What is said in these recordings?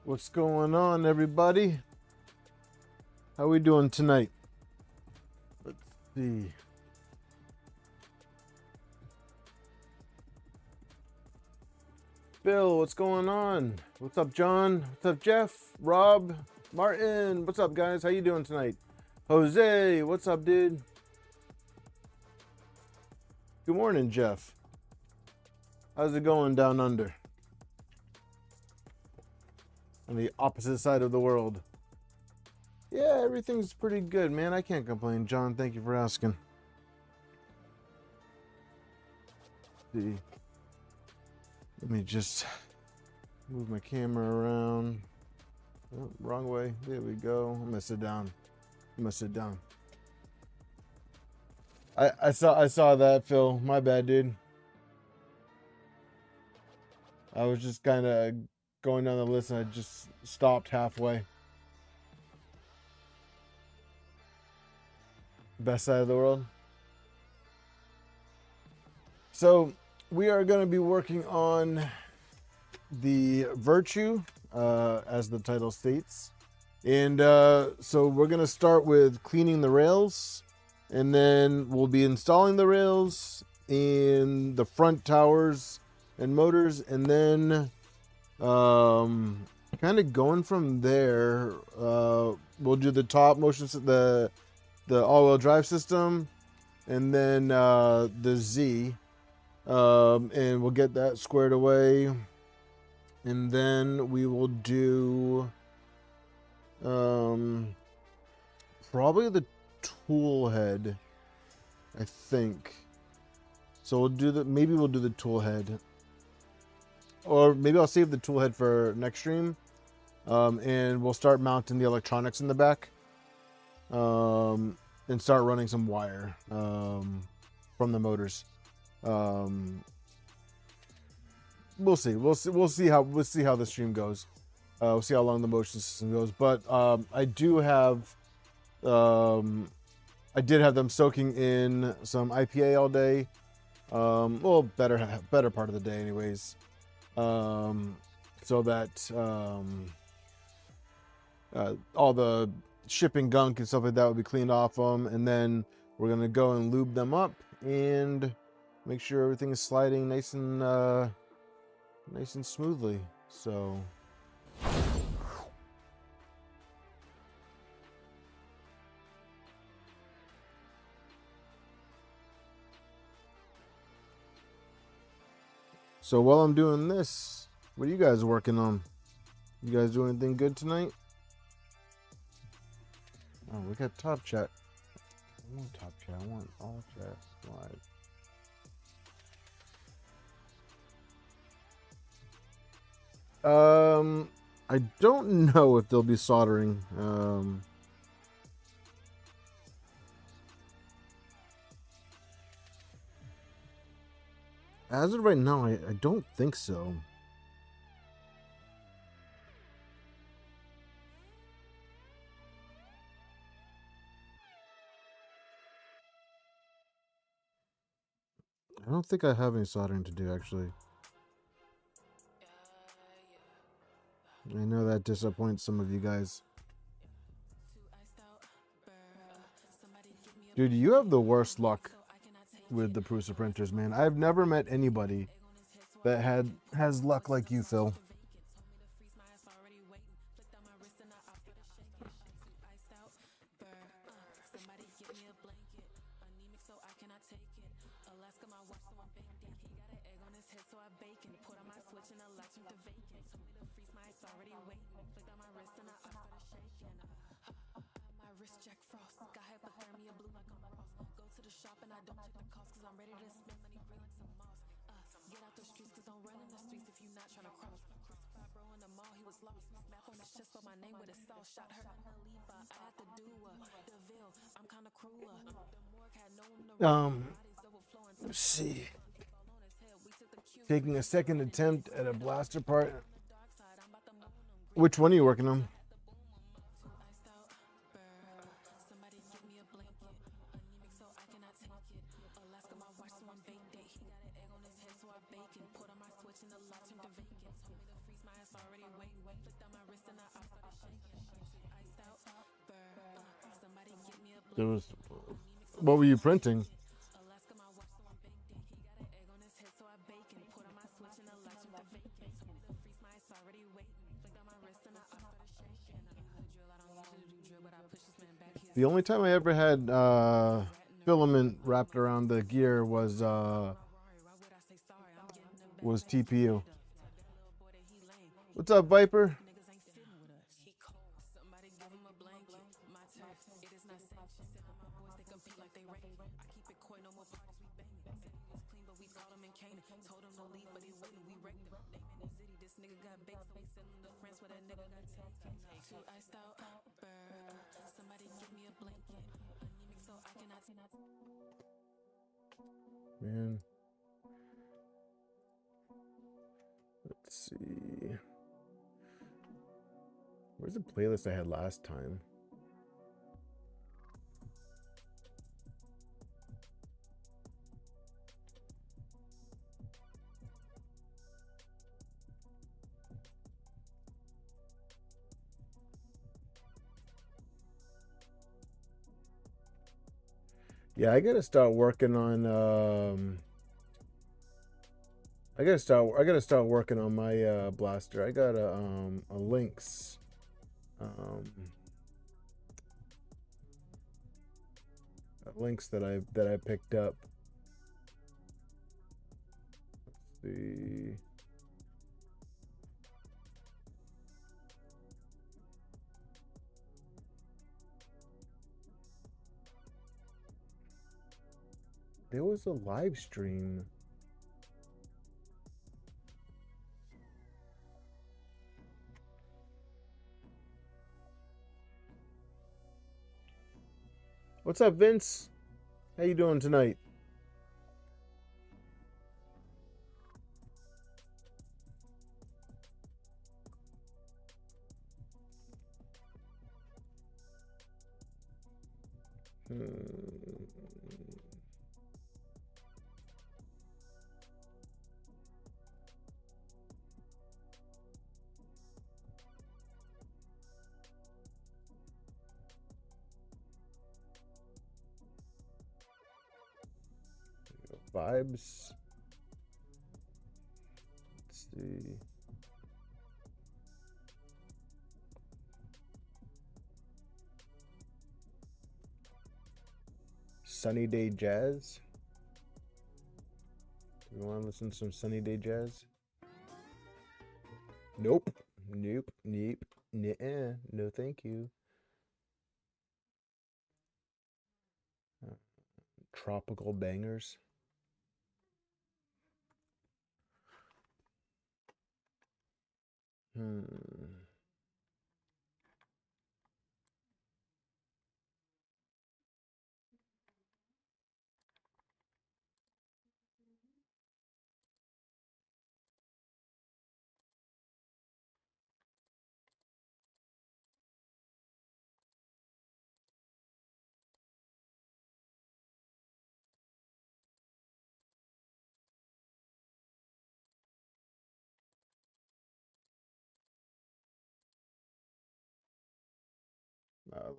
What's going on, everybody? How we doing tonight? Let's see. Bill, what's going on? What's up, John? What's up, Jeff? Rob? Martin? What's up, guys? How you doing tonight? Jose, what's up, dude? Good morning, Jeff. How's it going down under? On the opposite side of the world. Yeah, everything's pretty good, man. I can't complain. John, thank you for asking. Let's see. Let me just move my camera around. Oh, wrong way. There we go. I'm gonna sit down. I saw that, Phil. My bad, dude. I was just kind of going down the list and I just stopped halfway. Best side of the world. So we are going to be working on the VirtuE, as the title states. And so we're going to start with cleaning the rails, and then we'll be installing the rails in the front towers and motors, and then kind of going from there. We'll do the top motion, the all-wheel drive system, and then the Z, and we'll get that squared away, and then we will do probably the tool head, I think. So we'll do maybe we'll do the tool head. Or maybe I'll save the tool head for next stream, and we'll start mounting the electronics in the back, and start running some wire from the motors. We'll see how the stream goes. We'll see how long the motion system goes. But I did have them soaking in some IPA all day. Well, better part of the day, anyways. So that all the shipping gunk and stuff like that will be cleaned off them, and then we're gonna go and lube them up and make sure everything is sliding nice and smoothly. So So while I'm doing this, what are you guys working on? You guys doing anything good tonight? Oh, we got top chat. I want top chat. I want all chat live. I don't know if they'll be soldering. As of right now, I don't think so. I don't think I have any soldering to do, actually. I know that disappoints some of you guys. Dude, you have the worst luck with the Prusa printers, man. I've never met anybody that has luck like you, Phil. Let's see. Taking a second attempt at a blaster part. Which one are you working on? What were you printing? The only time I ever had filament wrapped around the gear was TPU. What's up, Viper? Man. Let's see. Where's the playlist I had last time? Yeah, I gotta start working on I gotta start working on my blaster. I got a Lynx that I picked up. Let's see. There was a live stream. What's up, Vince? How you doing tonight? Vibes. Let's see. Sunny Day Jazz. You want to listen to some Sunny Day Jazz? Nope. Nope. Nope. Nuh-uh. No, thank you. Tropical bangers.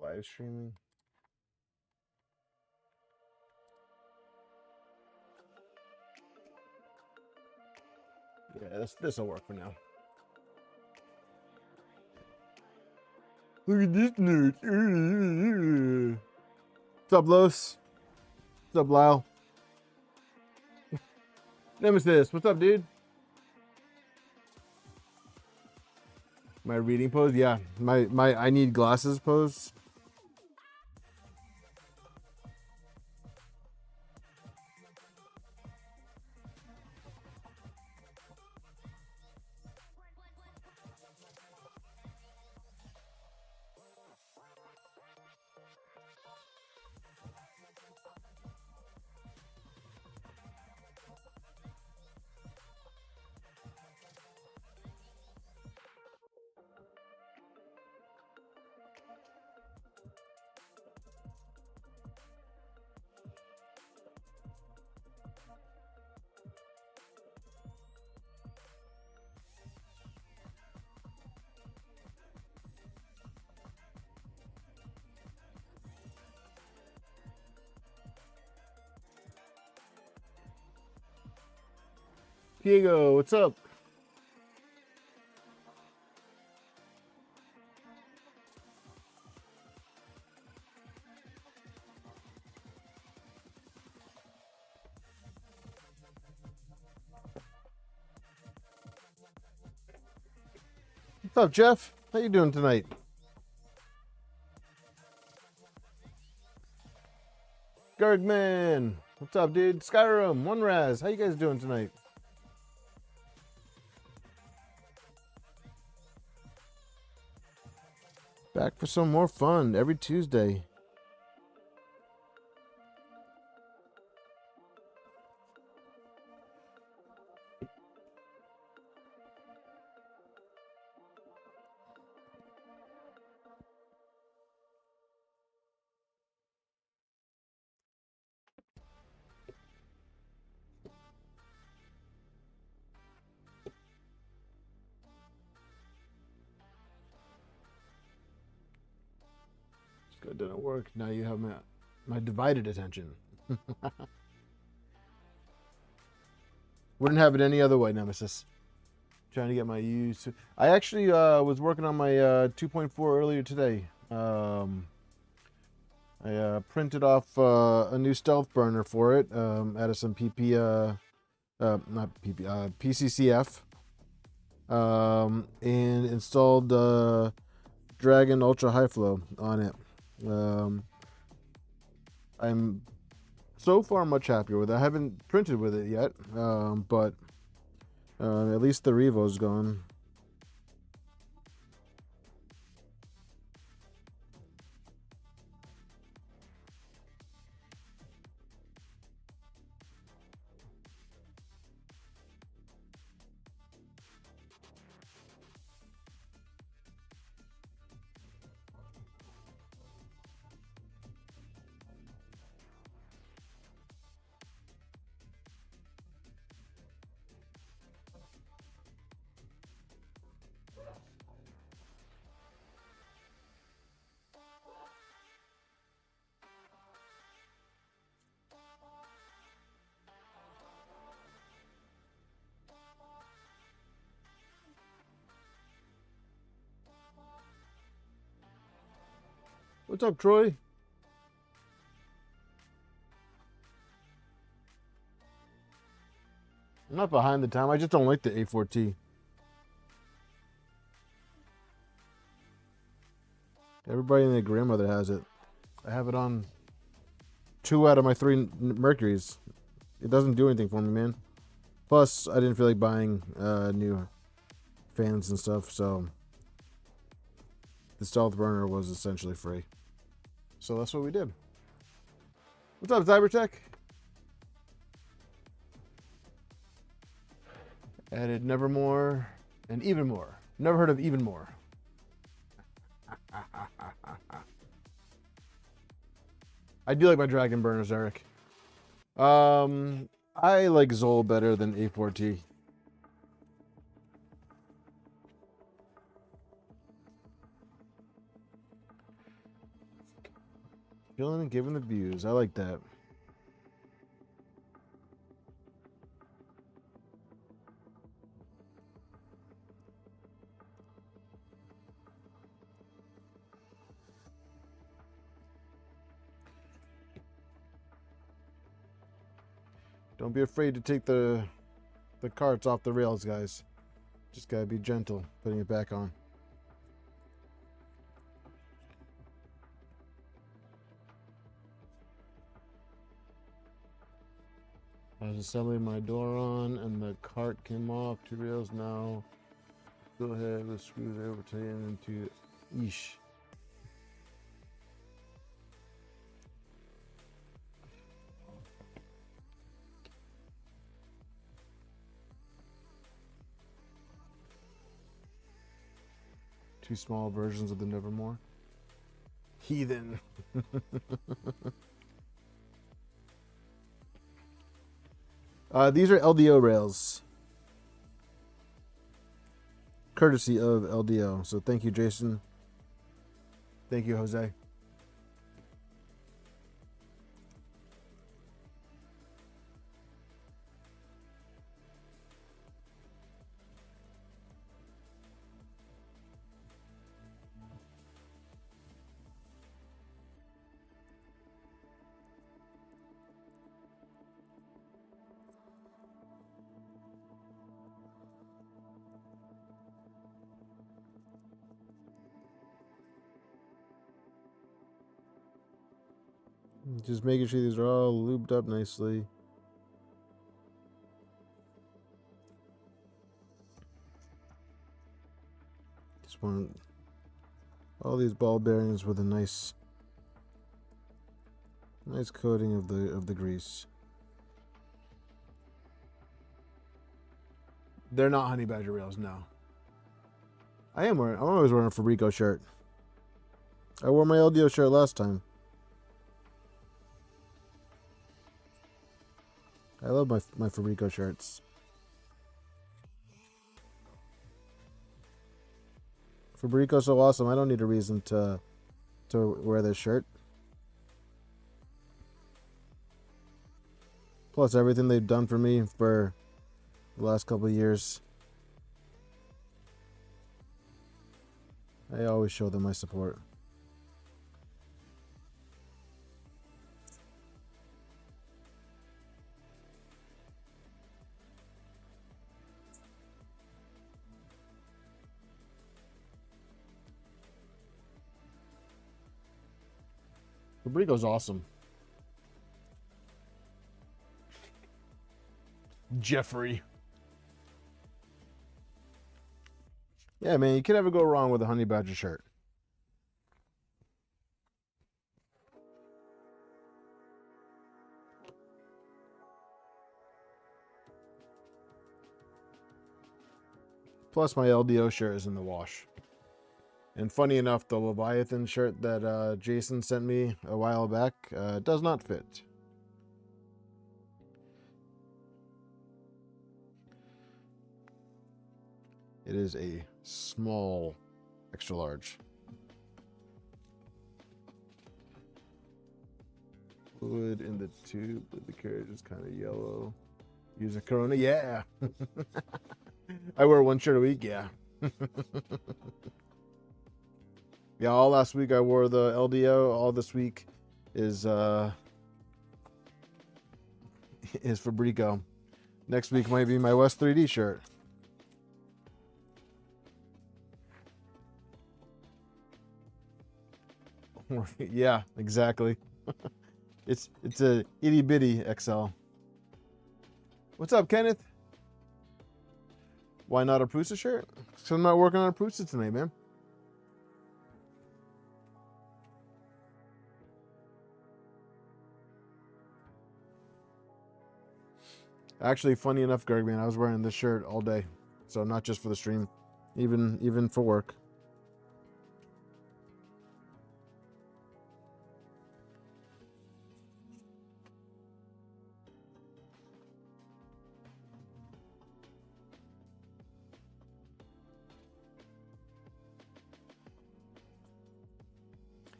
Live streaming. Yeah, this will work for now. Look at this nerd. What's up, Los? What's up, Lyle? Nemesis, what's up, dude? My reading pose? Yeah. My I need glasses pose. Diego, what's up? What's up, Jeff? How you doing tonight? Gardman, what's up, dude? Skyrim, One Raz, how you guys doing tonight? Back for some more fun every Tuesday. It didn't work. Now you have my divided attention. Wouldn't have it any other way, Nemesis. Trying to get my use. I actually was working on my 2.4 earlier today. I printed off a new stealth burner for it out of some PCCF, and installed Dragon Ultra High Flow on it. I'm so far much happier with it. I haven't printed with it yet, but at least the Revo's gone. What's up, Troy? I'm not behind the time. I just don't like the A4T. Everybody and their grandmother has it. I have it on 2 out of my 3 Mercuries. It doesn't do anything for me, man. Plus, I didn't feel like buying new fans and stuff, so the stealth burner was essentially free. So that's what we did. What's up, Cybertech? Added Nevermore and Even More. Never heard of Even More. I do like my dragon burners, Eric. I like Zol better than A4T. Feeling and giving the views. I like that. Don't be afraid to take the carts off the rails, guys. Just gotta be gentle putting it back on. I was assembling my door on and the cart came off. 2 rails now. Go ahead with screws rotating into yeesh. Two small versions of the Nevermore. Heathen. These are LDO rails. Courtesy of LDO. So thank you, Jason. Thank you, Jose. Just making sure these are all lubed up nicely. Just want all these ball bearings with a nice coating of the grease. They're not honey badger rails, no. I'm always wearing a Fabrico shirt. I wore my LDO shirt last time. I love my Fabrico shirts. Fabrico's so awesome. I don't need a reason to wear this shirt. Plus everything they've done for me for the last couple of years. I always show them my support. Fabrico's awesome. Jeffrey. Yeah, man, you can never go wrong with a honey badger shirt. Plus, my LDO shirt is in the wash. And funny enough, the Leviathan shirt that Jason sent me a while back does not fit. It is a small, extra large. Fluid in the tube, but the carriage is kind of yellow. Use a Corona, yeah. I wear one shirt a week, yeah. Yeah, all last week I wore the LDO. All this week is Fabrico. Next week might be my West 3D shirt. Yeah, exactly. It's a itty bitty XL. What's up, Kenneth? Why not a Prusa shirt? Because I'm not working on a Prusa tonight, man. Actually, funny enough, Greg, man, I was wearing this shirt all day. So not just for the stream, even for work.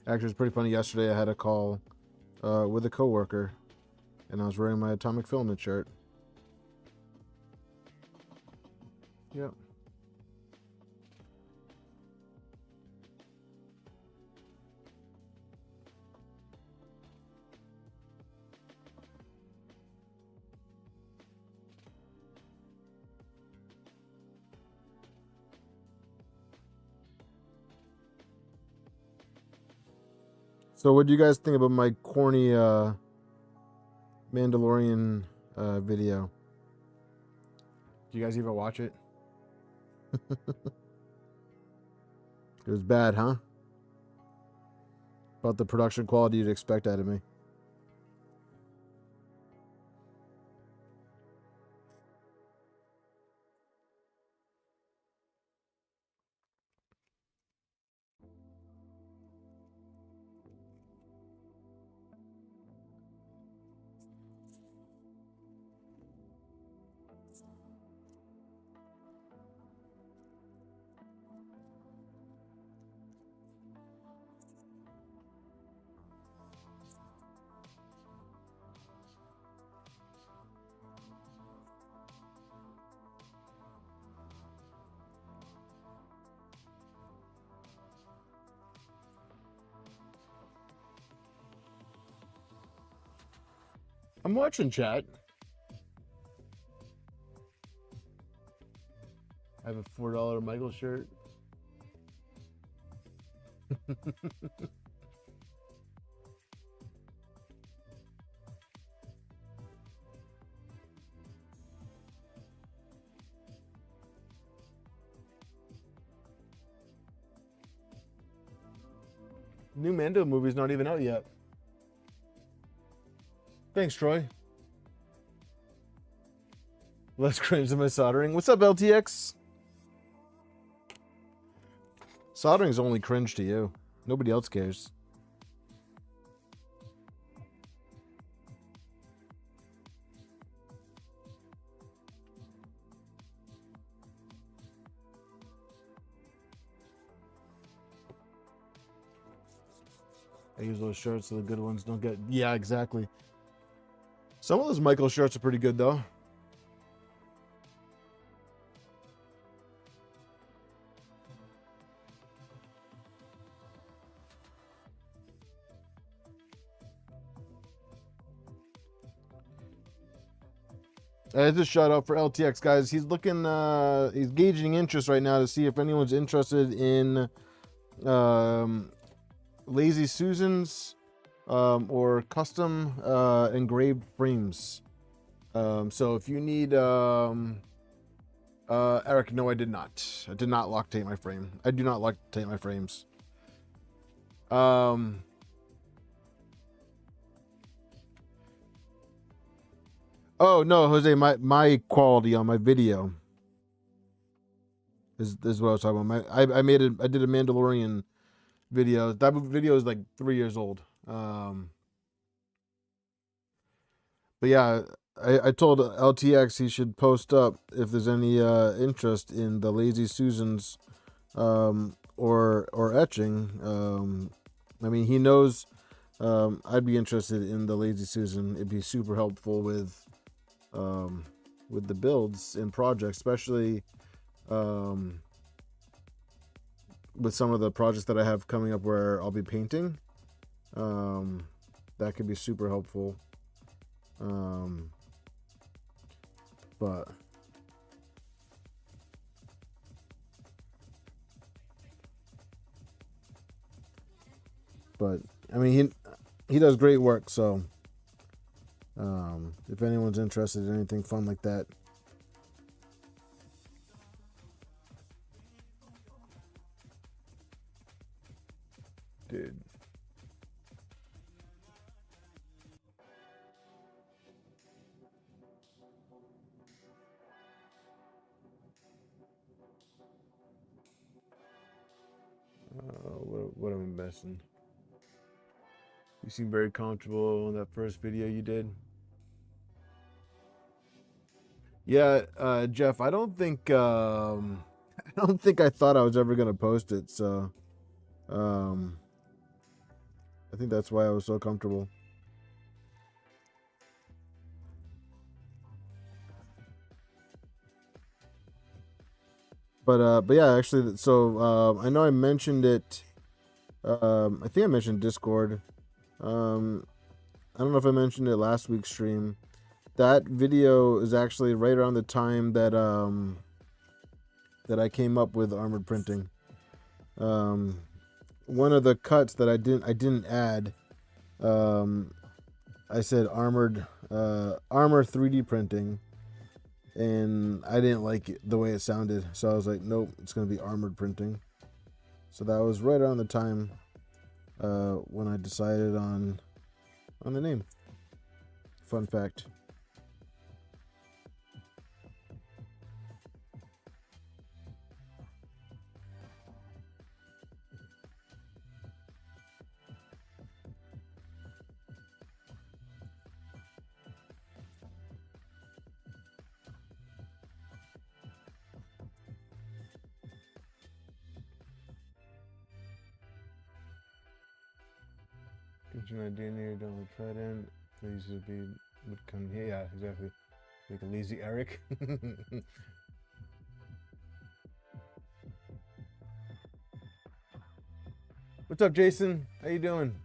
Actually, it's pretty funny. Yesterday, I had a call with a coworker, and I was wearing my Atomic Filament shirt. Yep. So what do you guys think about my corny Mandalorian video? Do you guys even watch it? It was bad, huh? About the production quality you'd expect out of me. I'm watching chat. I have a $4 Michael shirt. New Mando movie's not even out yet. Thanks, Troy. Less cringe than my soldering. What's up, LTX? Soldering's only cringe to you. Nobody else cares. I use those shirts so the good ones don't get... Yeah, exactly. Some of those Michael shirts are pretty good, though. I just shout out for LTX, guys. He's looking, he's gauging interest right now to see if anyone's interested in Lazy Susans or custom engraved frames. So if you need, Eric, no, I did not. I did not Loctite my frame. I do not Loctite my frames. Oh no, Jose, my quality on my video is what I was talking about. I did a Mandalorian video. That video is like 3 years old. But yeah, I told LTX he should post up if there's any interest in the Lazy Susans or etching. I mean, he knows I'd be interested in the Lazy Susan. It'd be super helpful with the builds and projects, especially with some of the projects that I have coming up where I'll be painting. That could be super helpful. but I mean he does great work. So if anyone's interested in anything fun like that. Dude. What am I missing? You seem very comfortable in that first video you did. Yeah, Jeff, I don't think I thought I was ever gonna post it, so I think that's why I was so comfortable. But yeah, actually, so I know I mentioned it. I think I mentioned Discord. I don't know if I mentioned it last week's stream. That video is actually right around the time that that I came up with armored printing. One of the cuts that I didn't add. I said armor 3D printing, and I didn't like it, the way it sounded, so I was like, nope, it's gonna be armored printing. So that was right around the time when I decided on the name. Fun fact. Get your idea near down the tread end. Please would come here. Yeah, exactly. Like a lazy Eric. What's up, Jason? How you doing?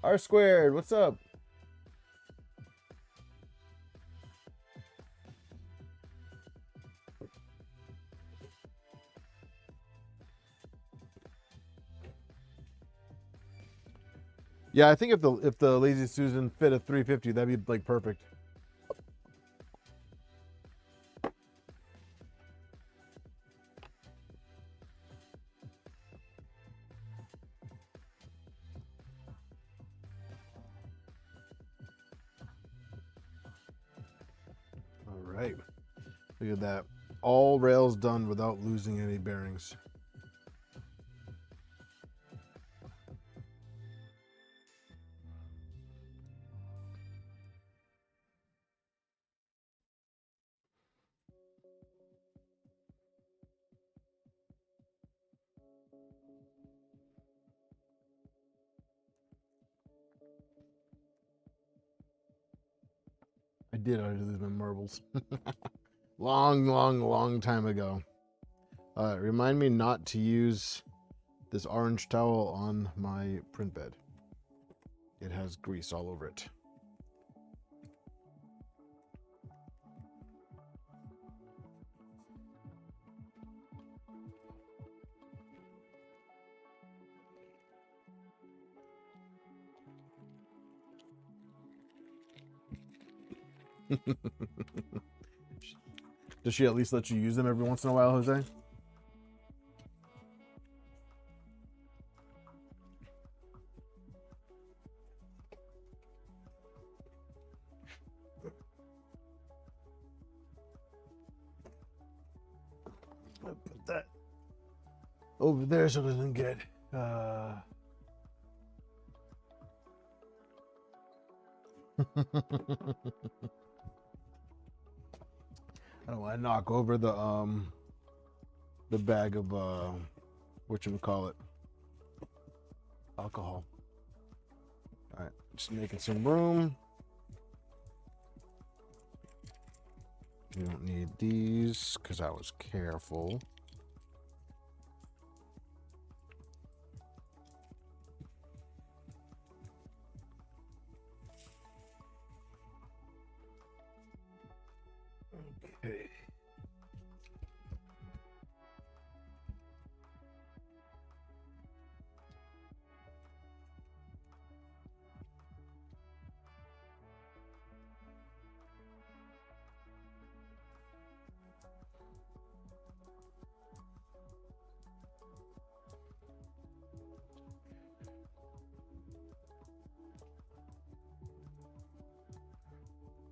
R squared, what's up? Yeah, I think if the Lazy Susan fit a 350, that'd be like perfect. All right, look at that. All rails done without losing any bearings. I did lose my marbles. long time ago. Remind me not to use this orange towel on my print bed. It has grease all over it. Does she at least let you use them every once in a while, Jose? I'll put that over there so it doesn't get I don't want to knock over the bag of whatchamacallit, alcohol. All right, just making some room. We don't need these because I was careful. Okay.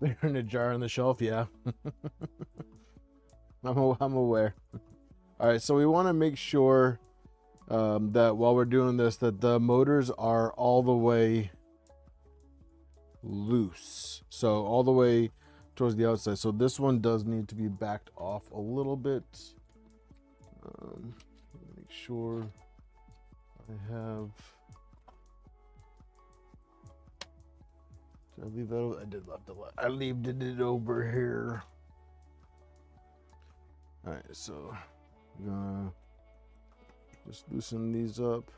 They're in a jar on the shelf, yeah. I'm aware. All right, so we want to make sure that while we're doing this, that the motors are all the way loose. So all the way towards the outside. So this one does need to be backed off a little bit. Make sure I have... Did I leave that over? I did left it. I left it over here. All right, so I'm gonna just loosen these up.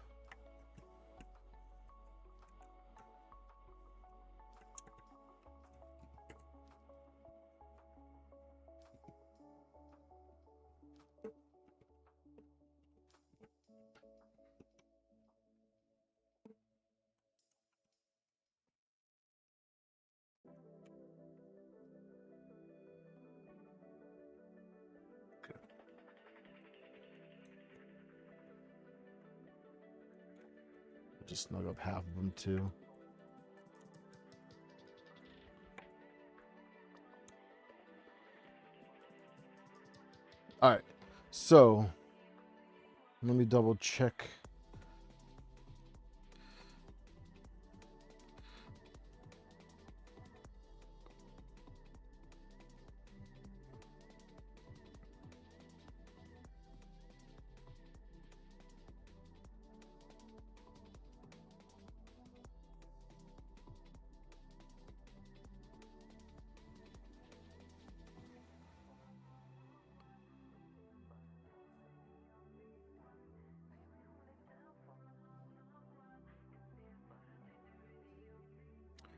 Just snug up half of them too. All right, so let me double check.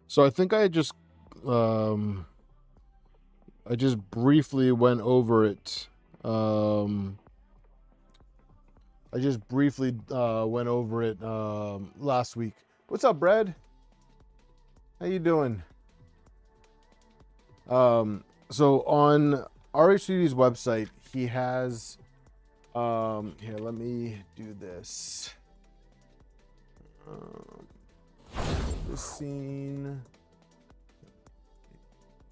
So I think I just briefly went over it. I just briefly went over it last week. What's up, Brad? How you doing? So on RH3D's website, he has here, let me do this. This scene,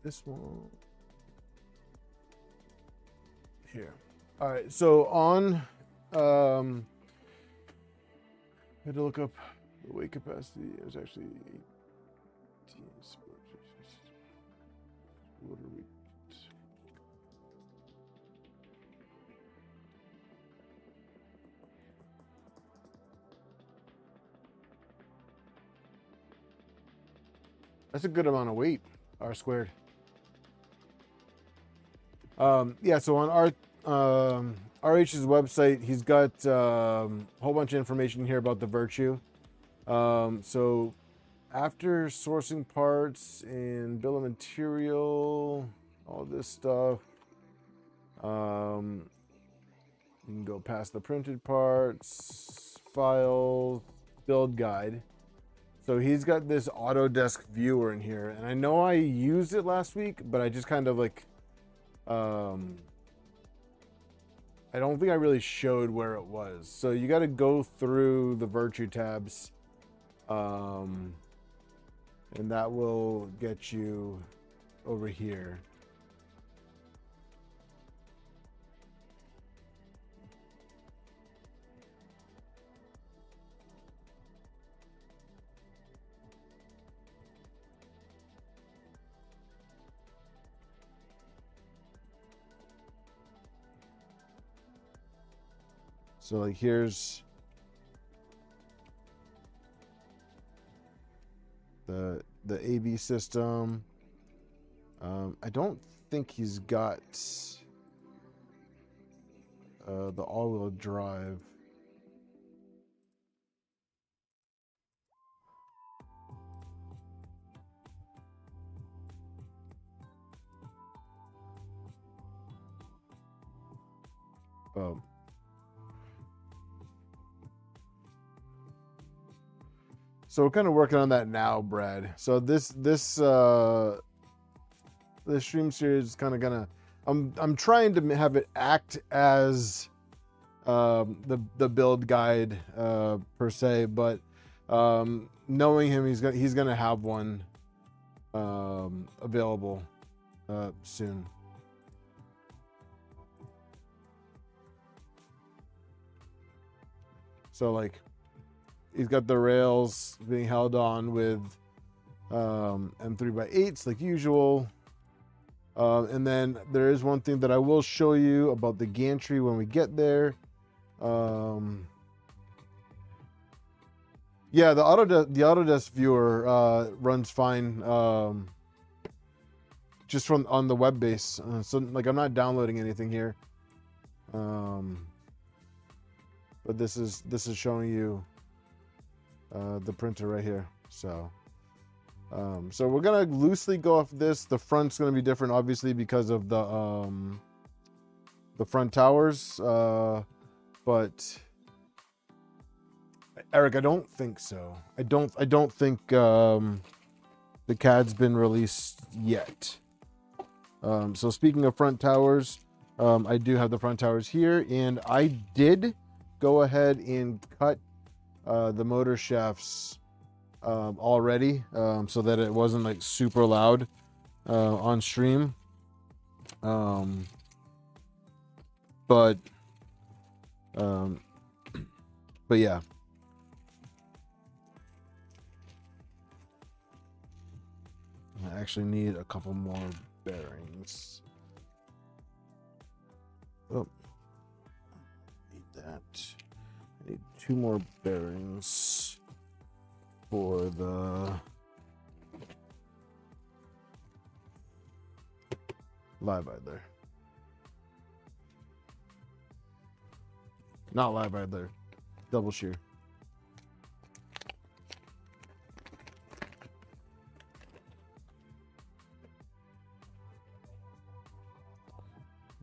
this one here. All right, so on I had to look up the weight capacity. It was actually 18. What are we? That's a good amount of weight, R squared. Yeah, so on RH's website, he's got a whole bunch of information here about the VirtuE. So after sourcing parts and bill of material, all this stuff, you can go past the printed parts, files, build guide. So he's got this Autodesk viewer in here, and I know I used it last week, but I just kind of like, I don't think I really showed where it was. So you got to go through the VirtuE tabs, and that will get you over here. So like here's the AV system. I don't think he's got the all-wheel drive. Oh. So we're kind of working on that now, Brad. So this stream series is kind of gonna, I'm trying to have it act as the build guide per se, but knowing him, he's gonna have one available soon. So like, he's got the rails being held on with M3x8s like usual. And then there is one thing that I will show you about the gantry when we get there. Yeah, the Autodesk viewer runs fine just from on the web base. So like I'm not downloading anything here. But this is showing you the printer right here. So so we're gonna loosely go off this. The front's gonna be different, obviously, because of the front towers. But Eric, I don't think so. I don't think the CAD's been released yet. So speaking of front towers, I do have the front towers here, and I did go ahead and cut the motor shafts already, so that it wasn't like super loud on stream. But yeah. I actually need a couple more bearings. Oh, need that. I need 2 more bearings for the live idler. Not live idler, double shear.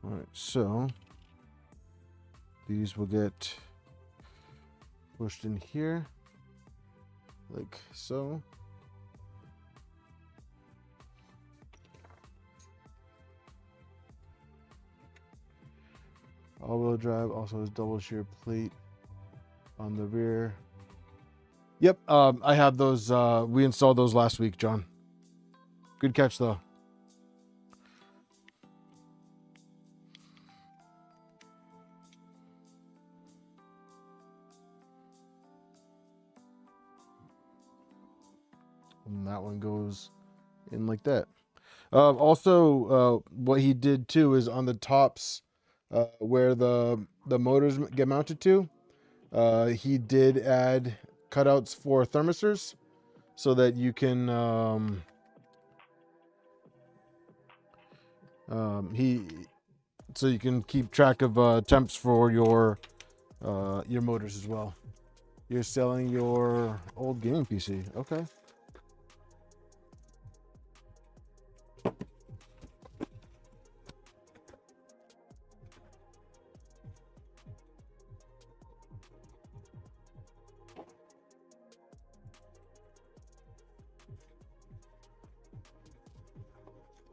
All right, so these will get pushed in here like so. All-wheel drive also has double shear plate on the rear. Yep, I have those. We installed those last week, John. Good catch, though. And that one goes in like that. Also, what he did too is on the tops, where the motors get mounted to, he did add cutouts for thermistors, so that you can so you can keep track of temps for your motors as well. You're selling your old gaming PC, okay?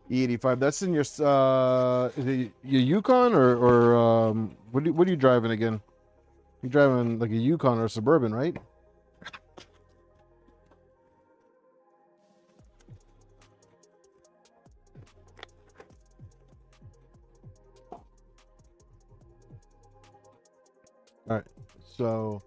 E85. That's in your is it your Yukon or what are you driving again? You're driving like a Yukon or a Suburban, right? All right. So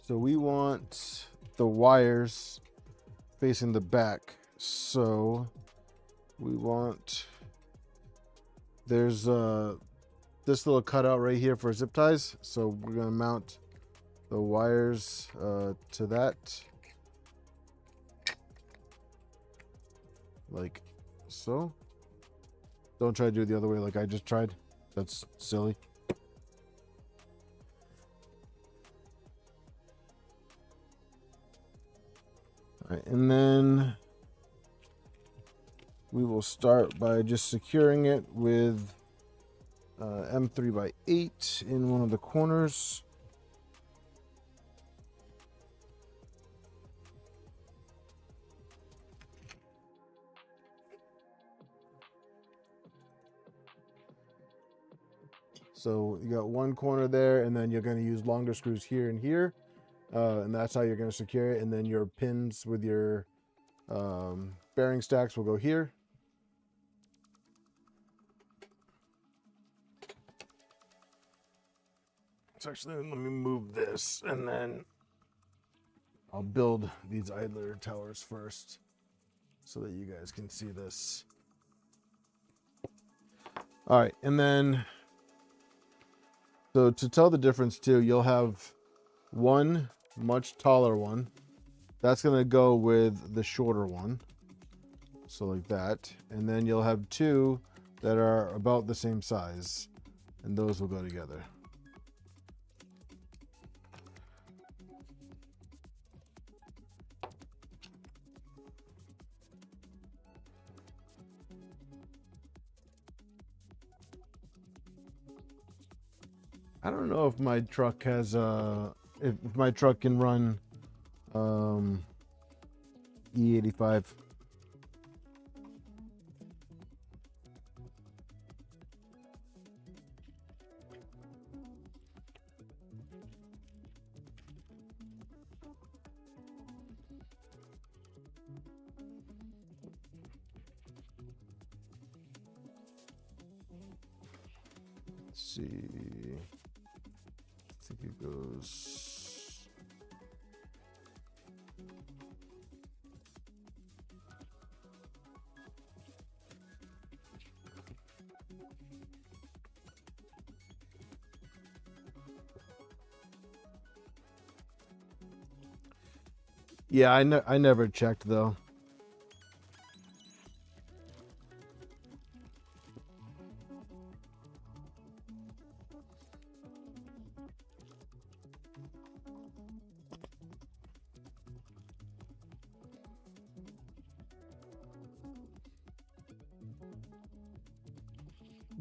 so we want the wires facing the back. So we want, there's this little cutout right here for zip ties. So we're gonna mount the wires to that, like so. Don't try to do it the other way like I just tried. That's silly. All right, and then we will start by just securing it with M3x8 in one of the corners. So you got one corner there, and then you're going to use longer screws here and here, and that's how you're going to secure it. And then your pins with your bearing stacks will go here. So actually, let me move this, and then I'll build these idler towers first so that you guys can see this. All right, and then, so to tell the difference too, you'll have one much taller one. That's going to go with the shorter one. So like that. And then you'll have two that are about the same size, and those will go together. I don't know if my truck has if my truck can run E85. Let's see. I think it goes. Yeah, I never checked though.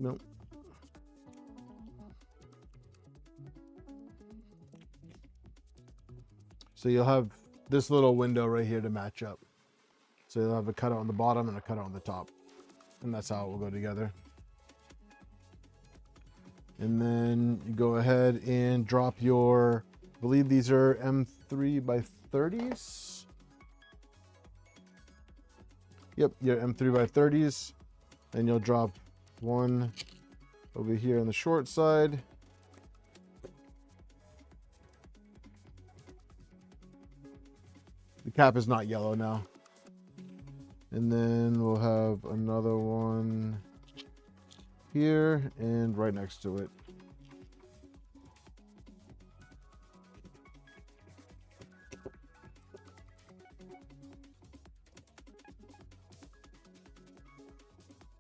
Nope. So you'll have this little window right here to match up. So you'll have a cutout on the bottom and a cutout on the top. And that's how it will go together. And then you go ahead and drop your, I believe these are M3x30s. Yep, your M3x30s. And you'll drop one over here on the short side. The cap is not yellow now. And then we'll have another one here and right next to it.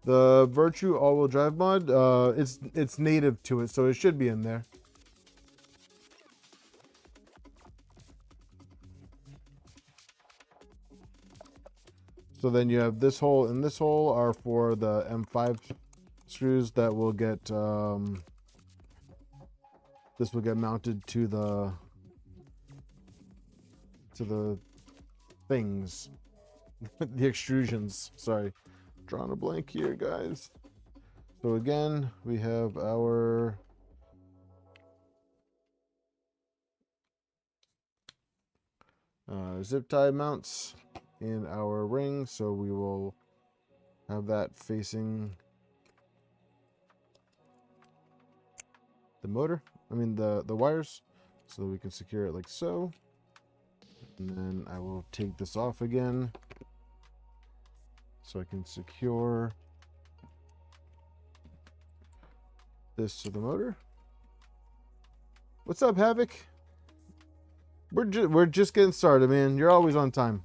The VirtuE all-wheel drive mod, it's native to it, so it should be in there. So then you have this hole and this hole are for the M5 screws that will get, this will get mounted to the things, the extrusions, sorry. Drawing a blank here, guys. So again, we have our zip tie mounts in our ring, so we will have that facing the motor, the wires, so that we can secure it like so. And then I will take this off again so I can secure this to the motor. What's up, Havoc? We're just getting started, man. You're always on time.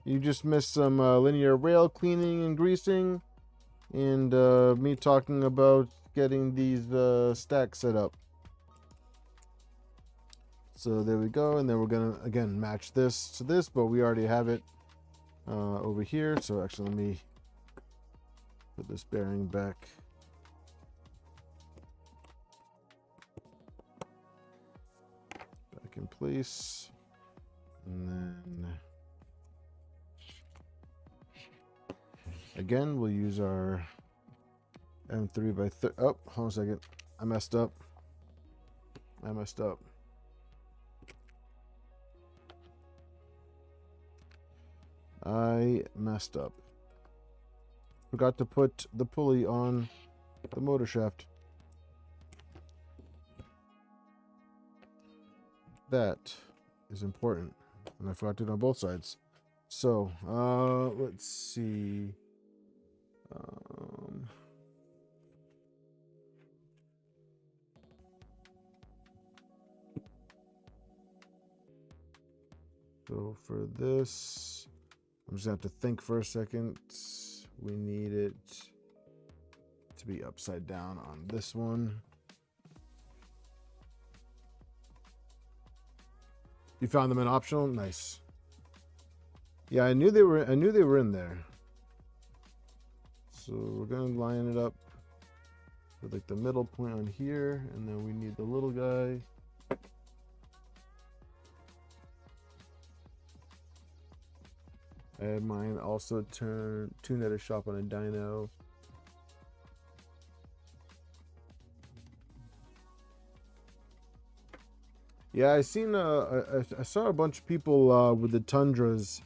You just missed some linear rail cleaning and greasing, and me talking about getting these stacks set up. So there we go. And then we're gonna again match this to this, but we already have it over here. So actually, let me put this bearing back. Back in place. And then again, we'll use our M3 by 30. Oh, hold on a second. I messed up. Forgot to put the pulley on the motor shaft. That is important. And I forgot to do it on both sides. So, let's see. So for this, I'm just gonna have to think for a second. We need it to be upside down on this one. You found them in optional? Nice. Yeah, I knew they were in there. So we're gonna line it up with like the middle point on here, and then we need the little guy. I had mine also tuned at a shop on a dyno. Yeah, I saw a bunch of people with the Tundras.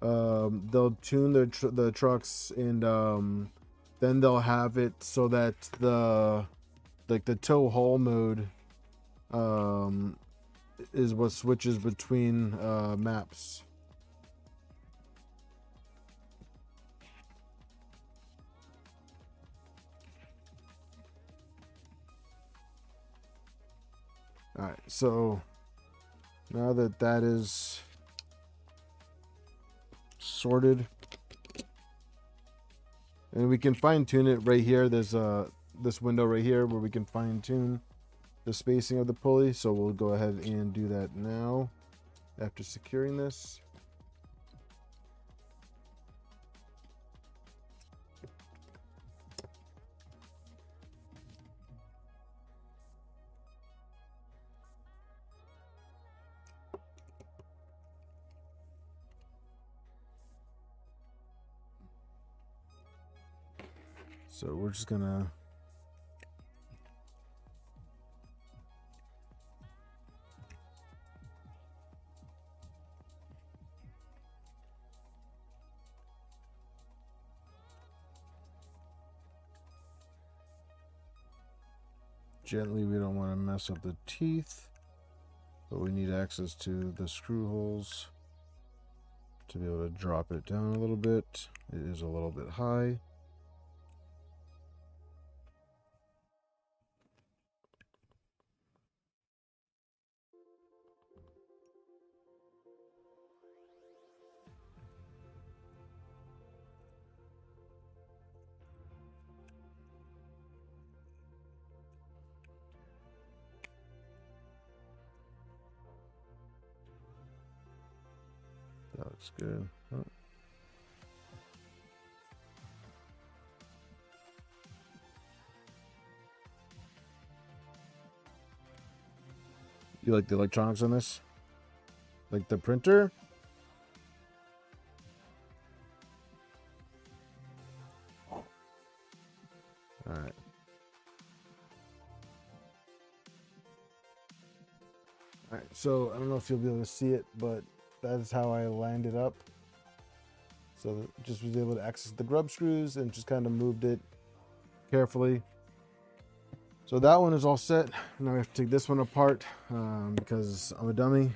They'll tune the trucks, and then they'll have it so that the tow haul mode is what switches between maps. All right, so now that is sorted, and we can fine tune it right here. There's this window right here where we can fine tune the spacing of the pulley. So we'll go ahead and do that now after securing this. So we're just gonna gently, we don't want to mess up the teeth, but we need access to the screw holes to be able to drop it down a little bit. It is a little bit high. That looks good. Oh. You like the electronics on this? Like the printer? All right. All right, so I don't know if you'll be able to see it, but that is how I lined it up. So just was able to access the grub screws and just kind of moved it carefully. So that one is all set. Now we have to take this one apart because I'm a dummy.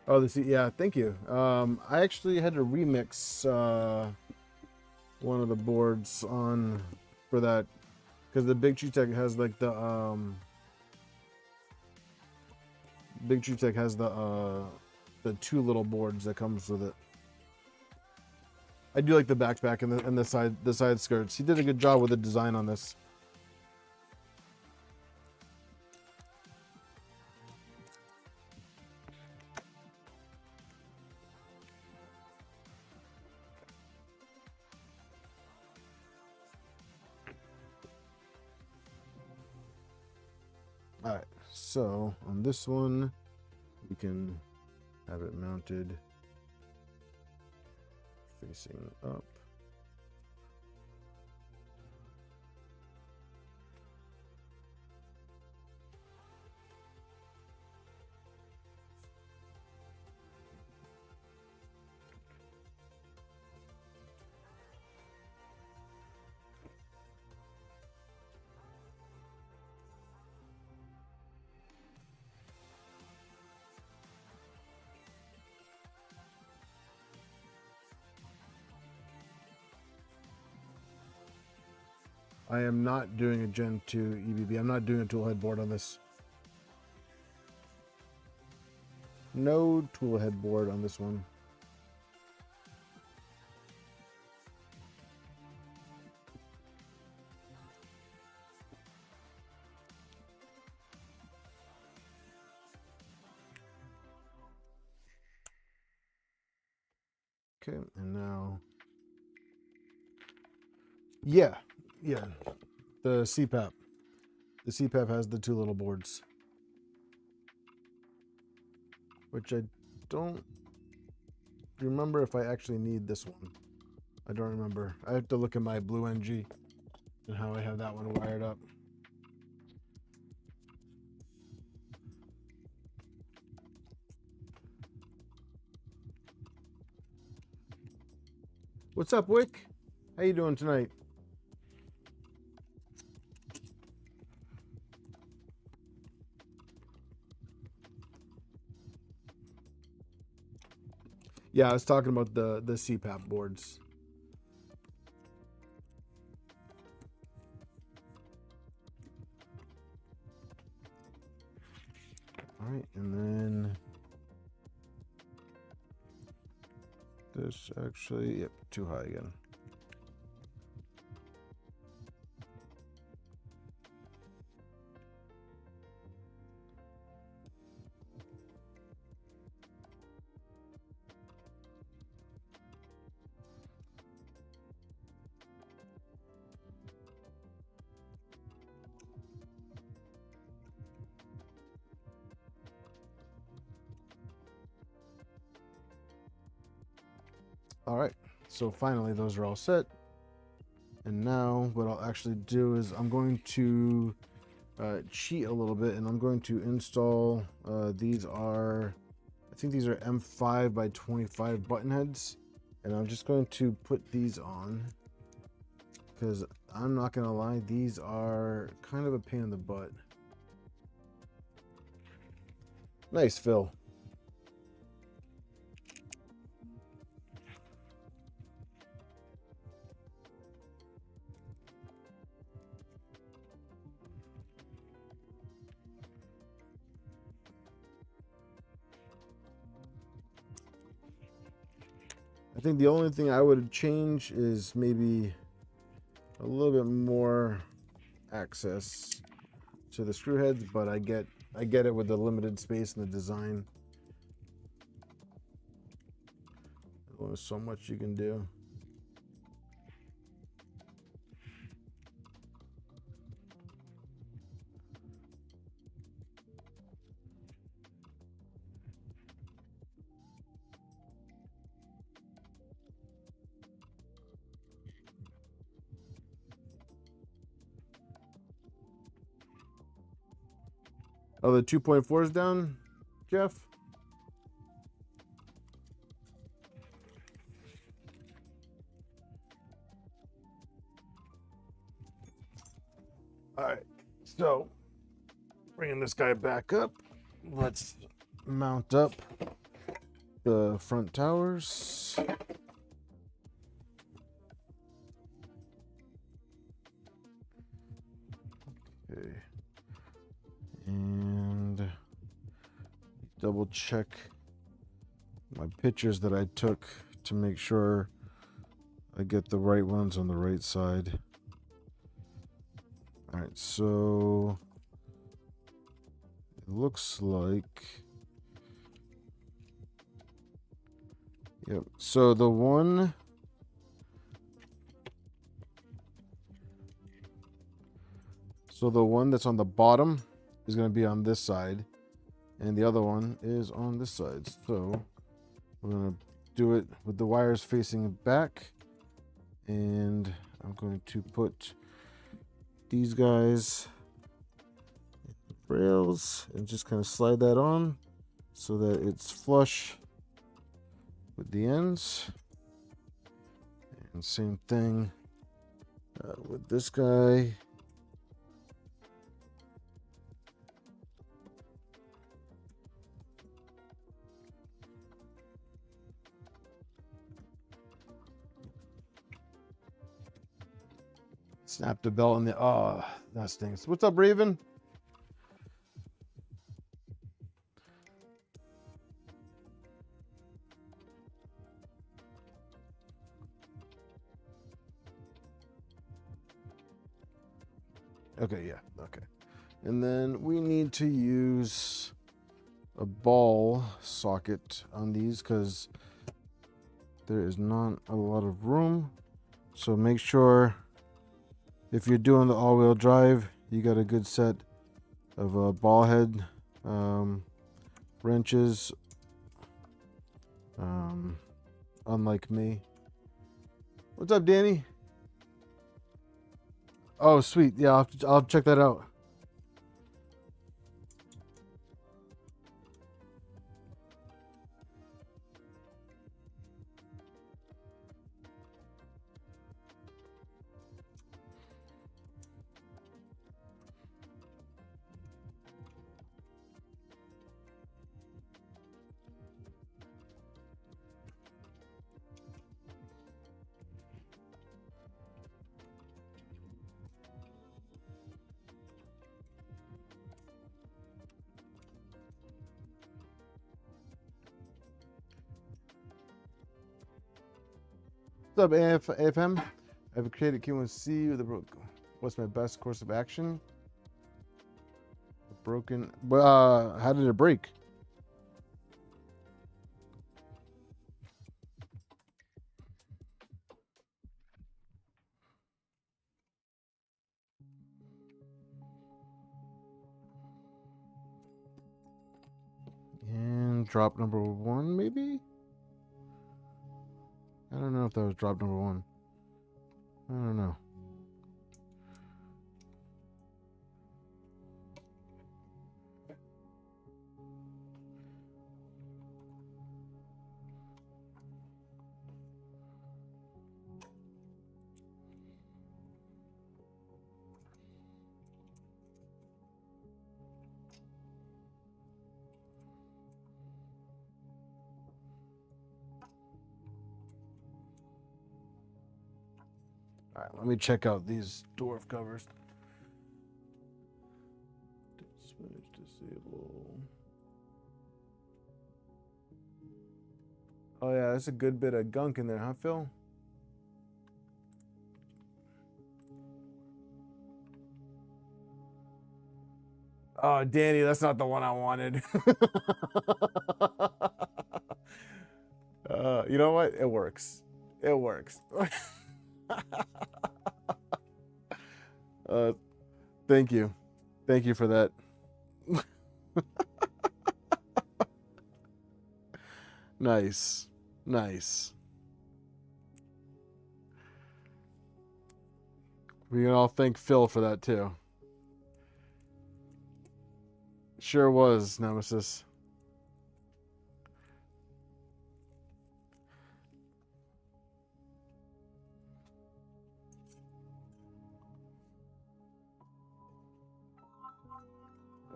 Oh, yeah, thank you. I actually had to remix one of the boards on for that because the Big Tree Tech has like the Big Tree Tech has the two little boards that comes with it. I do like the backpack and the side skirts. He did a good job with the design on this. All right, so on this one, we can have it mounted facing up. I am not doing a Gen 2 EBB. I'm not doing a tool headboard on this. No tool headboard on this one. Okay, and now, yeah, the CPAP. The CPAP has the two little boards, which I don't remember if I actually need this one. I don't remember. I have to look at my Blue NG and how I have that one wired up. What's up, Wick? How you doing tonight? Yeah, I was talking about the CPAP boards. All right, and then this actually, yep, too high again. All right, so finally those are all set. And now what I'll actually do is I'm going to cheat a little bit, and I'm going to install, these are, I think these are M5 by 25 button heads. And I'm just going to put these on because I'm not gonna lie, these are kind of a pain in the butt. Nice, Phil. I think the only thing I would change is maybe a little bit more access to the screw heads, but I get it with the limited space and the design. There's so much you can do. Oh, the 2.4 is down, Jeff? All right, so bringing this guy back up, let's mount up the front towers. Okay. And double check my pictures that I took to make sure I get the right ones on the right side. All right, so it looks like, yep. So the one that's on the bottom is going to be on this side, and the other one is on this side. So we're going to do it with the wires facing back, and I'm going to put these guys in the rails and just kind of slide that on so that it's flush with the ends. And same thing with this guy. Snap the belt in the, oh, that stinks. What's up, Raven? Okay, yeah, okay. And then we need to use a ball socket on these because there is not a lot of room. So make sure if you're doing the all-wheel drive, you got a good set of ball head wrenches. Unlike me. What's up, Danny? Oh, sweet. Yeah, I'll check that out. What's up, AFM? I've created Q1C with the what's my best course of action? Broken. How did it break? And drop number 1, maybe? I don't know if that was drop number 1. I don't know. All right, let me check out these dwarf covers. Switch, disable. Oh yeah, that's a good bit of gunk in there, huh, Phil? Oh, Danny, that's not the one I wanted. You know what? It works. It works. Thank you. Thank you for that. Nice. Nice. We can all thank Phil for that too. Sure was, Nemesis.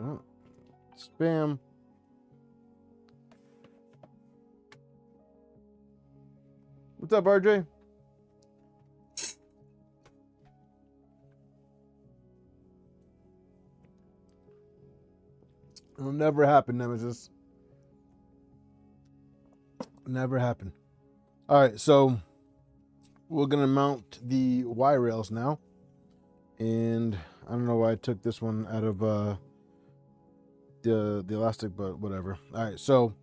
Oh, spam. What's up, RJ? It'll never happen, Nemesis. Never happen. All right, so we're gonna mount the Y rails now, and I don't know why I took this one out of the elastic, but whatever. All right, so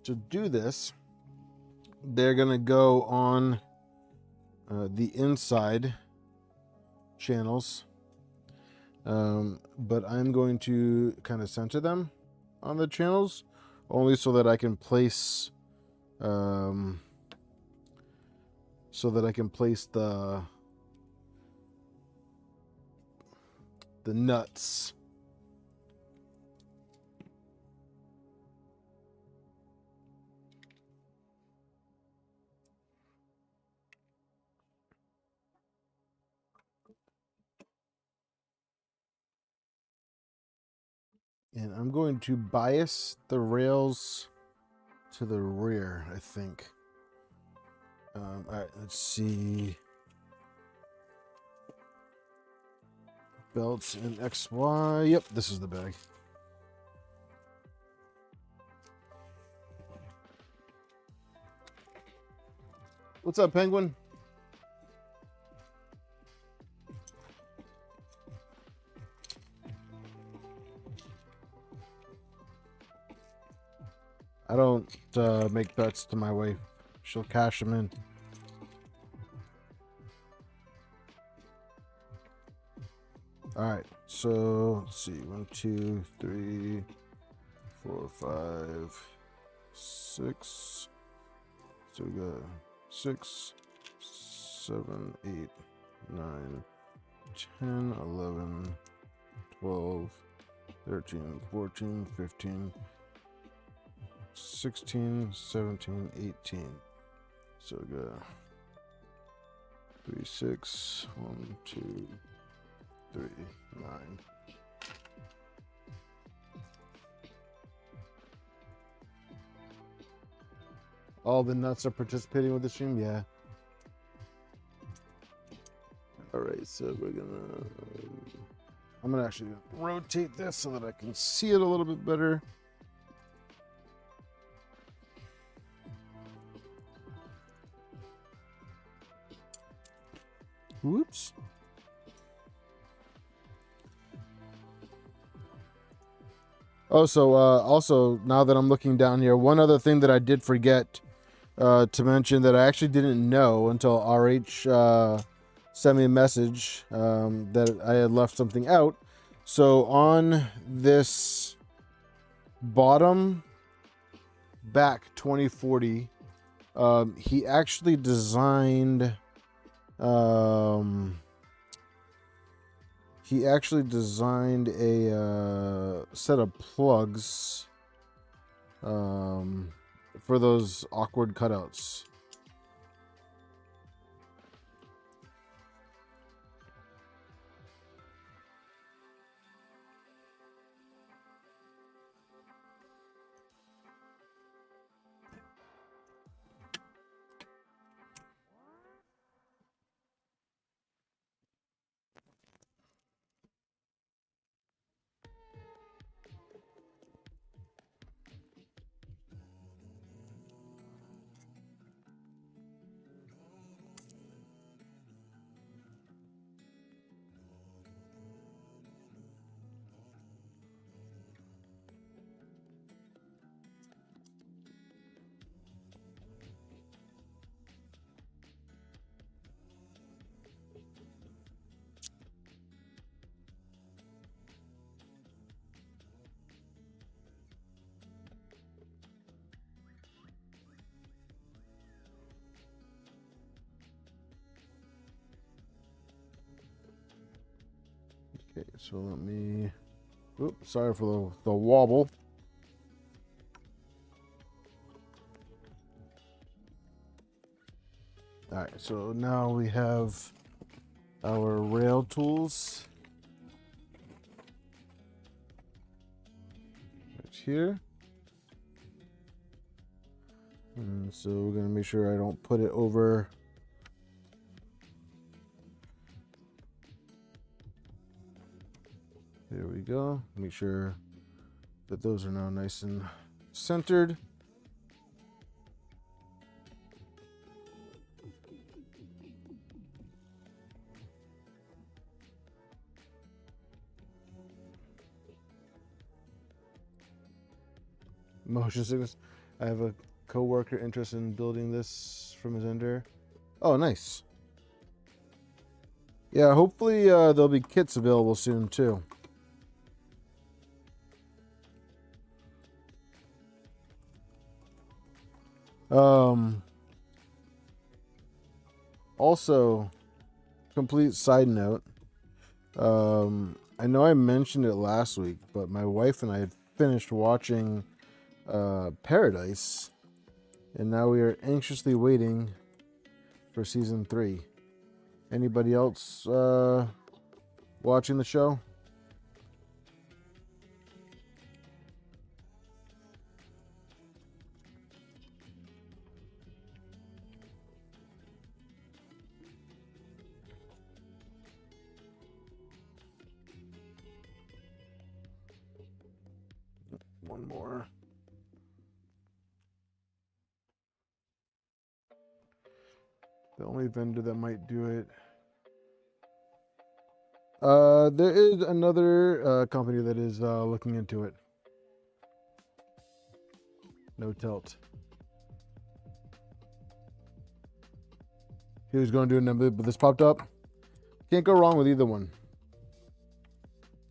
to do this, they're gonna go on the inside channels. But I'm going to kind of center them on the channels, only so that I can place, the nuts. And I'm going to bias the rails to the rear, I think. All right, let's see. Belts and XY. Yep, this is the bag. What's up, Penguin? I don't make bets to my wife. She'll cash them in. All right, so let's see. 1, 2, 3, 4, 5, 6. So we got 6, 7, 8, 9, 10, 11, 12, 13, 14, 15, 16, 17, 18. So we got 3, 6, 1, 2, 3, 9. All the nuts are participating with the stream? Yeah. All right, so I'm gonna actually rotate this so that I can see it a little bit better. Whoops. Oh, so also, now that I'm looking down here, one other thing that I did forget to mention that I actually didn't know until RH sent me a message that I had left something out. So on this bottom back 2040, he actually designed a set of plugs for those awkward cutouts. Okay, so let me. Oops, sorry for the wobble. All right, so now we have our rail tools right here. And so we're gonna make sure I don't put it over. There we go. Make sure that those are now nice and centered. Motion sickness. I have a co-worker interested in building this from his ender. Oh, nice. Yeah, hopefully there'll be kits available soon too. Also, complete side note. I know I mentioned it last week, but my wife and I had finished watching Paradise, and now we are anxiously waiting for season 3. Anybody else watching the show? One more. The only vendor that might do it. There is another company that is looking into it. No tilt. He was going to do a number, but this popped up. Can't go wrong with either one.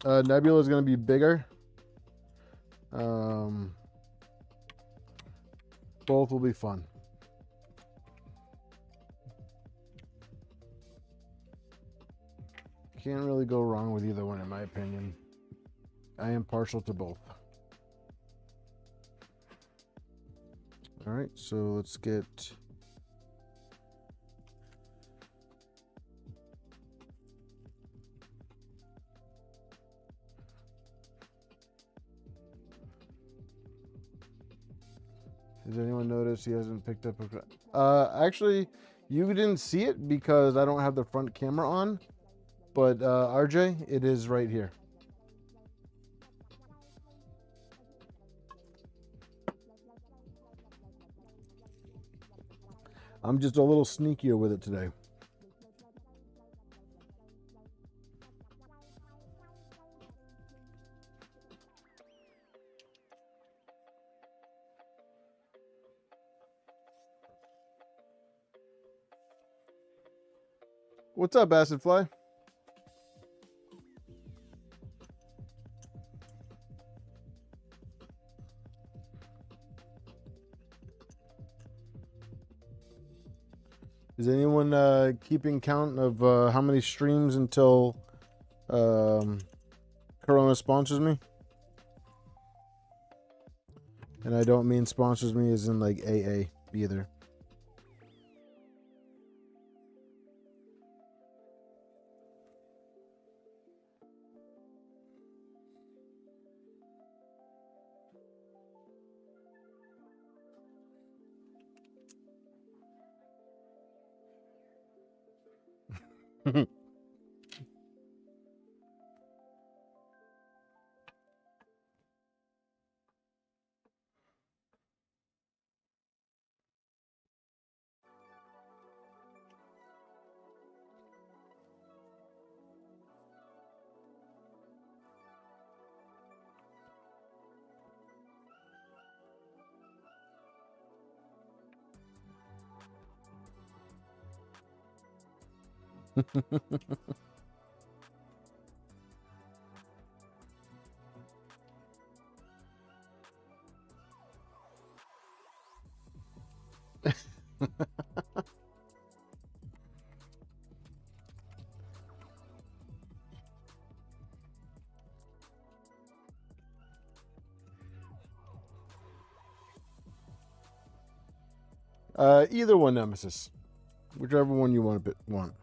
Nebula is going to be bigger. Both will be fun. Can't really go wrong with either one, in my opinion. I am partial to both. All right, so let's get... Has anyone noticed he hasn't picked up a... actually, you didn't see it because I don't have the front camera on. But RJ, it is right here. I'm just a little sneakier with it today. What's up, Acid Fly? Is anyone keeping count of how many streams until Corona sponsors me? And I don't mean sponsors me as in like AA either. Either one, Nemesis. Whichever one you want.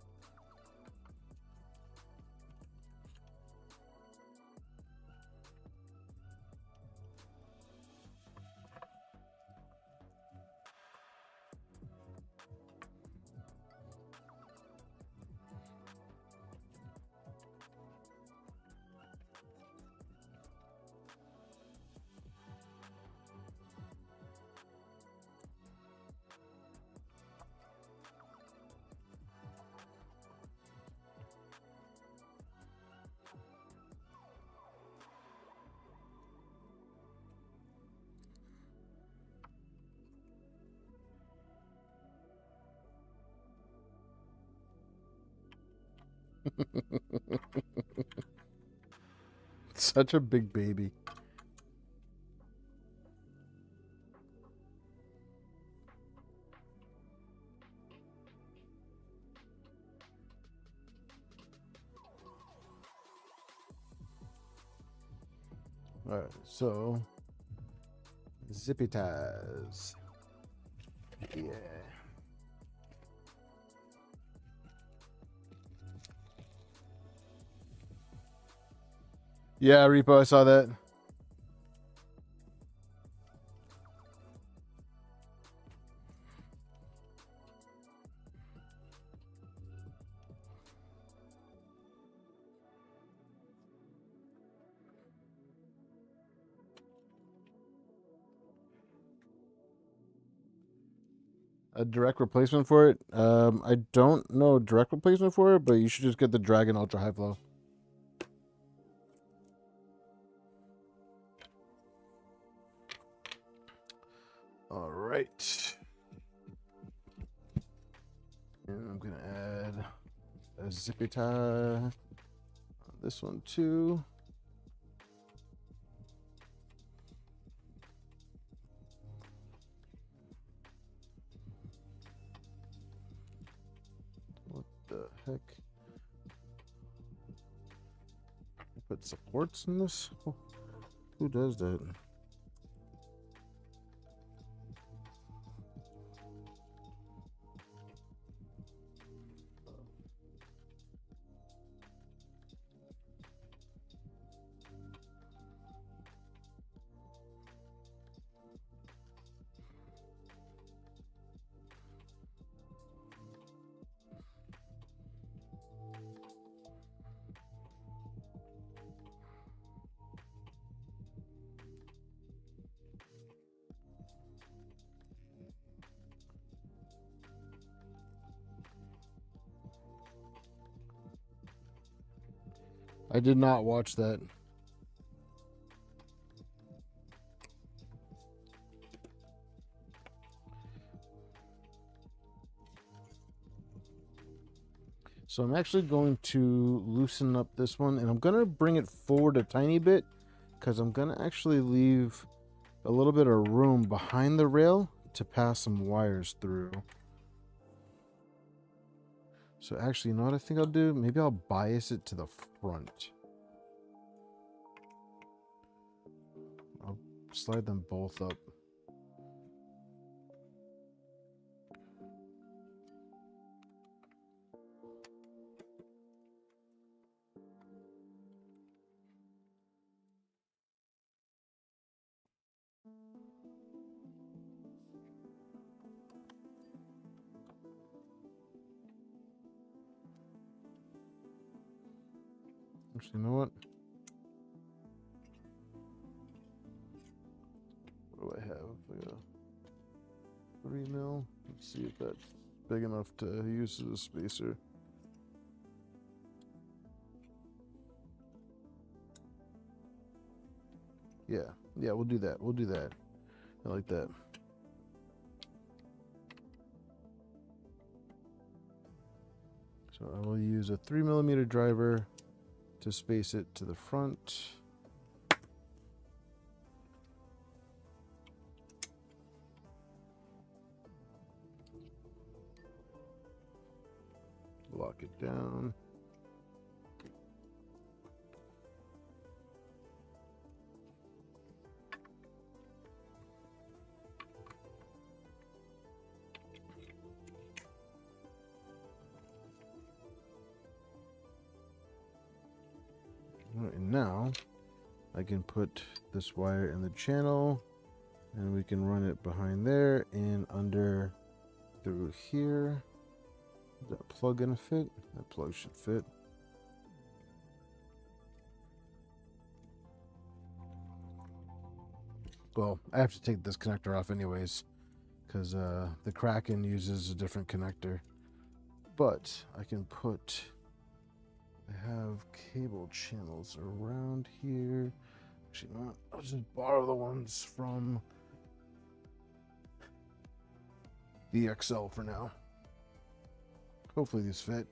Such a big baby. All right, so zippy ties. Yeah. Yeah, Repo, I saw that. A direct replacement for it? I don't know direct replacement for it, but you should just get the Dragon Ultra High Flow. All right. And I'm going to add a zippy tie on this one too. What the heck? Put supports in this? Who does that? I did not watch that. So I'm actually going to loosen up this one, and I'm going to bring it forward a tiny bit because I'm going to actually leave a little bit of room behind the rail to pass some wires through. So actually, you know what I think I'll do? Maybe I'll bias it to the front. I'll slide them both up. Actually, you know what? What do I have? I got 3 mil. Let's see if that's big enough to use as a spacer. Yeah, we'll do that. We'll do that. I like that. So I will use a 3mm driver to space it to the front. Lock it down. All right, now I can put this wire in the channel, and we can run it behind there and under through here. Is that plug gonna fit? That plug should fit. Well, I have to take this connector off anyways, because the Kraken uses a different connector. But I can put, I have cable channels around here. Actually not, I'll just borrow the ones from the XL for now. Hopefully these fit.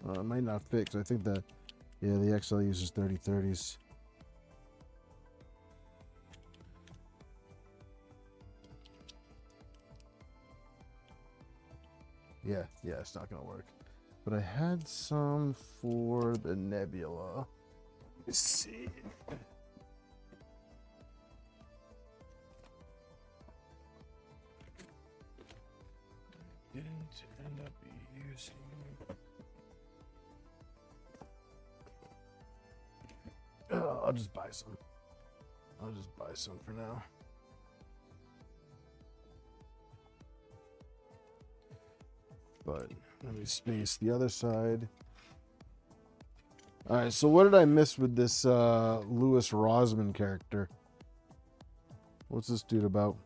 It might not fit because I think that, yeah, the XL uses 3030s. Yeah, it's not gonna work. But I had some for the Nebula. Let's see. Didn't end up using. I'll just buy some. I'll just buy some for now. But let me space the other side. All right, so what did I miss with this Louis Rosman character? What's this dude about?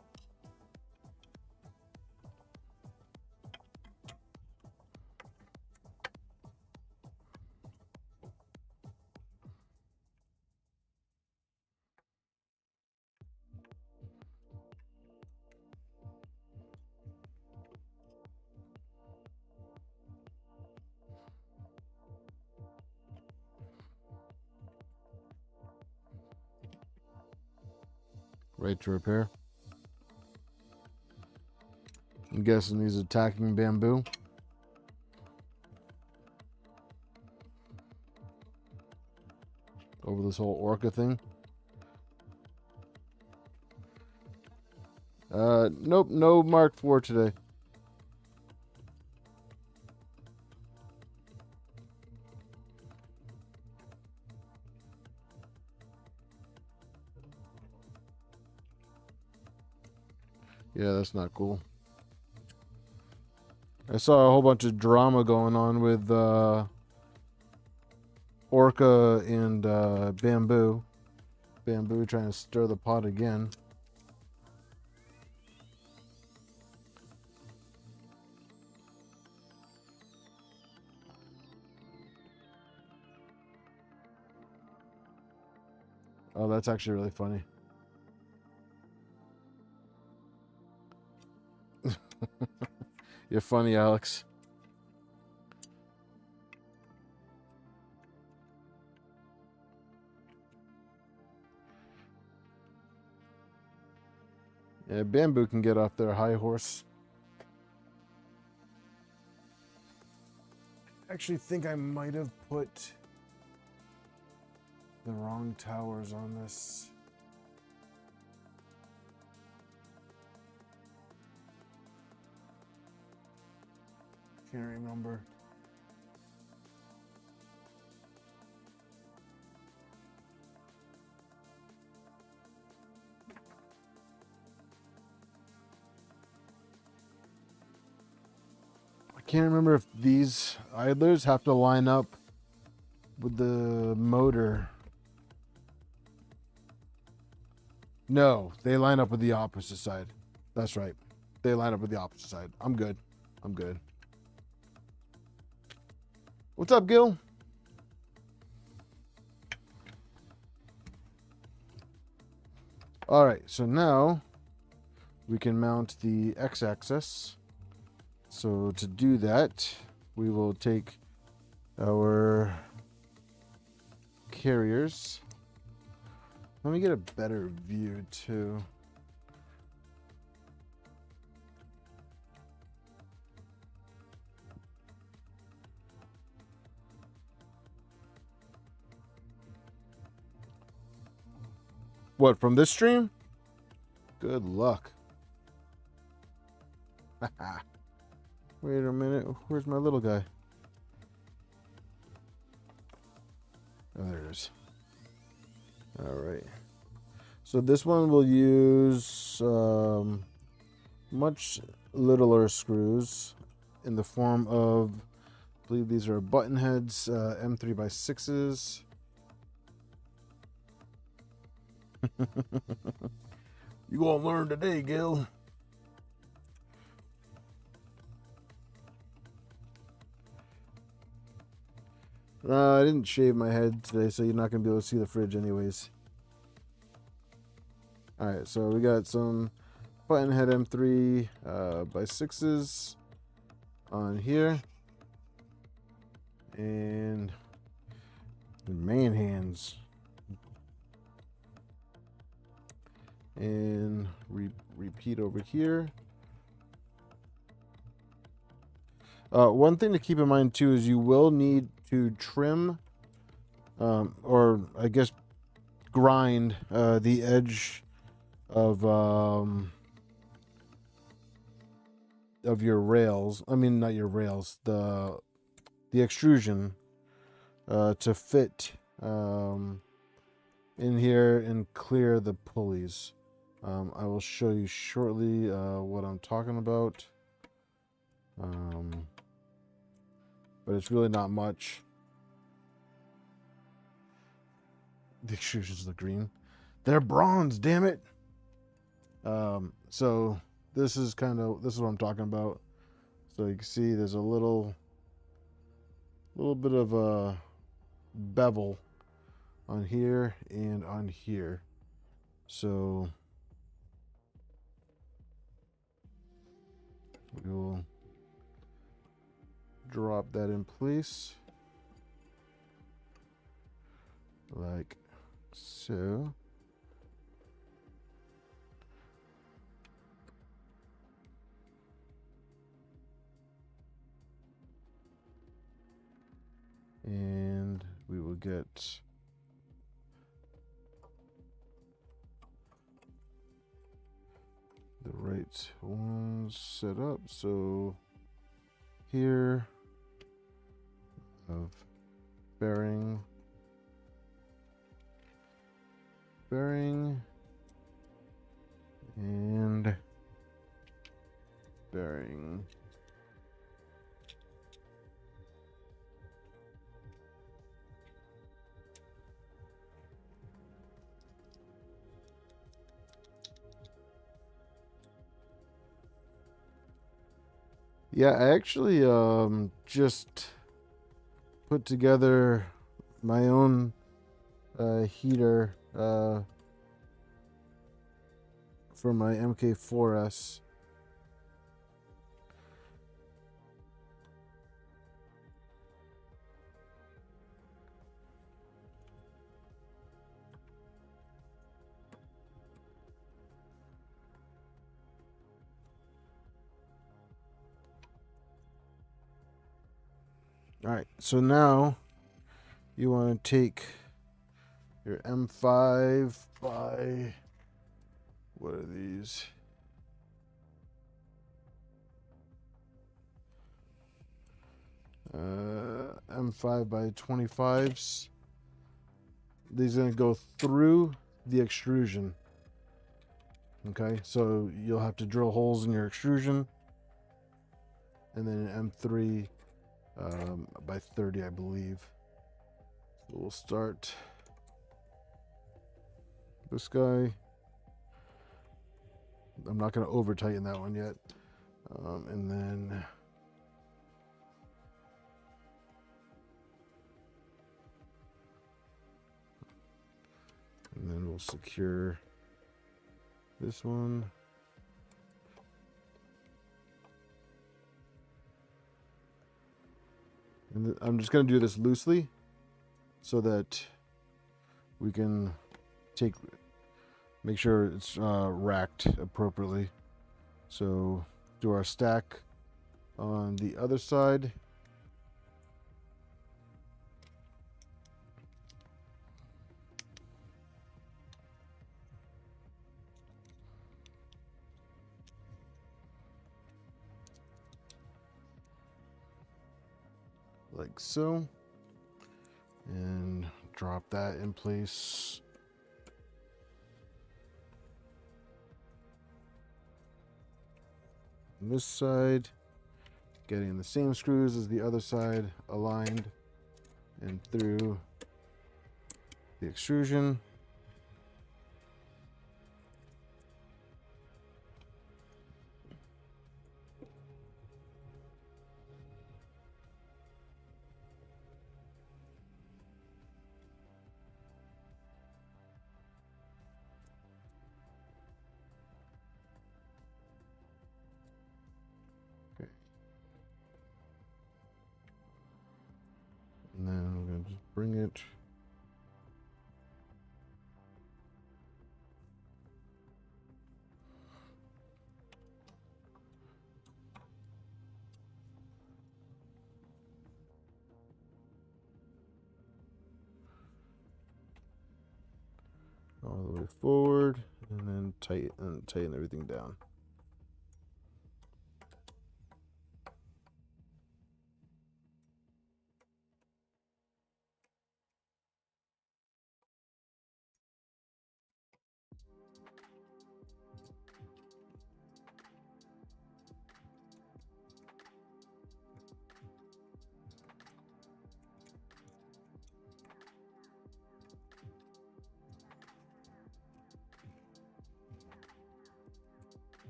Right to repair. I'm guessing he's attacking bamboo. Over this whole orca thing. Nope, no Mark IV today. Yeah, that's not cool. I saw a whole bunch of drama going on with orca and bamboo. Bamboo trying to stir the pot again. Oh, that's actually really funny. You're funny, Alex. Yeah, bamboo can get off their high horse. I actually think I might have put the wrong towers on this. Can't remember. I can't remember if these idlers have to line up with the motor. No, they line up with the opposite side. That's right. They line up with the opposite side. I'm good. I'm good. What's up, Gil? All right, so now we can mount the x-axis. So to do that, we will take our carriers. Let me get a better view too. What, from this stream? Good luck. Wait a minute. Where's my little guy? Oh, there it is. All right. So this one will use much littler screws in the form of, I believe these are button heads, M3x6s. You gonna learn today, Gil. I didn't shave my head today, so you're not gonna be able to see the fridge anyways. Alright, so we got some button head M3 by 6s on here. And the man hands. And repeat over here. One thing to keep in mind too is you will need to trim, or I guess grind the edge of your rails. I mean, not your rails. The extrusion to fit in here and clear the pulleys. I will show you shortly what I'm talking about. But it's really not much. The extrusions look green. They're bronze, damn it. So this is what I'm talking about. So you can see there's a little bit of a bevel on here and on here. So we will drop that in place like so. And we will get the right ones set up. So here of bearing and bearing. Yeah, I actually just put together my own heater for my MK4S. All right, so now you want to take your M5 by, what are these? M5 by 25s. These are going to go through the extrusion. Okay, so you'll have to drill holes in your extrusion. And then an M3 by 30, I believe. So we'll start this guy. I'm not going to over tighten that one yet. And then we'll secure this one. And I'm just going to do this loosely so that we can make sure it's racked appropriately. So do our stack on the other side. Like so. And drop that in place. On this side, getting the same screws as the other side aligned and through the extrusion. bring it all the way forward, and then tighten everything down.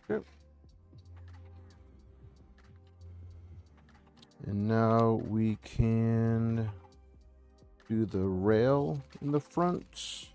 Yep. And now we can do the rail in the front.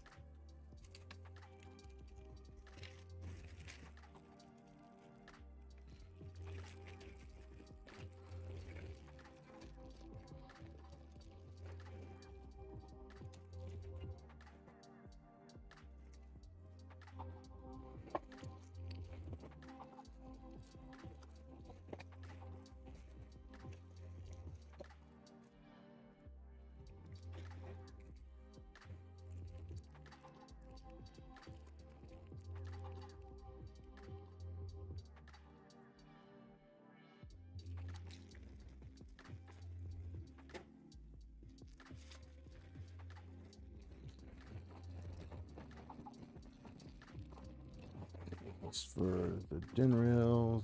For the din rails,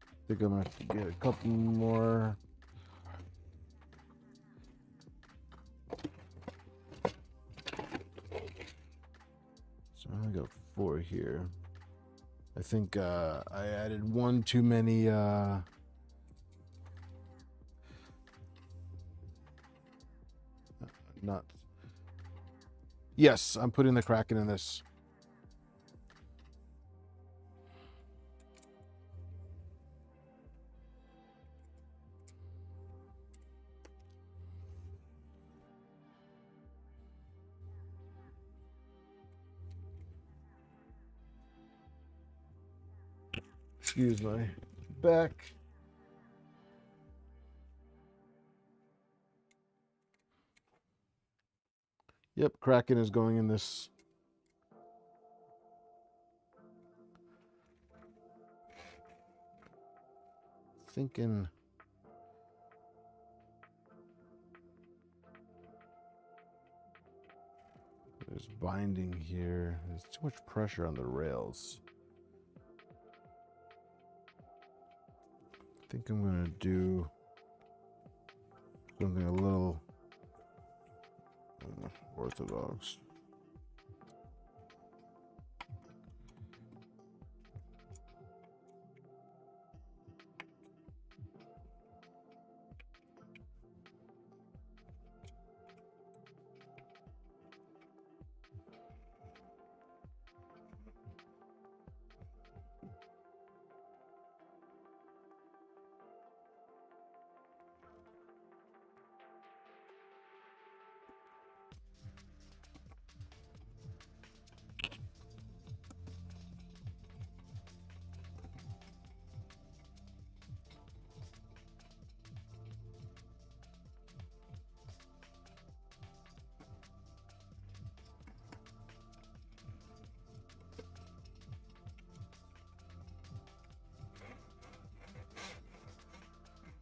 I think I'm gonna have to get a couple more. So I only got 4 here. I think I added one too many nuts. Yes, I'm putting the Kraken in this. Excuse my back. Yep, Kraken is going in this. Thinking there's binding here. There's too much pressure on the rails. I think I'm gonna do something a little orthodox.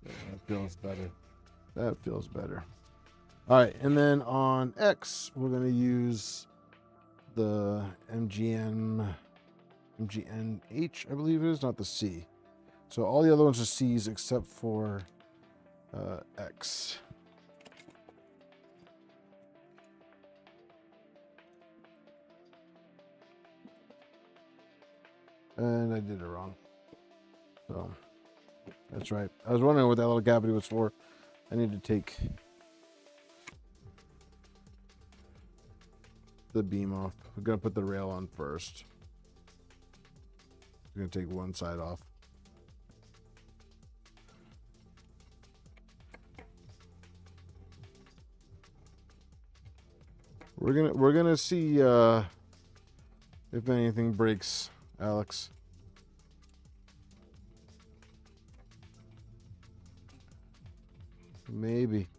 That feels better. That feels better. All right, and then on X, we're going to use the MGNH, I believe it is, not the C. So all the other ones are C's except for X. And I did it wrong. So That's right. I was wondering what that little cavity was for. I need to take the beam off. We're going to put the rail on first. We're going to take one side off. We're gonna see if anything breaks, Alex. Maybe.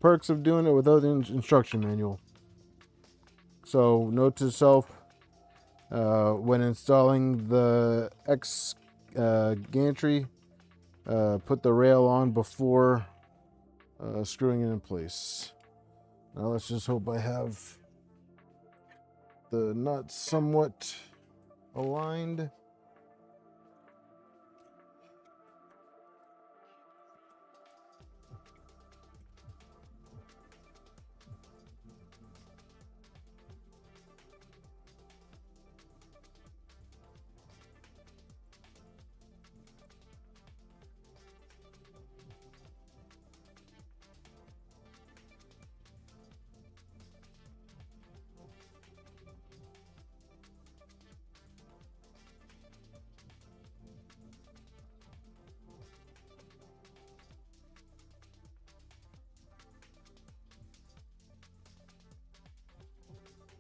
Perks of doing it without the instruction manual. So, note to self, when installing the X gantry, put the rail on before screwing it in place. Now let's just hope I have the nuts somewhat aligned.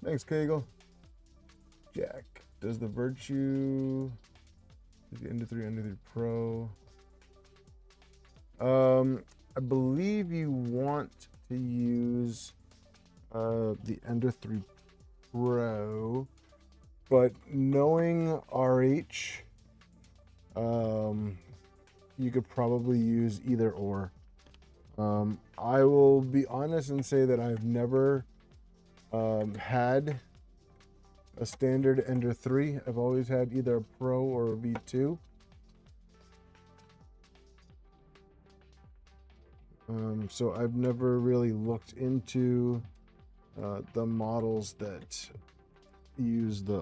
Thanks, Kegel. Jack, does the VirtuE the Ender 3 Pro? I believe you want to use the Ender 3 Pro, but knowing RH, you could probably use either or. I will be honest and say that I've never had a standard Ender 3. I've always had either a Pro or a V2. So I've never really looked into the models that use the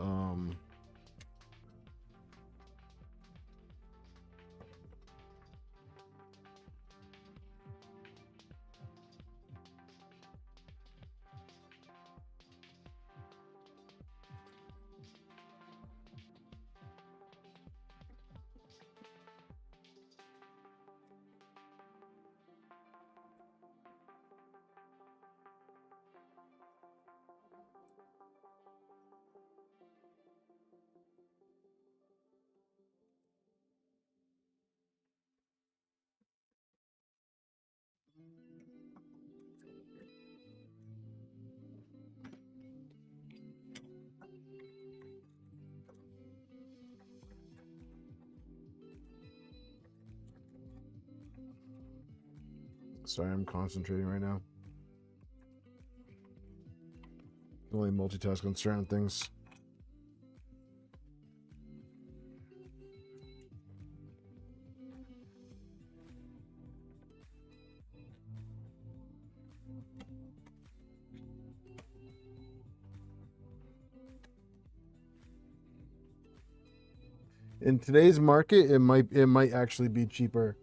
Sorry, I'm concentrating right now. I can only multitask on certain things. In today's market, it might actually be cheaper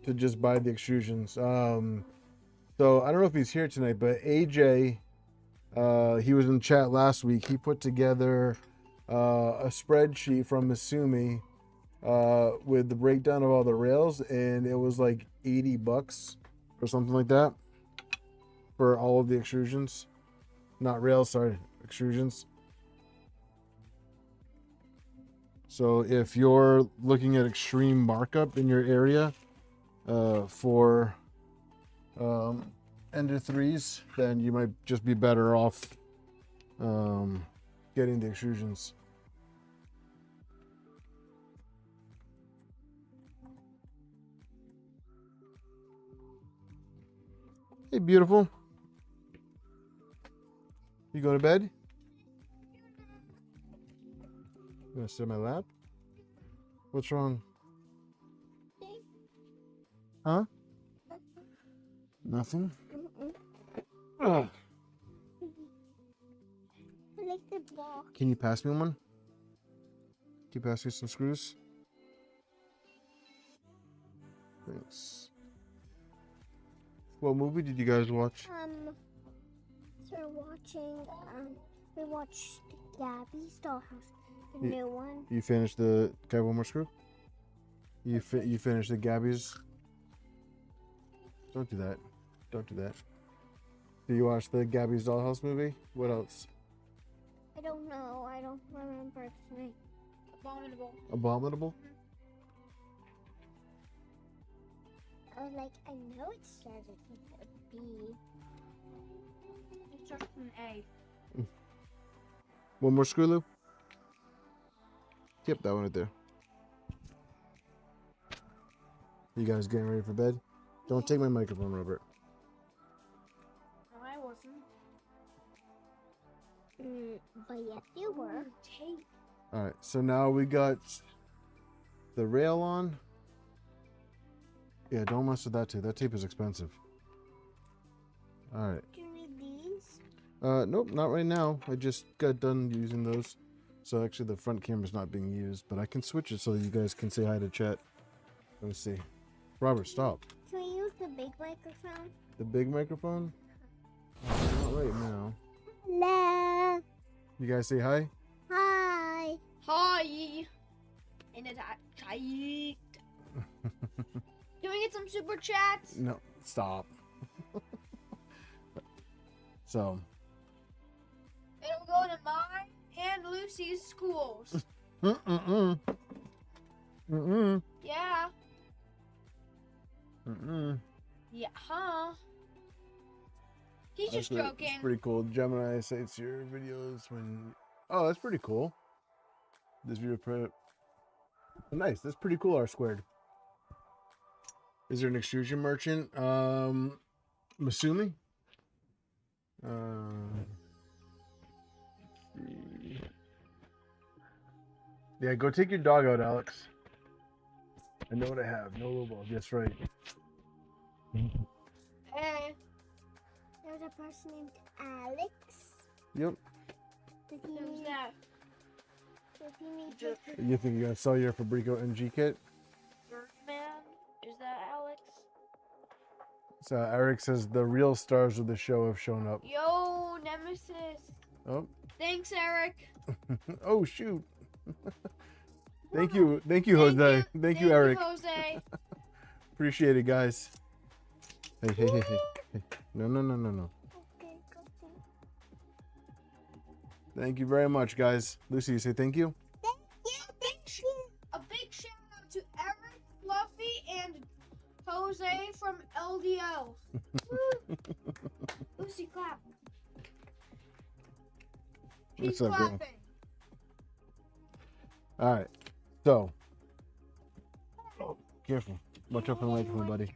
to just buy the extrusions. So I don't know if he's here tonight, but AJ, he was in chat last week. He put together a spreadsheet from Misumi with the breakdown of all the rails, and it was like $80 or something like that for all of the extrusions. Not rails, sorry, extrusions. So if you're looking at extreme markup in your area for Ender 3s, then you might just be better off getting the extrusions. Hey, beautiful. You go to bed? You gonna sit on my lap? What's wrong? Huh? Nothing? Ugh. I like the block. Can you pass me one? Can you pass me some screws? Thanks. What movie did you guys watch? So we watched Gabby's Dollhouse, the new one. You finished the... Can I have one more screw? You finished the Gabby's? Don't do that. Don't do that. Did you watch the Gabby's Dollhouse movie? What else? I don't know. I don't remember its name. Abominable. Abominable? I was like, I know it starts with a B. It starts with an A. One more screw loop? Yep, that one right there. You guys getting ready for bed? Don't take my microphone, Robert. No, I wasn't. But yes, you were. Alright, so now we got the rail on. Yeah, don't mess with that tape. That tape is expensive. Alright. Do you need these? Nope, not right now. I just got done using those. So actually the front camera's not being used, but I can switch it so that you guys can say hi to chat. Let me see. Robert, stop. Can we use the big microphone? The big microphone? Not right now. Hello. You guys say hi? Hi. Hi. And it's hi. Can we get some super chats? No, stop. So. It'll go to mine and Lucy's schools. Mm-mm. Yeah. Yeah, huh? He's just joking. It's pretty cool. Gemini cites your videos when... Oh, that's pretty cool. This video... Nice. That's pretty cool, R-squared. Is there an extrusion merchant? I'm assuming. Yeah, go take your dog out, Alex. I know what I have. No low ball. That's right. Hey. There's a person named Alex. Yep. Does he Who's need, that? does he need You think you're gonna sell your Fabrico NG kit? Birdman? Is that Alex? So Eric says the real stars of the show have shown up. Yo, Nemesis. Oh. Thanks, Eric. Oh shoot. Thank you, Jose. Thank you, Eric. Jose. Appreciate it, guys. Hey. No. Okay, go to. Thank you very much, guys. Lucy, you say thank you? A big shout out to Eric, Fluffy, and Jose from LDL. Lucy, clap. Keep What's up, girl? clapping. All right. So, careful. Watch out for the microphone, buddy.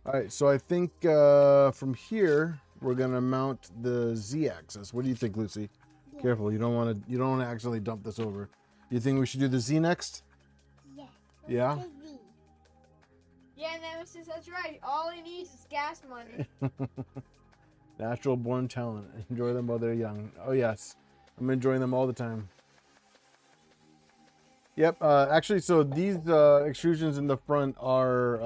All right. So I think from here we're gonna mount the Z-axis. What do you think, Lucy? Yeah. Careful. You don't want to accidentally dump this over. You think we should do the Z next? Yeah. Yeah? The Z. Yeah, Nemesis, that's right. All he needs is gas money. Natural born talent. Enjoy them while they're young. Oh yes, I'm enjoying them all the time. Yep. Actually, so these extrusions in the front are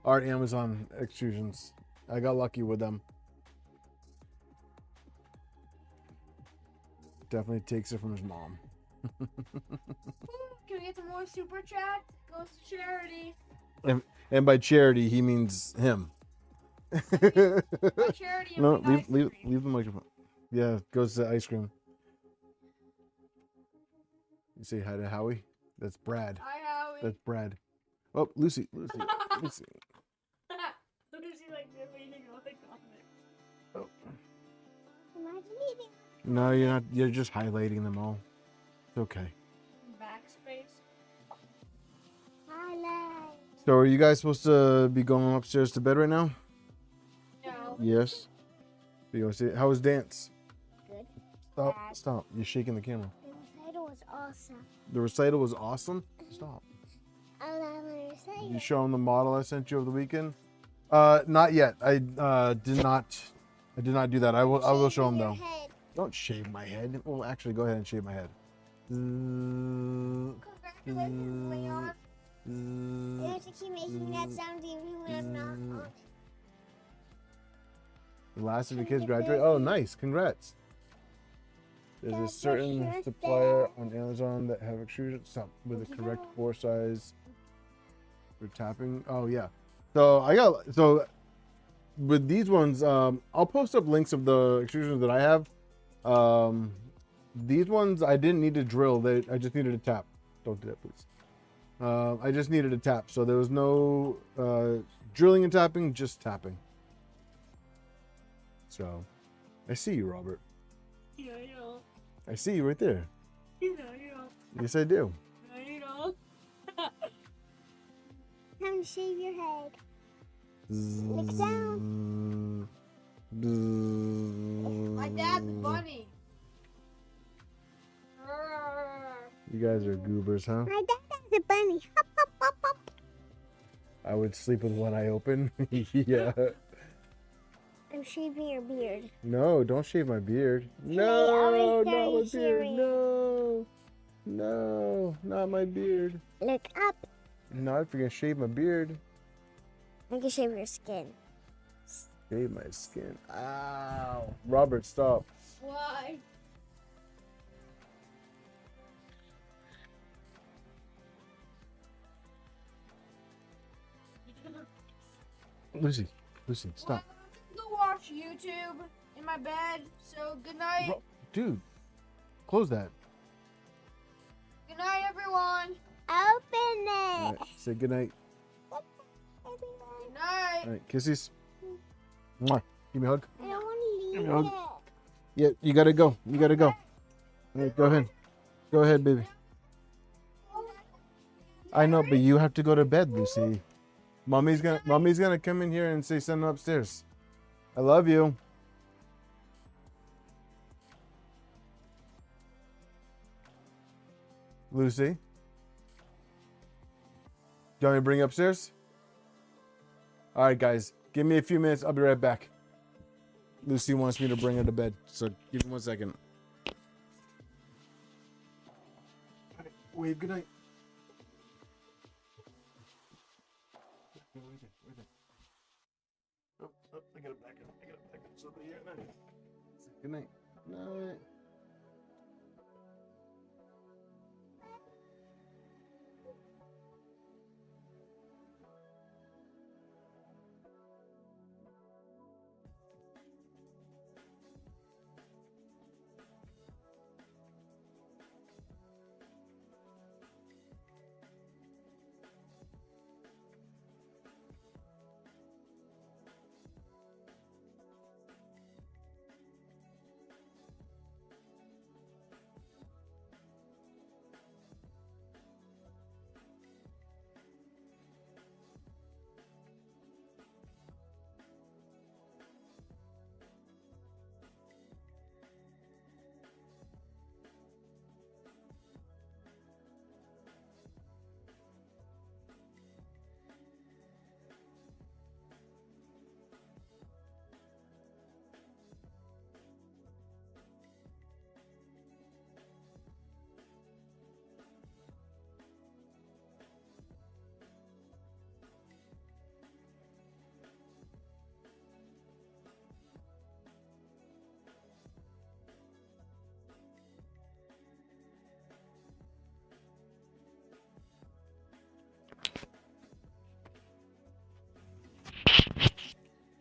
Amazon extrusions. I got lucky with them. Definitely takes it from his mom. Can we get some more super chat? Goes to charity. And by charity, he means him. By charity, I'm No, like leave ice cream. the microphone. Yeah, it goes to ice cream. You say hi to Howie? That's Brad. Hi, Howie. That's Brad. Oh, Lucy. Lucy like reading all the comments. Oh. Imagine eating. No, you're not. You're just highlighting them all. It's okay. Backspace. Highlight. So are you guys supposed to be going upstairs to bed right now? Yes. You want to see it? How was dance? Good. Stop. Bad. Stop. You're shaking the camera. The recital was awesome. The recital was awesome. Stop. I love the recital. You show them the model I sent you over the weekend? Not yet. I did not do that. I will show them Shaving though. your head. Don't shave my head. Well, actually, go ahead and shave my head. Congratulations, Leon. You have to keep making that sound even when I'm not on it. The last of your kids graduate. Oh, nice. Congrats. There's a That's certain your supplier birthday. on Amazon that have extrusion stop with the correct bore size for tapping. Oh yeah. So with these ones, I'll post up links of the extrusions that I have. These ones I didn't need to drill. I just needed a tap. Don't do that, please. I just needed a tap. So there was no drilling and tapping, just tapping. So I see you, Robert. Yeah, I see you right there. yeah. Yes, I do. Time to shave your head. Look down. My dad's bunny. You guys are goobers, huh? My dad has a bunny. Hop, hop, hop, hop. I would sleep with one eye open. Yeah. I'm shaving your beard. No, don't shave my beard. I No, was not very my beard. serious. No. No, not my beard. Look up. Not if you're gonna shave my beard. I can shave your skin. Shave my skin. Ow. Robert, stop. Why? Lucy, stop. Well, I'm gonna go watch YouTube in my bed. So good night. Dude, close that. Good night, everyone. Open All it. right, say goodnight. Good night. All right, kisses. Mwah. Give me a hug. I don't want to leave Hug. it. Yeah, you gotta go. You gotta go. All right, go ahead. Go ahead, baby. I know, but you have to go to bed, Lucy. Mommy's gonna come in here and say send them upstairs. I love you. Lucy. Do you want me to bring you upstairs? All right, guys. Give me a few minutes. I'll be right back. Lucy wants me to bring her to bed, so give me 1 second. All right, wave good night. Oh, I got it back up. So good night. Night.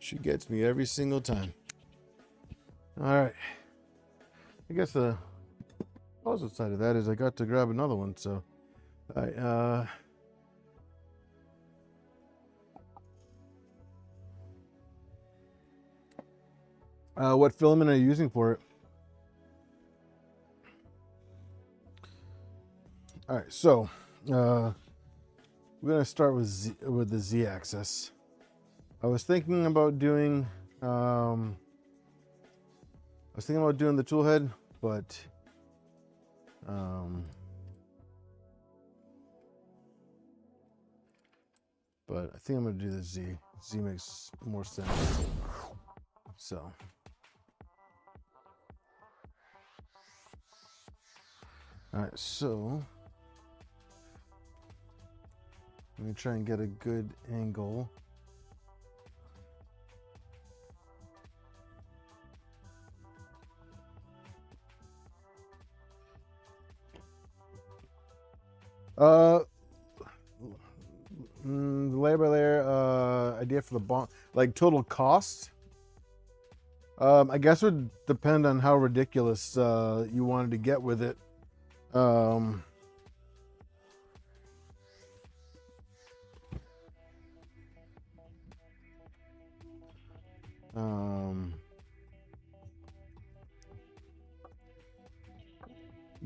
She gets me every single time. All right. I guess the positive side of that is I got to grab another one. So, all right. What filament are you using for it? All right. So, we're gonna start with the Z-axis. I was thinking about doing I was thinking about doing the tool head, but I think I'm gonna do the Z. Z makes more sense. So. All right, so let me try and get a good angle. Layer by layer idea for the bond, like total cost. I guess it would depend on how ridiculous you wanted to get with it.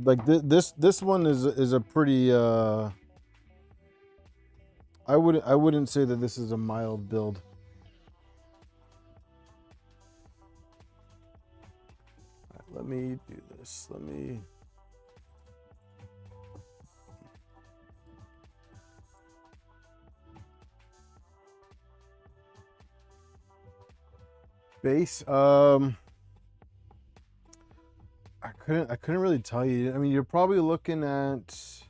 Like this one is a pretty I wouldn't say that this is a mild build. All right, let me do this. Let me base. I couldn't really tell you. I mean, you're probably looking at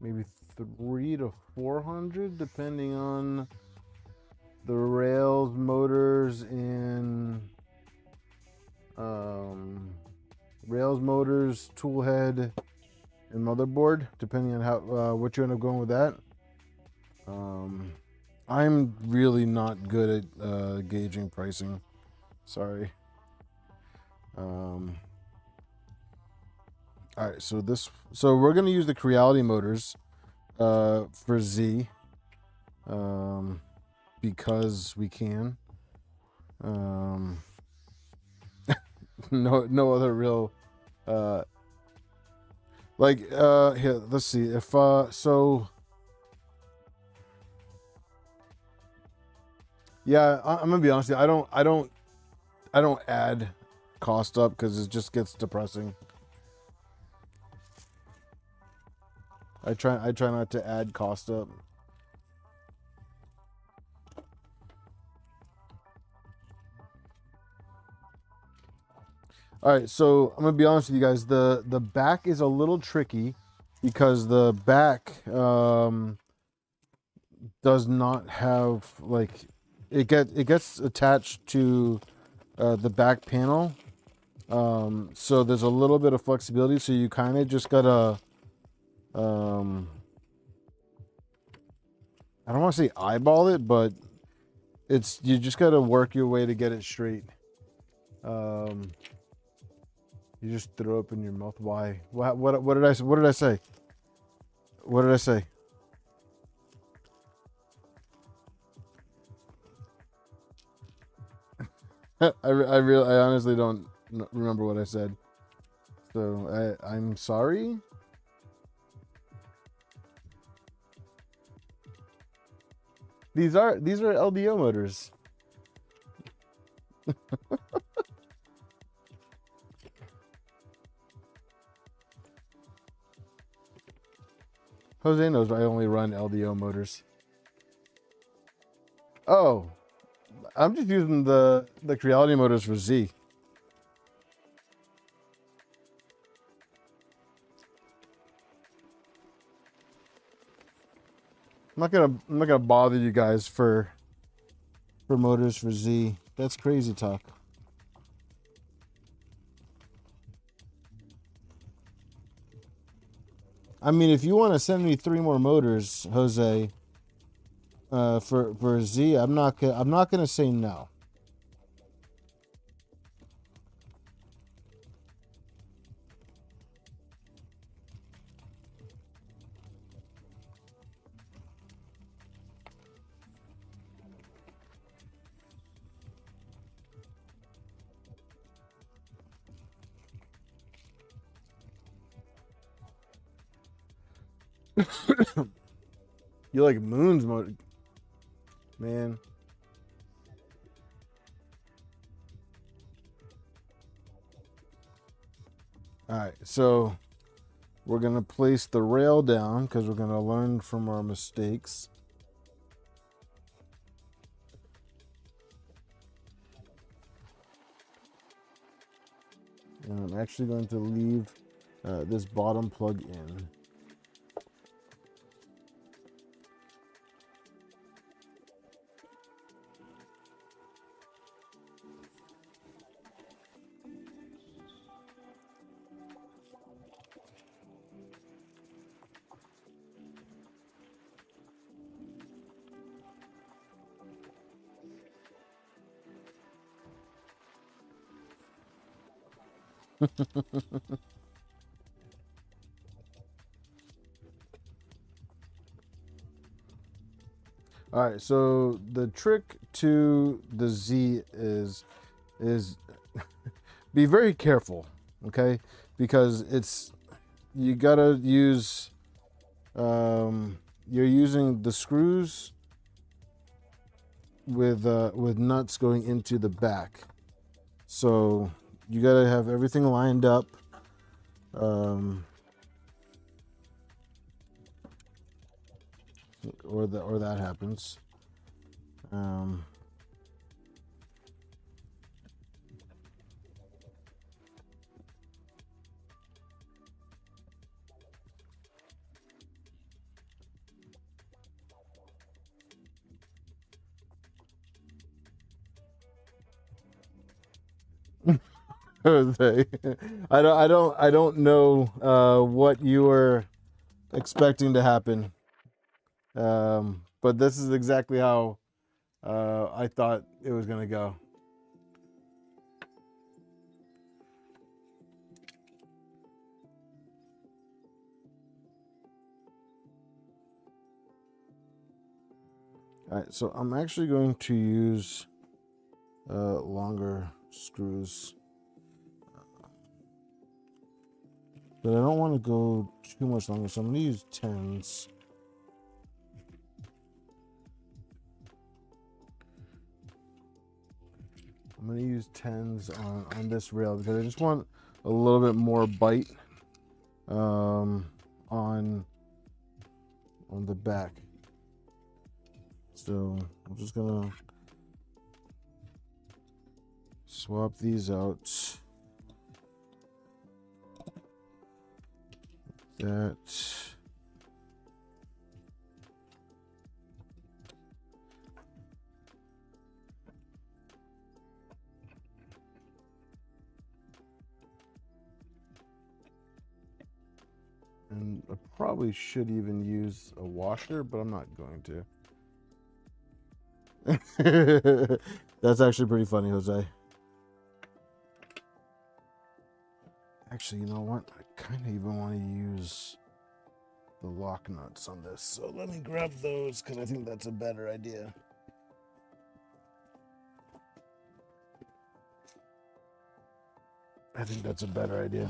maybe 300 to 400, depending on the rails, motors, and rails, motors, tool head, and motherboard, depending on how what you end up going with that. I'm really not good at gauging pricing. Sorry. All right, so we're gonna use the Creality motors for Z, because we can. No other real here. Let's see if so. Yeah, I'm gonna be honest with you. I don't add cost up because it just gets depressing. I try not to add cost up. All right, so I'm gonna be honest with you guys. The back is a little tricky because the back does not have like it gets attached to the back panel. So there's a little bit of flexibility. So you kind of just gotta I don't want to say eyeball it, but you just gotta work your way to get it straight. You just throw up in your mouth. Why? What did I say? What did I say? What did I say? I honestly don't remember what I said. So I'm sorry. These are LDO motors. Jose knows I only run LDO motors. Oh, I'm just using the Creality motors for Z. I'm not gonna bother you guys for motors for Z. That's crazy talk. I mean, if you want to send me 3 more motors, Jose, for Z, I'm not gonna say no. You like Moon's mode, man. All right, so we're gonna place the rail down because we're gonna learn from our mistakes. And I'm actually going to leave this bottom plug in. All right, so the trick to the Z is be very careful, okay? Because you gotta use you're using the screws with nuts going into the back, so you gotta have everything lined up. Or that happens. Jose, I don't know what you were expecting to happen, but this is exactly how I thought it was gonna go. All right, so I'm actually going to use longer screws, but I don't want to go too much longer, so I'm going to use 10s. I'm going to use 10s on this rail because I just want a little bit more bite on the back. So I'm just gonna swap these out. That. And I probably should even use a washer, but I'm not going to. That's actually pretty funny, Jose. Actually, you know what? I kind of even want to use the lock nuts on this. So let me grab those because I think that's a better idea. I think that's a better idea.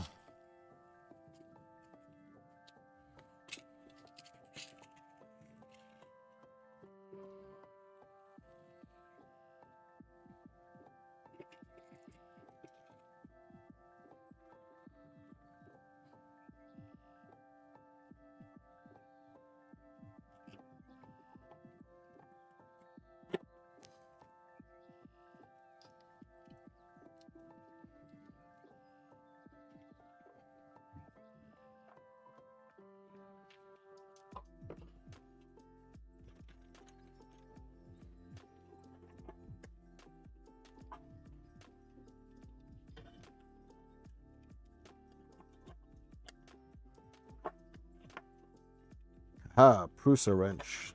Prusa wrench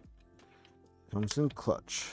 comes in clutch.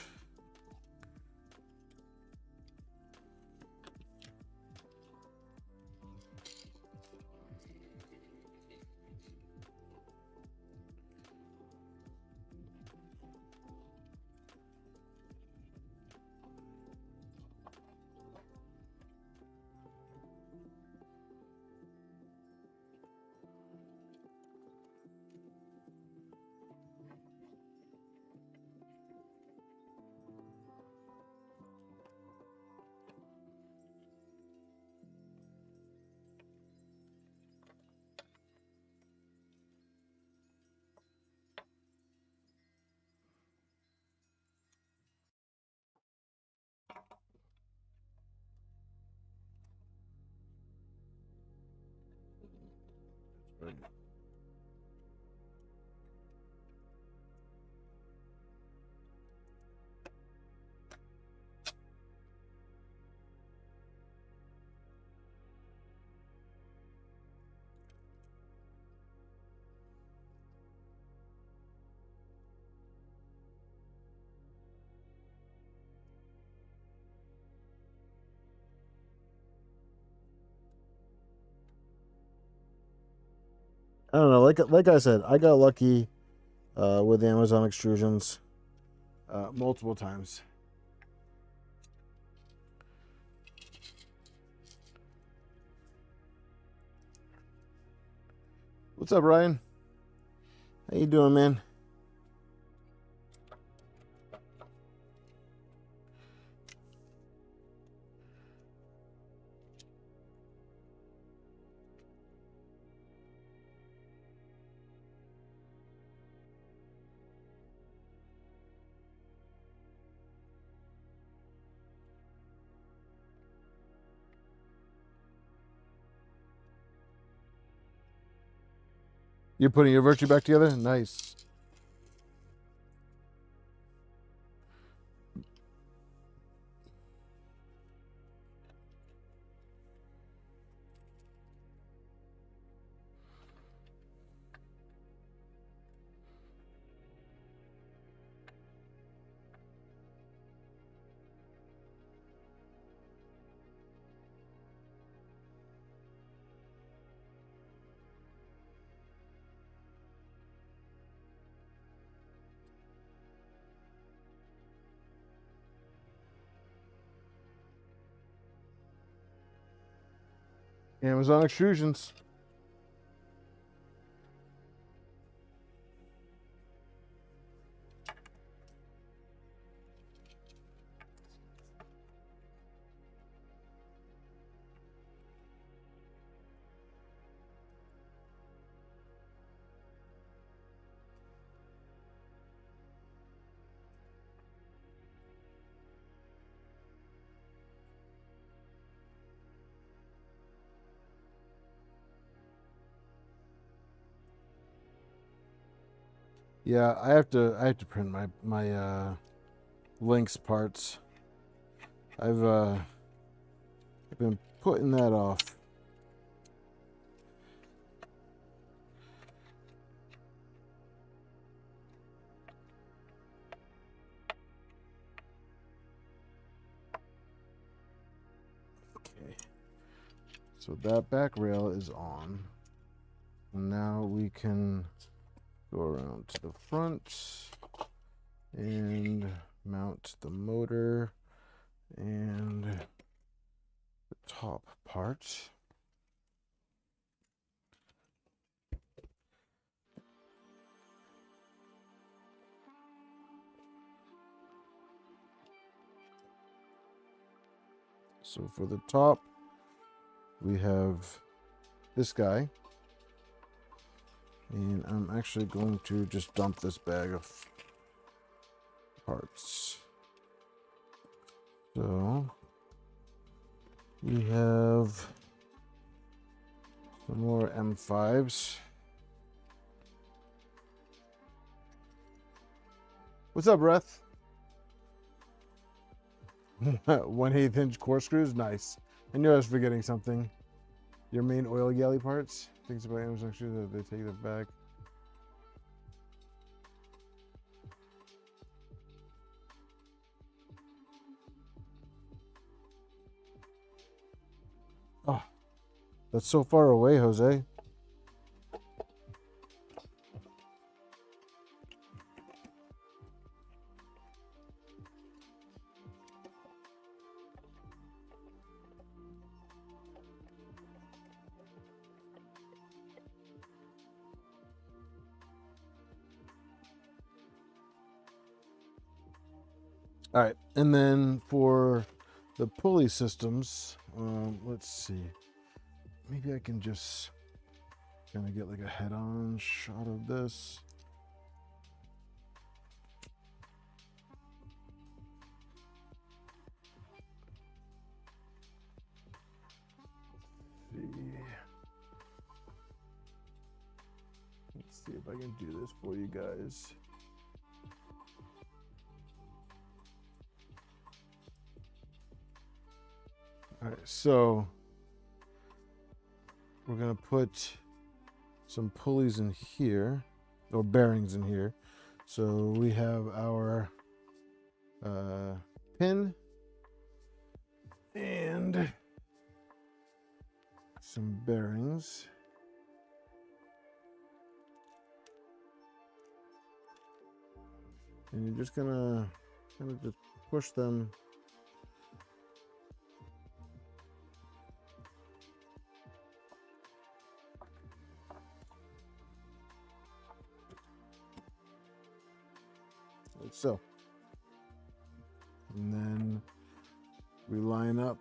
Good. I don't know. Like I said, I got lucky with Amazon extrusions multiple times. What's up, Ryan? How you doing, man? You're putting your Virtue back together? Nice. Amazon extrusions. Yeah, I have to print my links parts. I've been putting that off. Okay. So that back rail is on. Now we can go around to the front and mount the motor and the top part. So for the top, we have this guy. And I'm actually going to just dump this bag of parts. So we have some more M5s. What's up, Breath? 1/8 inch corkscrews, nice. I knew I was forgetting something. Your main oil galley parts. Things about Amazon shoes that they take it back. Oh, that's so far away, Jose. All right, and then for the pulley systems, let's see. Maybe I can just kind of get like a head-on shot of this. Let's see. see if I can do this for you guys. All right, so we're gonna put some pulleys in here, or bearings in here. So we have our pin and some bearings. And you're just gonna kind of just push them like so. And then we line up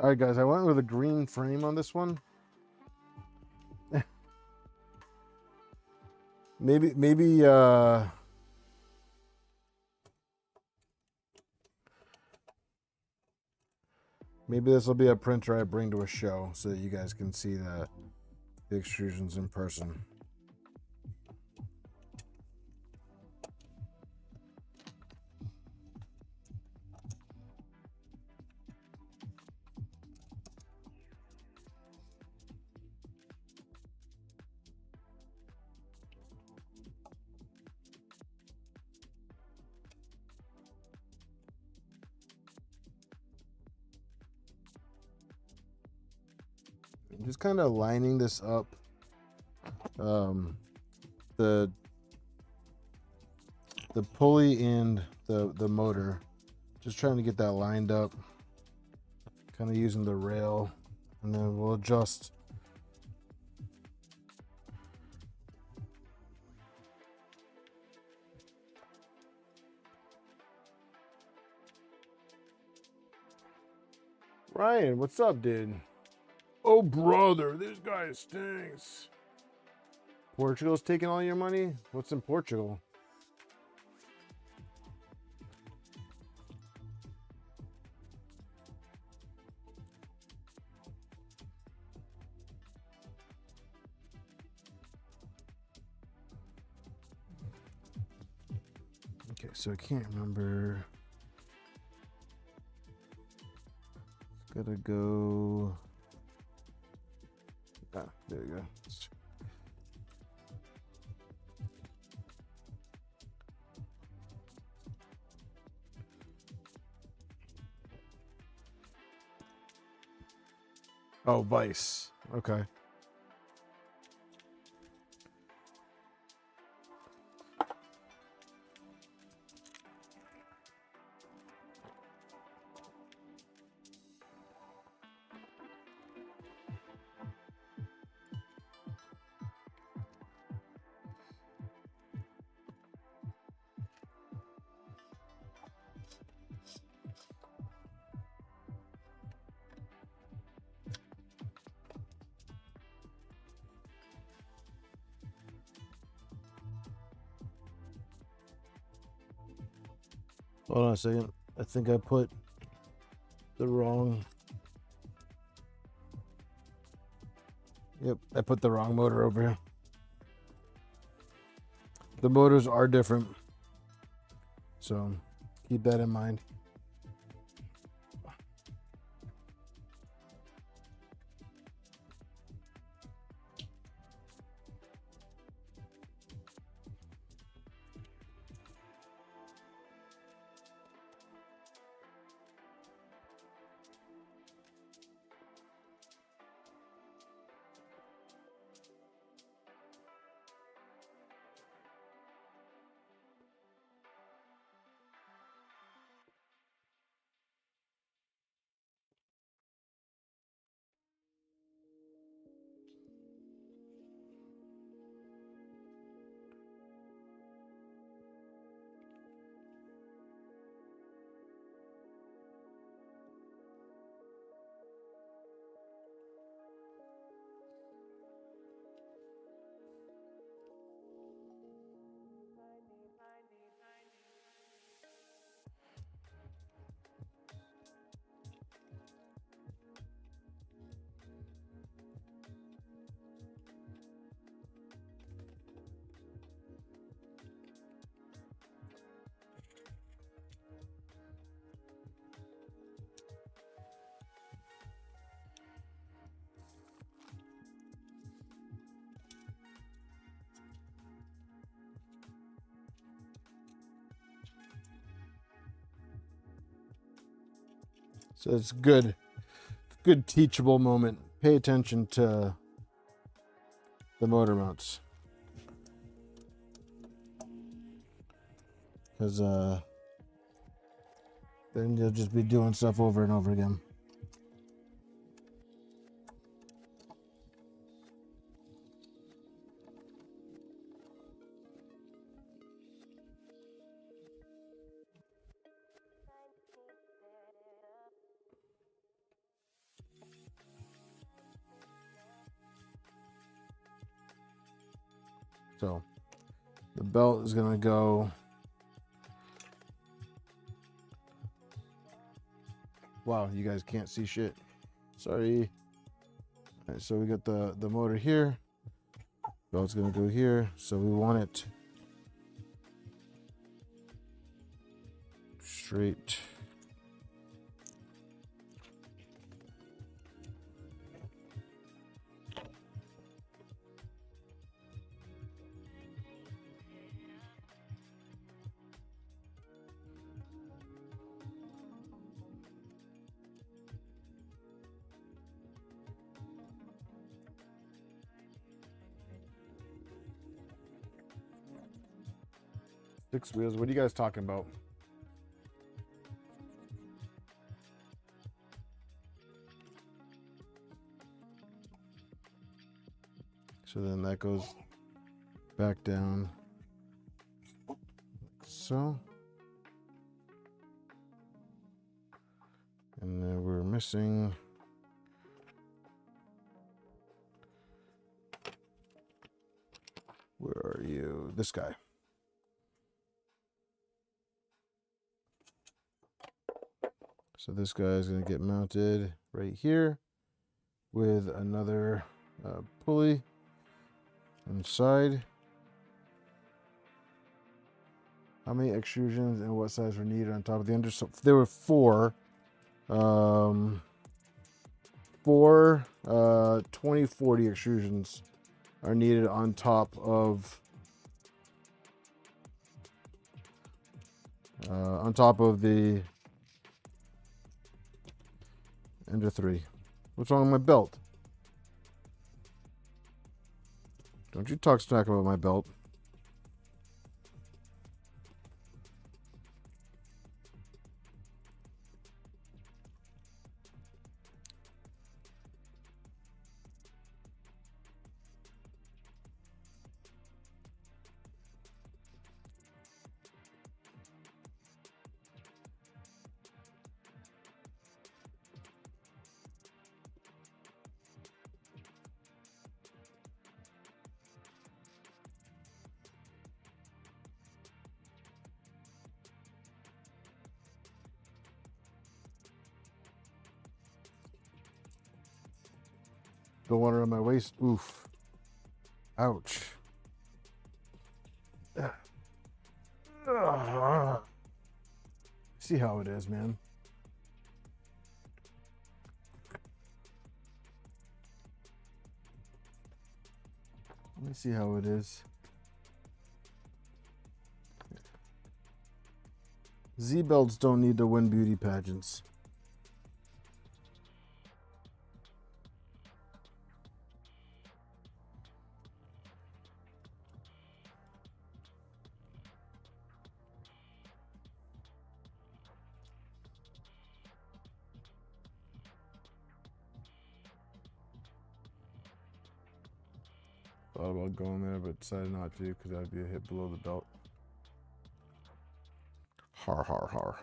All right, guys, I went with a green frame on this one. maybe maybe this will be a printer I bring to a show so that you guys can see the extrusions in person. Just kind of lining this up. The pulley and the motor. Just trying to get that lined up. Kind of using the rail, and then we'll adjust. Ryan, what's up, dude? Oh, brother, this guy stinks. Portugal's taking all your money? What's in Portugal? Okay, so I can't remember. It's gotta go. Ah, there you go. Oh, vice. Okay. Hold on a second. I think I put the wrong. Yep, I put the wrong motor over here. The motors are different, so keep that in mind. So it's good. Good teachable moment. Pay attention to the motor mounts. Because then you'll just be doing stuff over and over again. So the belt is gonna go. Wow, you guys can't see shit. Sorry. All right, so we got the motor here. Belt's gonna go here. So we want it straight. Six wheels. What are you guys talking about? So then that goes back down like so. And then we're missing. Where are you? This guy. So this guy is going to get mounted right here with another pulley inside. How many extrusions and what size were needed on top of the under? So there were four. Four 2040 extrusions are needed on top of the Ender 3. What's wrong with my belt? Don't you talk smack about my belt. Don't want it on my waist. Oof. Ouch. See how it is, man. Let me see how it is. Z-belts don't need to win beauty pageants. Thought about going there, but decided not to because that'd be a hit below the belt. Har, har, har.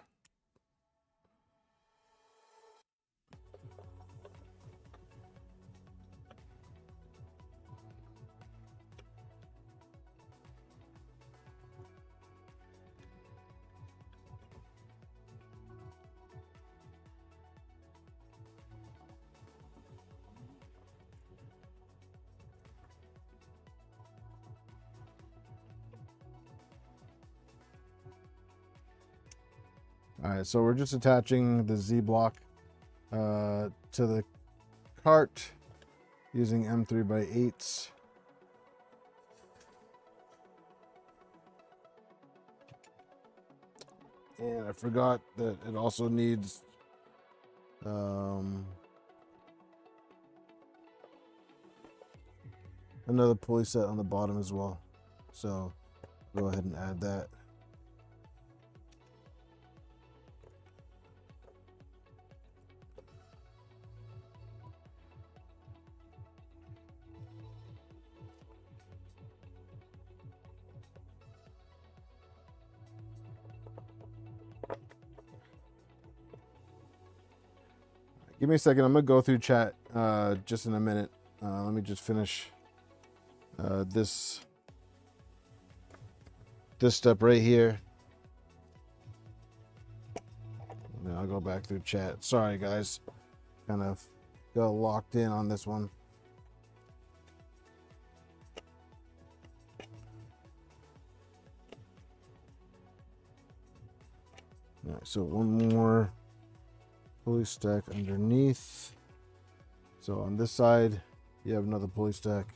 All right, so we're just attaching the Z block to the cart using M3x8s. And I forgot that it also needs Another pulley set on the bottom as well. So go ahead and add that. Give me a second. I'm gonna go through chat just in a minute. Let me just finish this step right here. And then I'll go back through chat. Sorry guys, kind of got locked in on this one. All right, so one more pulley stack underneath. So on this side, you have another pulley stack.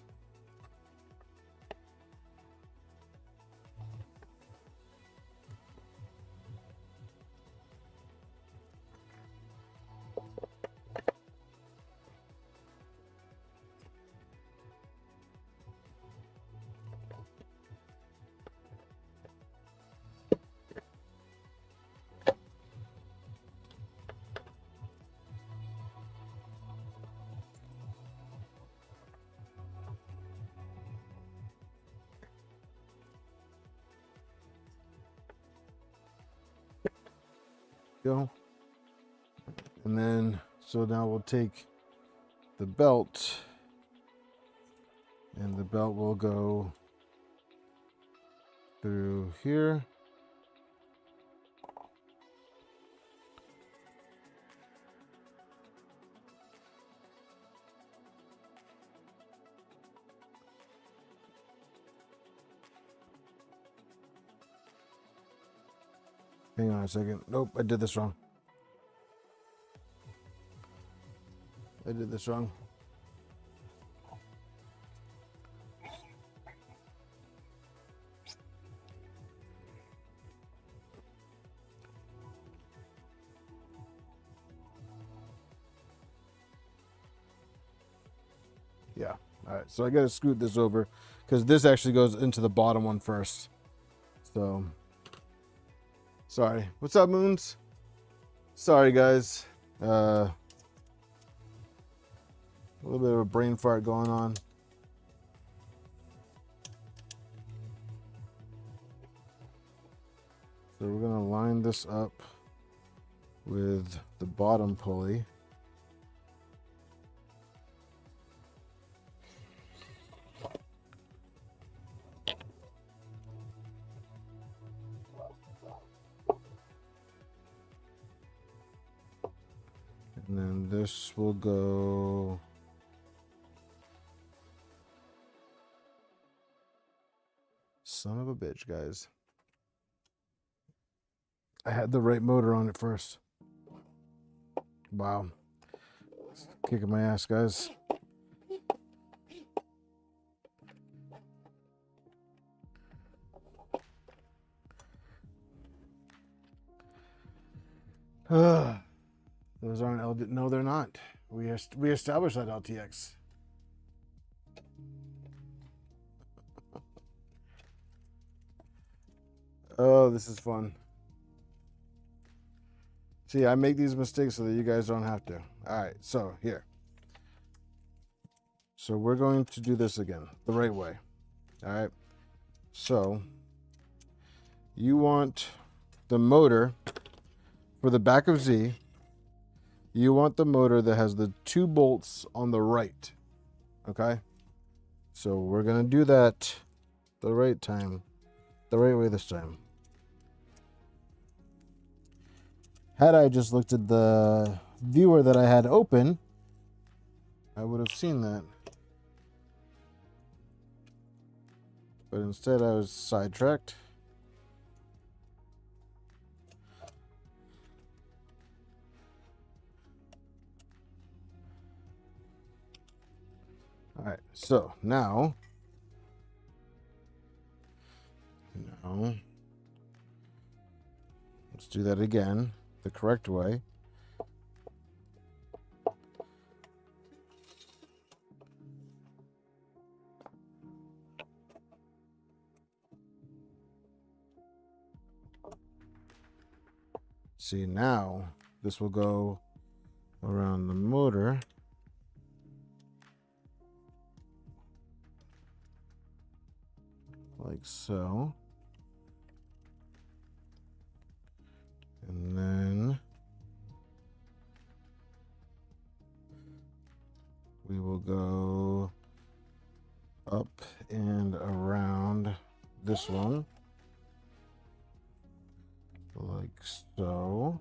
Go. And then, so now we'll take the belt, and the belt will go through here. Hang on a second. Nope, I did this wrong. I did this wrong. Yeah. All right. So I got to scoot this over because this actually goes into the bottom one first. So, sorry. What's up, Moons? Sorry, guys. A little bit of a brain fart going on. So we're going to line this up with the bottom pulley. And then this will go son of a bitch, guys. I had the right motor on it first. Wow. It's kicking my ass, guys. Those aren't LD. No, they're not. We established that LTX. Oh, this is fun. See, I make these mistakes so that you guys don't have to. All right, so here. So we're going to do this again, the right way. All right. So you want the motor for the back of Z. You want the motor that has the 2 bolts on the right. Okay. So we're going to do that the right way this time. Had I just looked at the viewer that I had open, I would have seen that. But instead I was sidetracked. All right, so now let's do that again the correct way. See, now this will go around the motor. Like so. And then we will go up and around this one. Like so.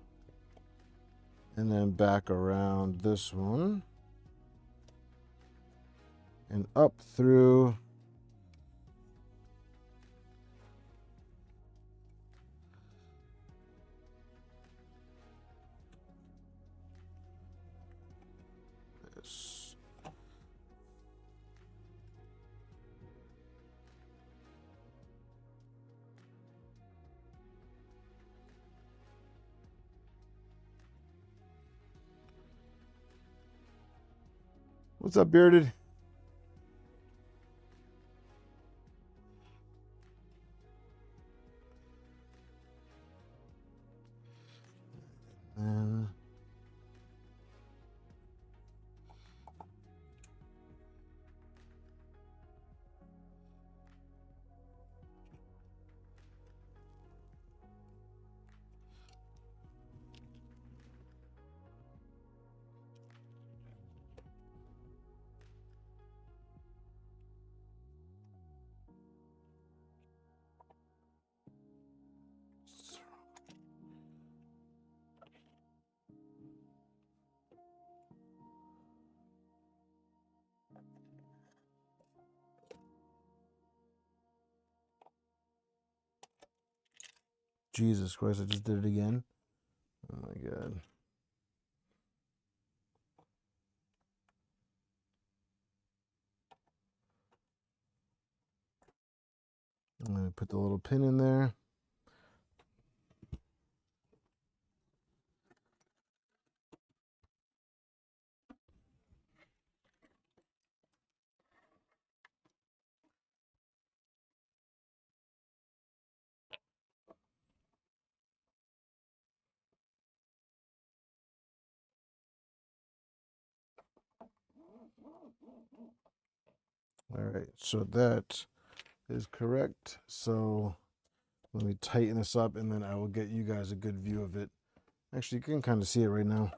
And then back around this one. And up through this. What's up, Bearded? And Jesus Christ, I just did it again. Oh my God. I'm going to put the little pin in there. All right, so that is correct. So let me tighten this up and then I will get you guys a good view of it. Actually, you can kind of see it right now.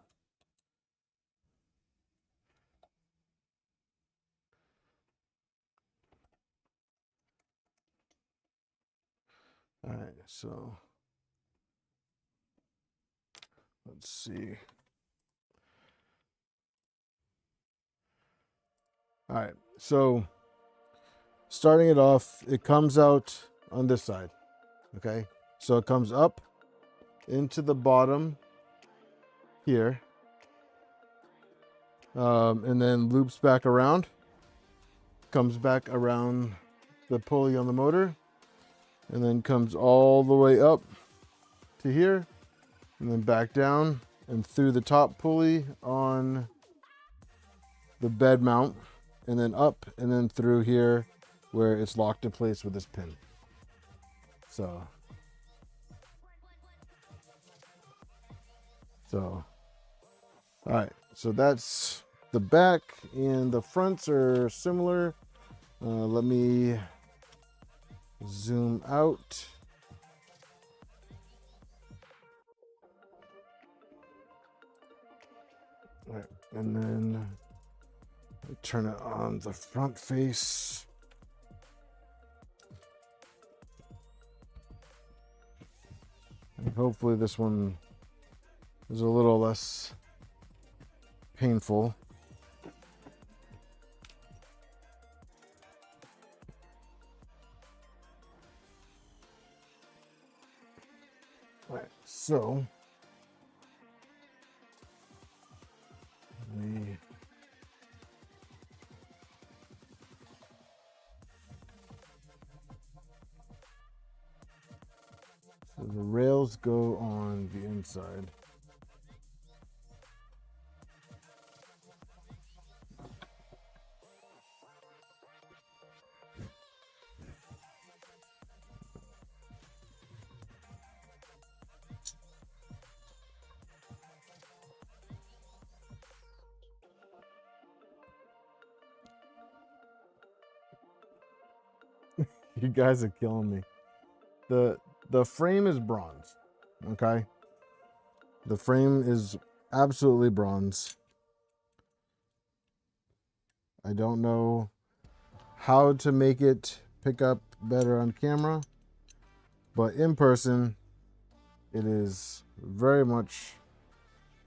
All right, so let's see. All right, so starting it off, it comes out on this side, okay? So it comes up into the bottom here, and then loops back around, comes back around the pulley on the motor, and then comes all the way up to here, and then back down and through the top pulley on the bed mount, and then up and then through here where it's locked in place with this pin. So all right, so that's the back, and the fronts are similar. Let me zoom out. All right, and then I turn it on the front face. And hopefully this one is a little less painful. All right, so the rails go on the inside. You guys are killing me. The frame is bronze. Okay. The frame is absolutely bronze. I don't know how to make it pick up better on camera, but in person, it is very much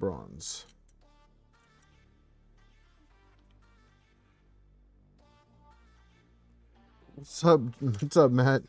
bronze. What's up? What's up, Matt?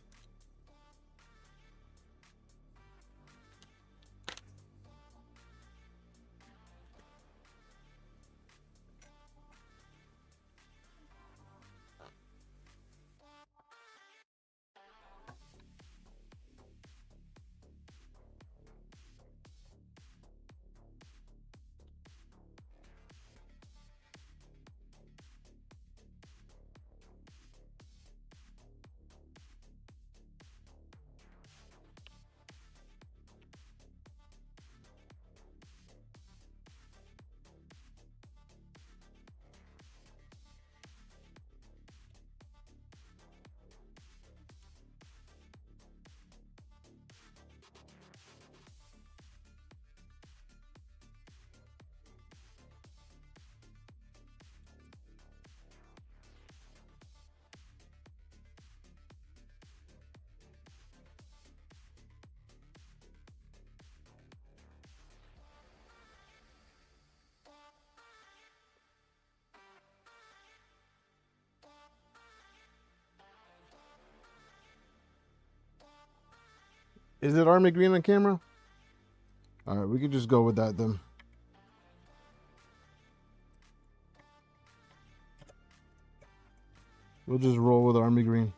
Is it army green on camera? All right, we could just go with that then. We'll just roll with army green.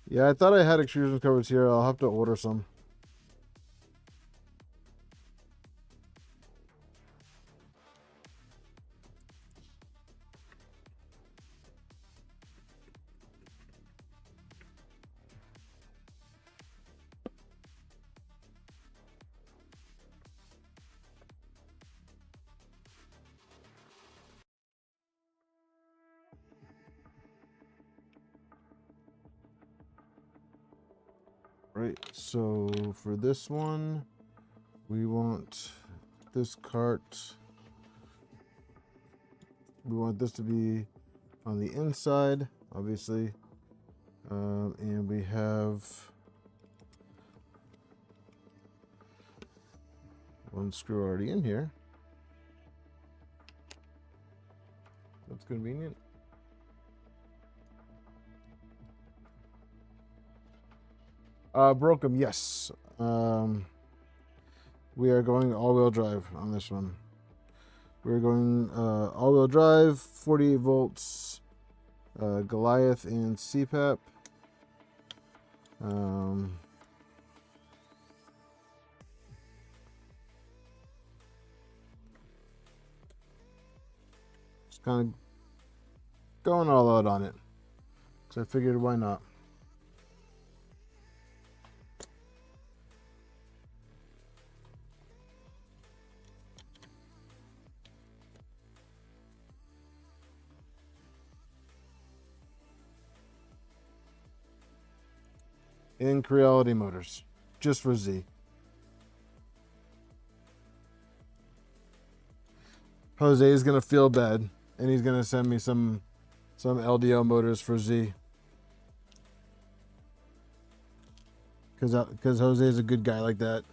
Yeah, I thought I had extrusion covers here. I'll have to order some. Right, so for this one, we want this cart. We want this to be on the inside, obviously. And we have one screw already in here. That's convenient. Broke them, yes. We are going all-wheel drive on this one. We're going all-wheel drive, 48 volts, Goliath and CPAP. Just kind of going all out on it. So I figured, why not? In Creality Motors, just for Z. Jose is gonna feel bad, and he's gonna send me some LDO motors for Z. Because Jose is a good guy like that,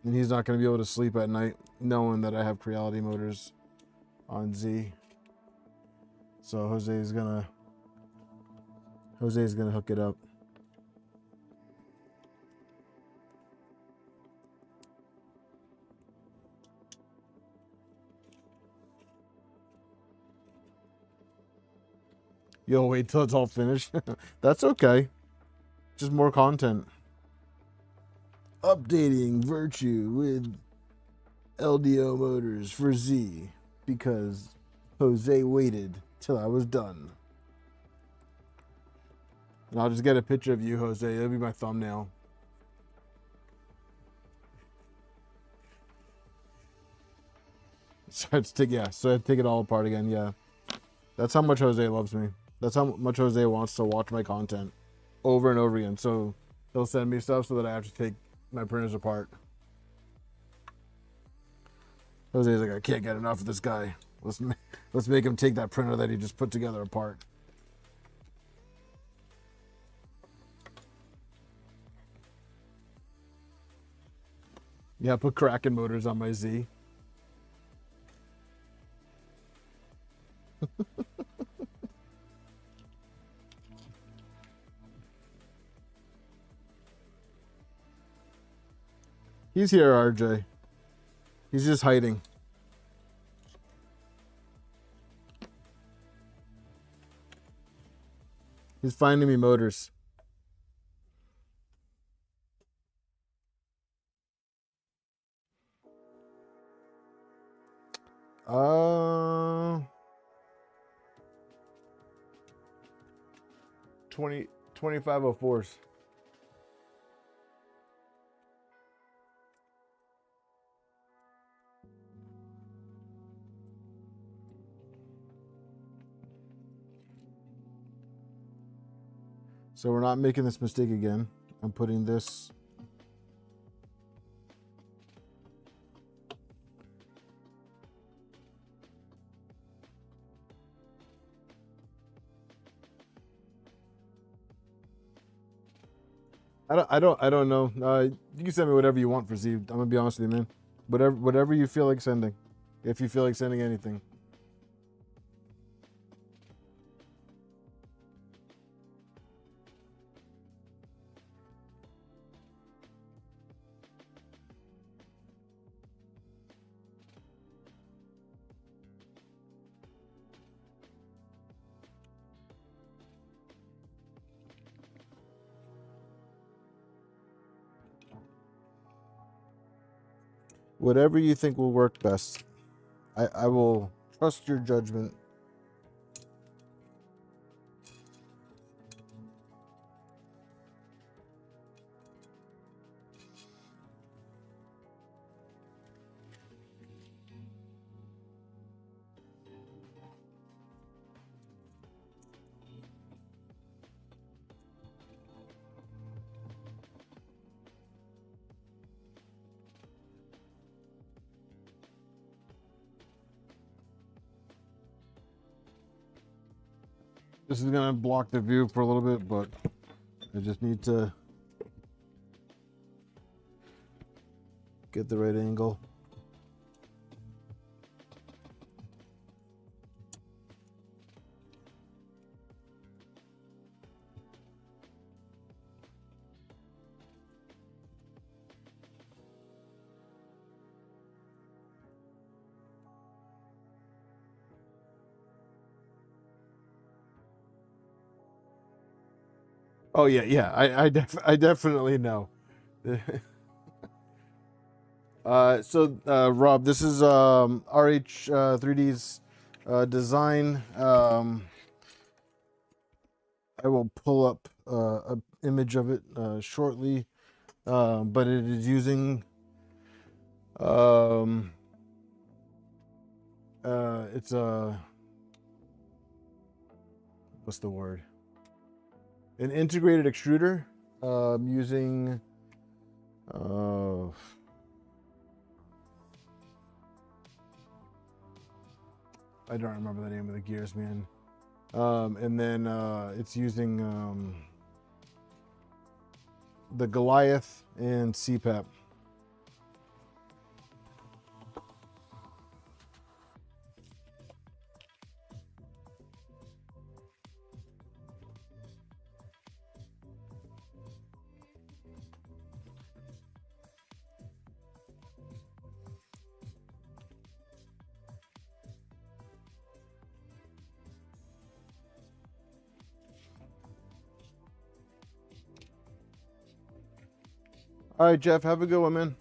and he's not gonna be able to sleep at night knowing that I have Creality Motors on Z. So Jose's gonna hook it up. You'll wait till it's all finished. That's okay. Just more content. Updating VirtuE with LDO motors for Z because Jose waited till I was done. And I'll just get a picture of you, Jose. It'll be my thumbnail. So I take it all apart again. Yeah, that's how much Jose loves me. That's how much Jose wants to watch my content over and over again. So he'll send me stuff so that I have to take my printers apart. Jose's like, I can't get enough of this guy. Let's make him take that printer that he just put together apart. Yeah, put Kraken motors on my Z. He's here, RJ. He's just hiding. He's finding me motors. Uh, 2504s. So we're not making this mistake again. I'm putting this. I don't know. You can send me whatever you want for Z. I'm gonna be honest with you, man. Whatever you feel like sending. If you feel like sending anything. Whatever you think will work best. I will trust your judgment. This is gonna block the view for a little bit, but I just need to get the right angle. Oh yeah. I definitely know. Rob, this is RH3D's design. I will pull up an image of it shortly, but it is using it's a what's the word? An integrated extruder using I don't remember the name of the gears, man. And then it's using the Goliath and CPAP. All right, Jeff, have a good one, man.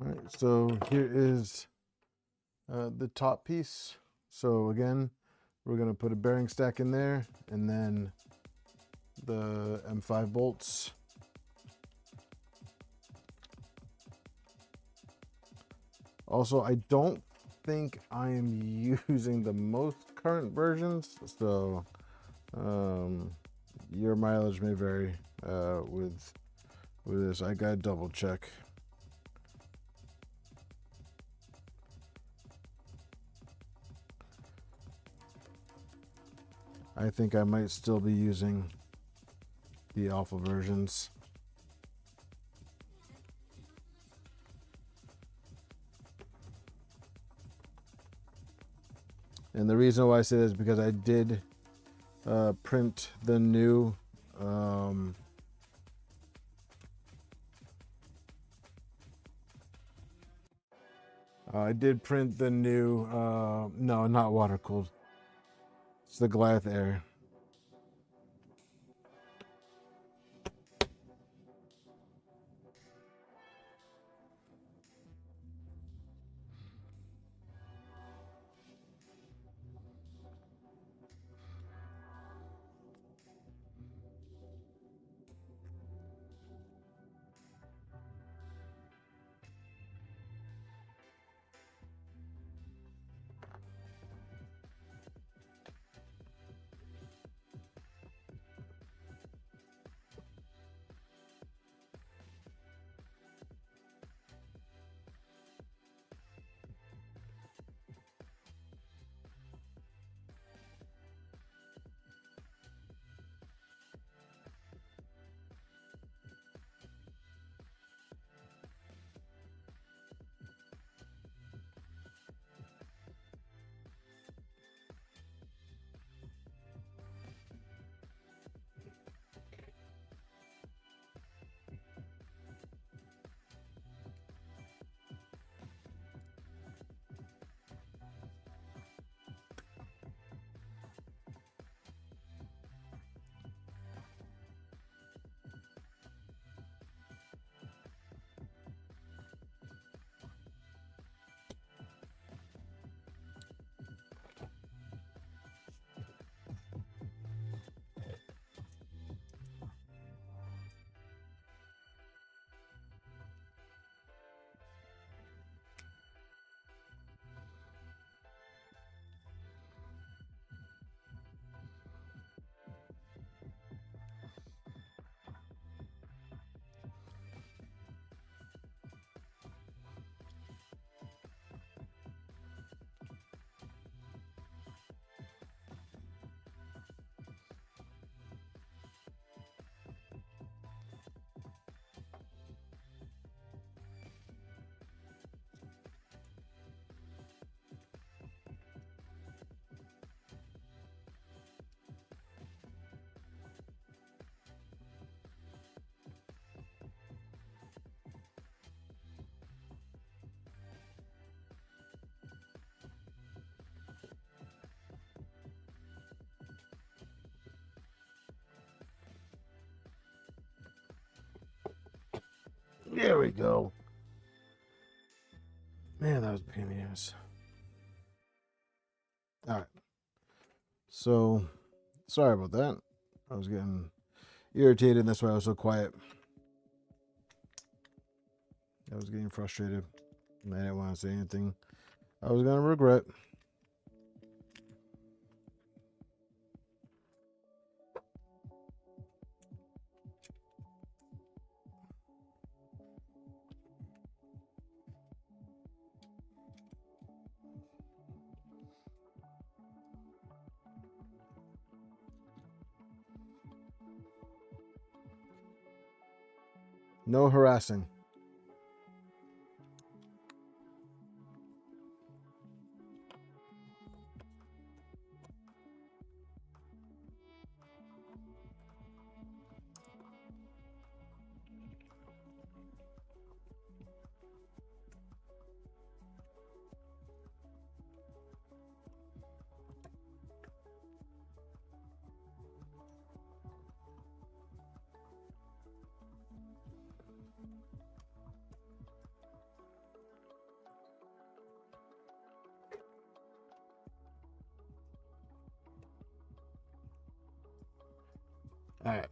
All right, so here is the top piece. So again, we're going to put a bearing stack in there, and then the M5 bolts. Also, I don't think I am using the most current versions, so your mileage may vary with this. I gotta double check. I think I might still be using the alpha versions. And the reason why I say this is because I did print the new no, not water cooled. It's the Goliath Air. There we go. Man, that was a pain in the ass. All right. So, sorry about that. I was getting irritated, and that's why I was so quiet. I was getting frustrated, and I didn't want to say anything I was going to regret. No harassing. All right.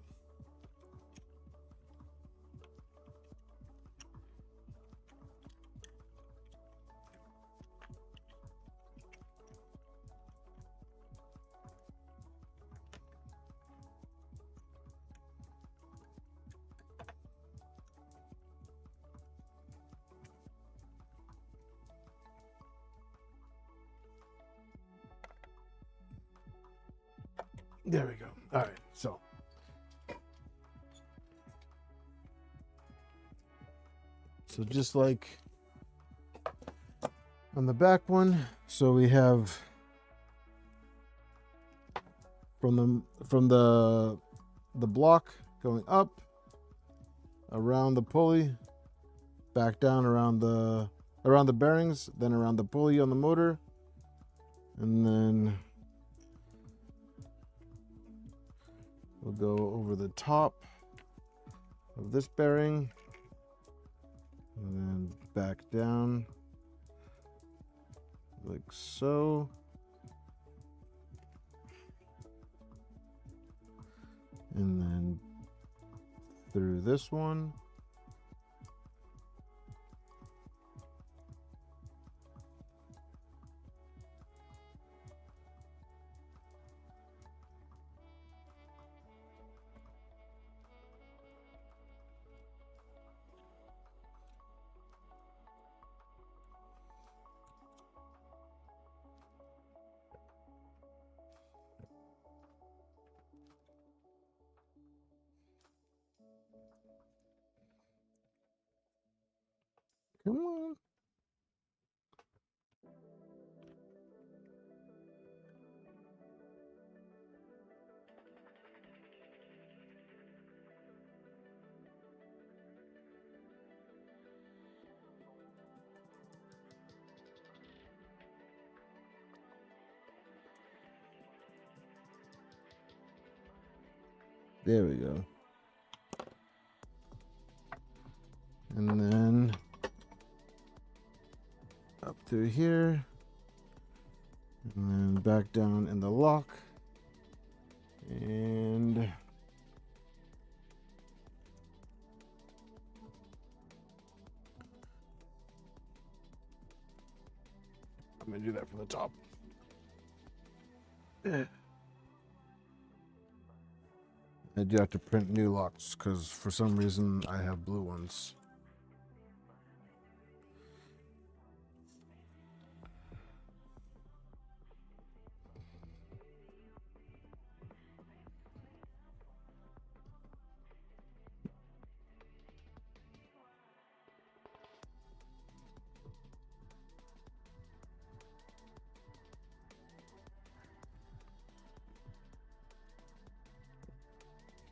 There we go. All right. So just like on the back one, so we have from the block going up around the pulley, back down around the bearings, then around the pulley on the motor, and then we'll go over the top of this bearing and then back down like so. And then through this one. Come on. There we go. And then up through here. And then back down in the lock. And I'm going to do that from the top. I do have to print new locks because for some reason I have blue ones.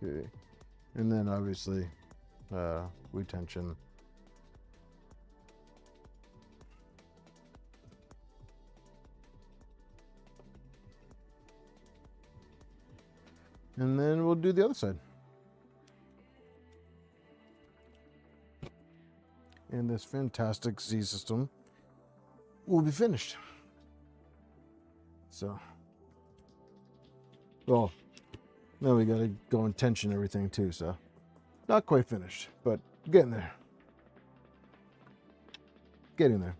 Okay. And then obviously retention. And then we'll do the other side. And this fantastic Z system will be finished. So, well, now we gotta go and tension everything too, so not quite finished, but getting there. Getting there.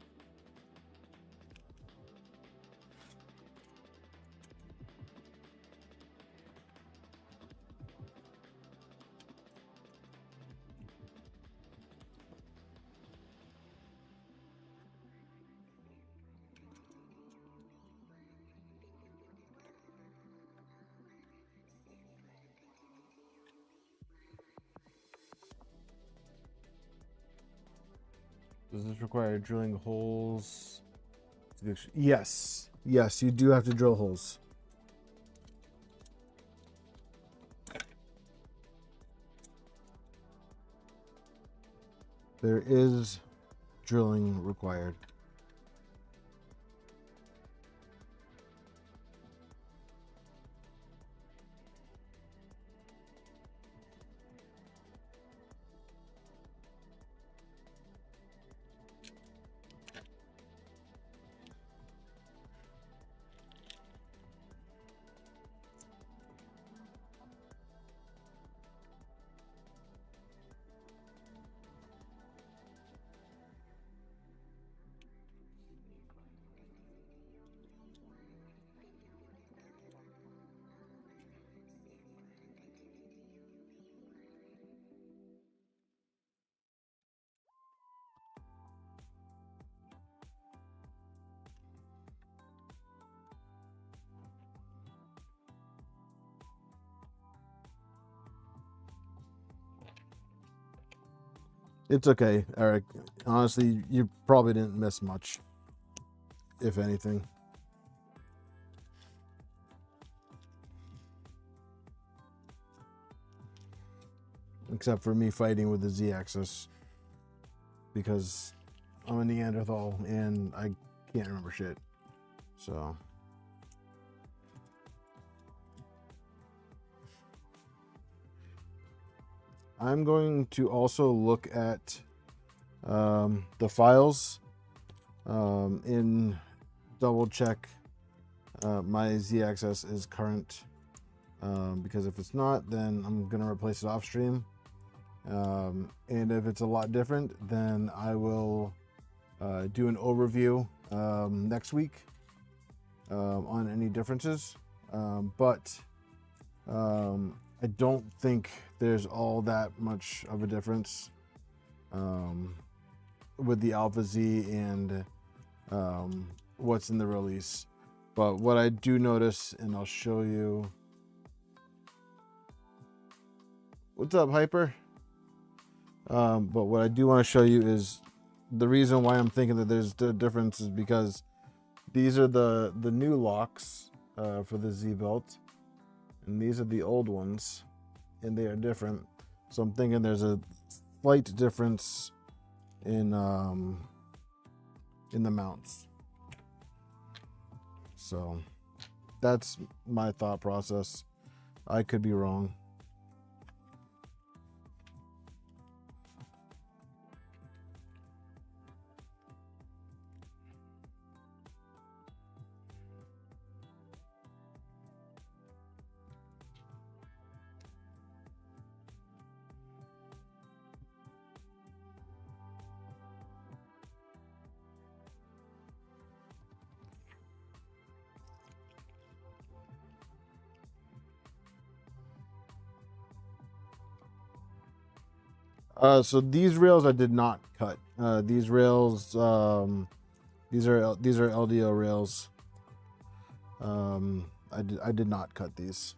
Does this require drilling holes? Yes. Yes, you do have to drill holes. There is drilling required. It's okay, Eric. Honestly, you probably didn't miss much, if anything. Except for me fighting with the Z-axis. Because I'm a Neanderthal and I can't remember shit. So... I'm going to also look at the files in double check my Z-axis is current, because if it's not, then I'm going to replace it off stream. And if it's a lot different, then I will do an overview next week on any differences. But I don't think there's all that much of a difference with the Alpha Z and what's in the release. But what I do notice, and I'll show you. What's up, Hyper? But what I do want to show you is the reason why I'm thinking that there's a difference is because these are the new locks for the Z belt, and these are the old ones, and they are different. So I'm thinking there's a slight difference in the mounts. So that's my thought process. I could be wrong. So these rails I did not cut. These rails, these are LDO rails. I did not cut these.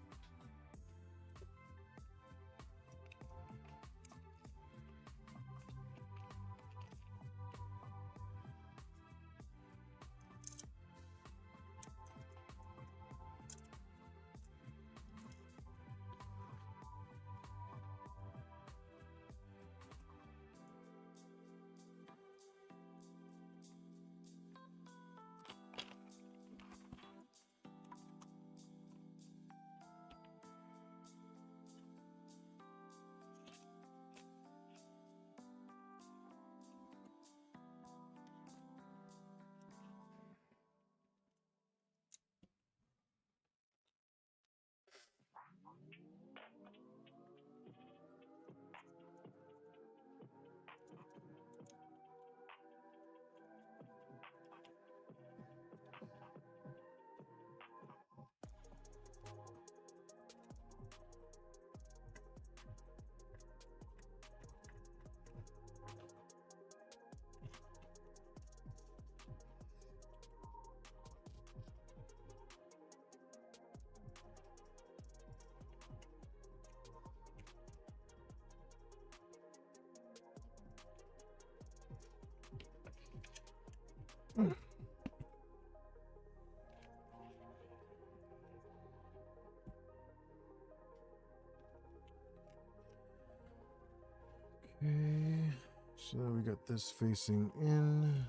Okay, so we got this facing in.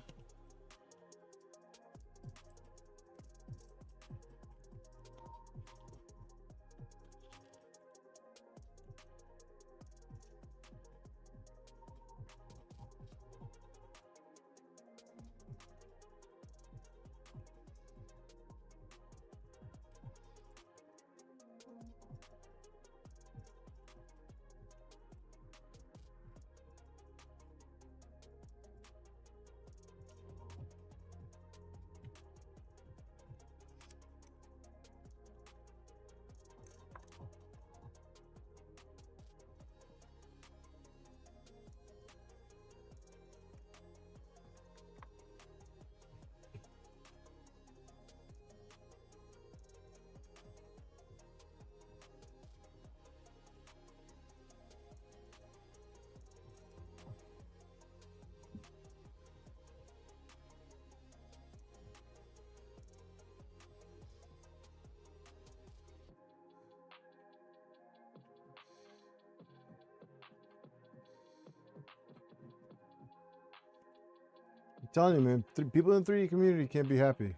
Telling you, man, people in the 3D community can't be happy.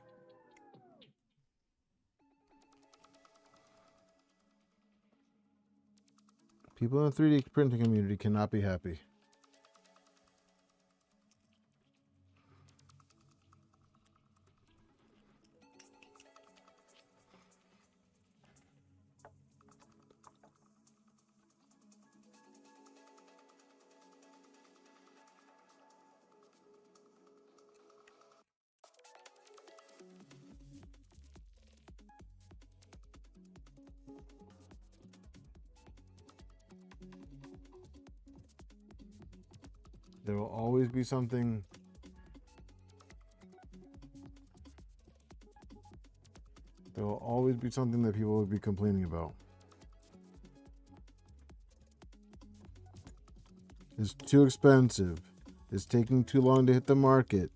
People in the 3D printing community cannot be happy. There will always be something. There will always be something that people will be complaining about. It's too expensive. It's taking too long to hit the market.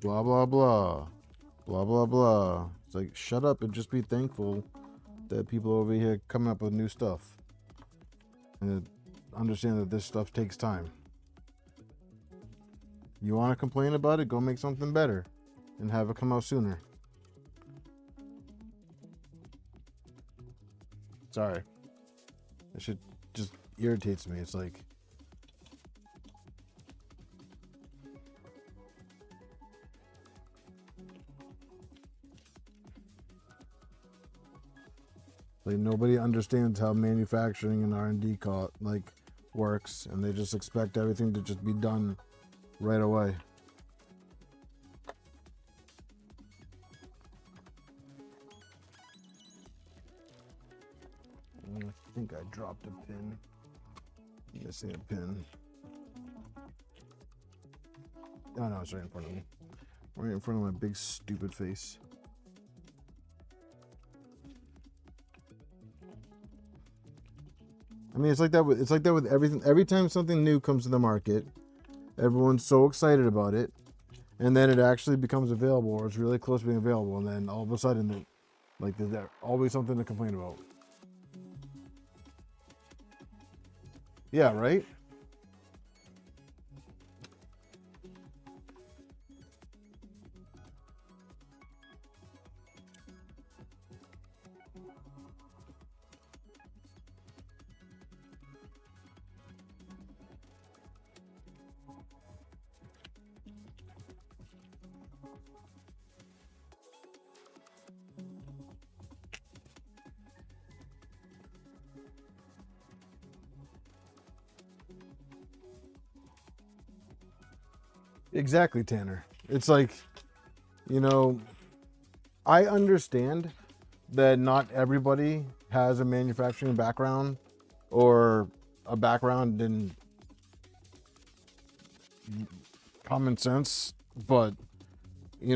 Blah, blah, blah. Blah, blah, blah. It's like, shut up and just be thankful that people over here coming up with new stuff. And understand that this stuff takes time. You want to complain about it? Go make something better and have it come out sooner. Sorry. That shit just irritates me. It's like, nobody understands how manufacturing and R&D works, and they just expect everything to just be done right away. I think I dropped a pin. I'm missing a pin. Oh no, it's right in front of me. Right in front of my big stupid face. I mean, it's like that with everything. Every time something new comes to the market, everyone's so excited about it, and then it actually becomes available, or it's really close to being available, and then all of a sudden, there's always something to complain about. Yeah, right? Exactly, Tanner. It's like, I understand that not everybody has a manufacturing background or a background in common sense, but, where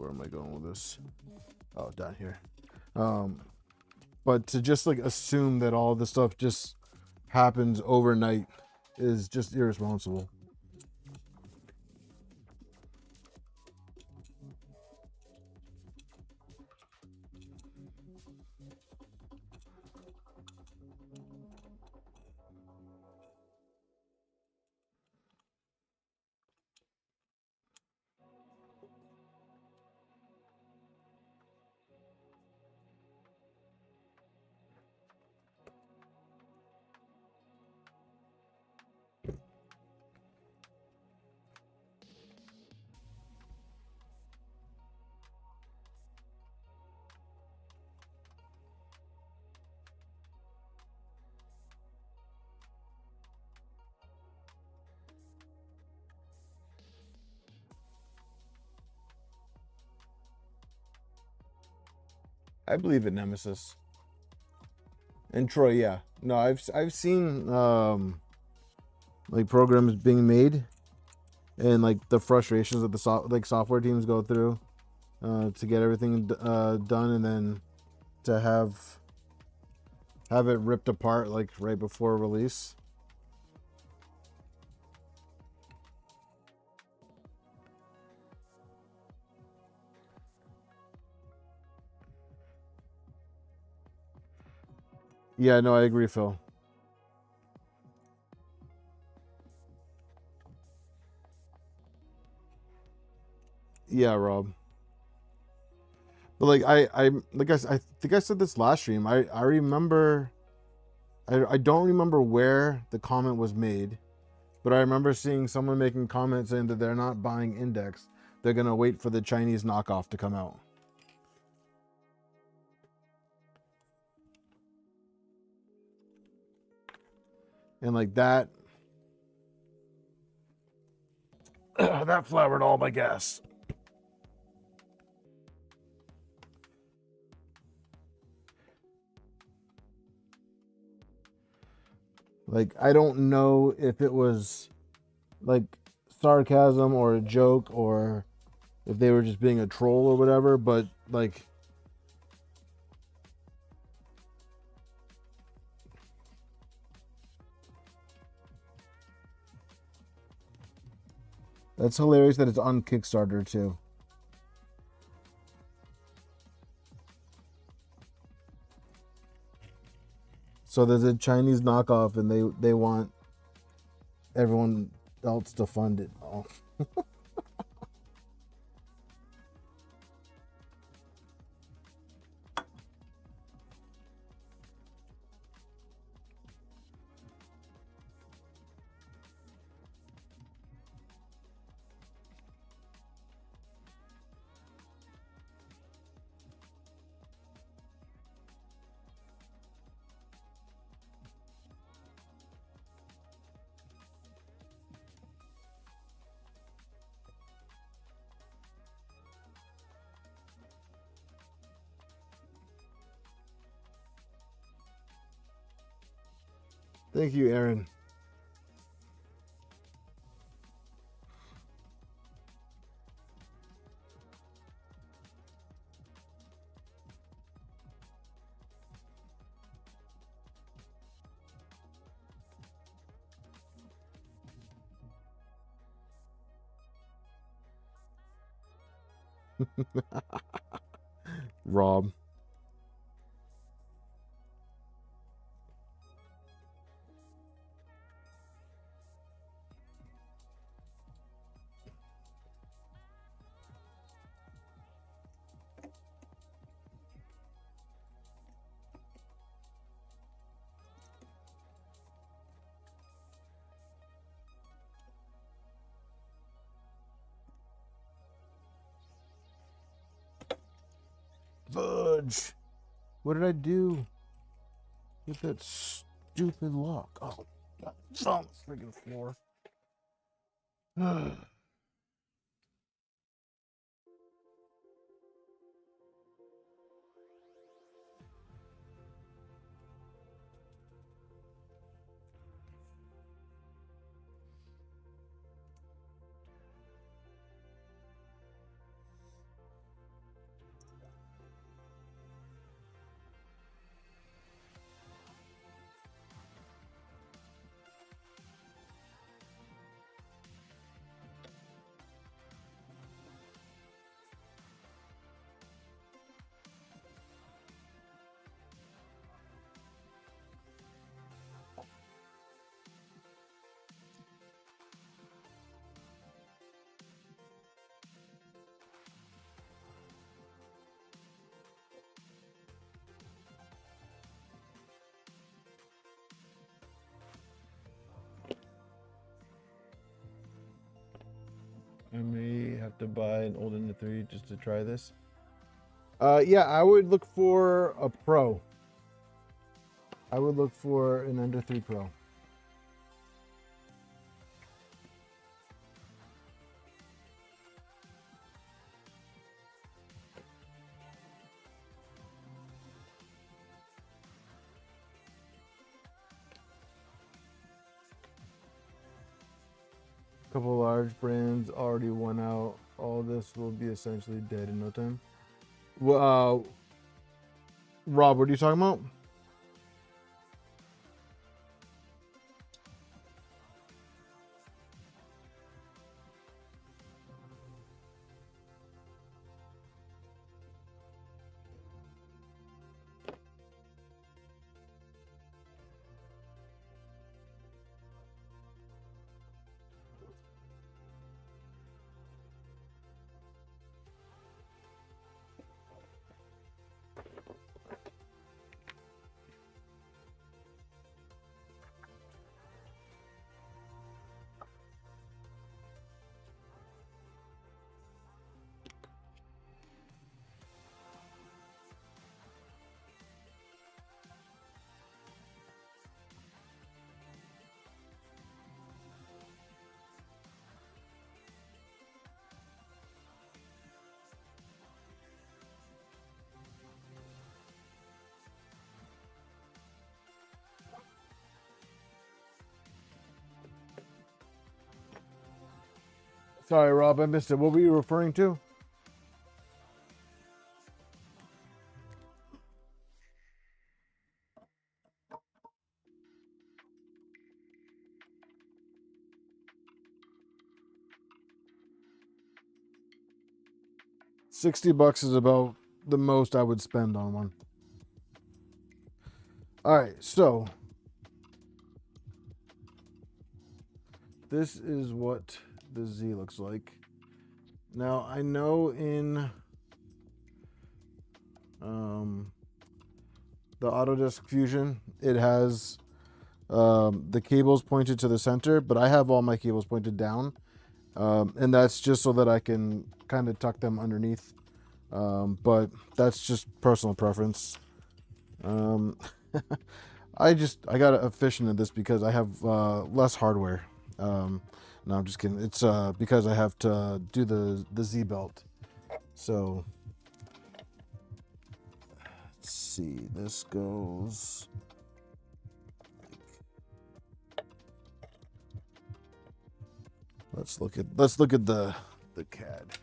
am I going with this? Oh, down here. But to just assume that all this stuff just happens overnight is just irresponsible. I believe in Nemesis. And Troy, yeah. No, I've seen programs being made and the frustrations that the software teams go through to get everything done, and then to have it ripped apart right before release. Yeah, no, I agree, Phil. Yeah, Rob. But like I think I said this last stream. I remember. I don't remember where the comment was made, but I remember seeing someone making comments saying that they're not buying Index. They're gonna wait for the Chinese knockoff to come out. And like that, that flowered all my gas. Like, I don't know if it was like sarcasm or a joke or if they were just being a troll or whatever, but like, that's hilarious that it's on Kickstarter too. So there's a Chinese knockoff and they want everyone else to fund it. Oh. Thank you, Aaron. Rob. Fudge. What did I do with that stupid lock? Oh, God, it's on the freaking floor. I may have to buy an old Ender 3 just to try this. Yeah, I would look for a Pro. I would look for an Ender 3 Pro. A couple large brands already won out. All this will be essentially dead in no time. Well, Rob, what are you talking about? Sorry, Rob, I missed it. What were you referring to? $60 is about the most I would spend on one. All right, so this is what the Z looks like. Now I know in the Autodesk Fusion it has the cables pointed to the center, but I have all my cables pointed down, and that's just so that I can kind of tuck them underneath. But that's just personal preference. I got efficient at this because I have less hardware. No, I'm just kidding. It's because I have to do the Z belt. So let's see. This goes. Let's look at the CAD.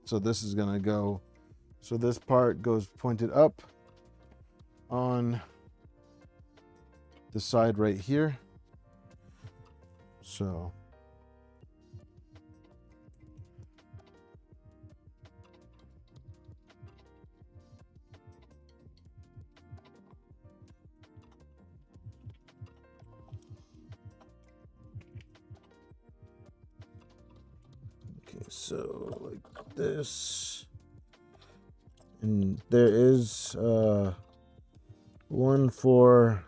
So this is gonna go, so this part goes pointed up on the side right here. So okay, so like this, and there is one for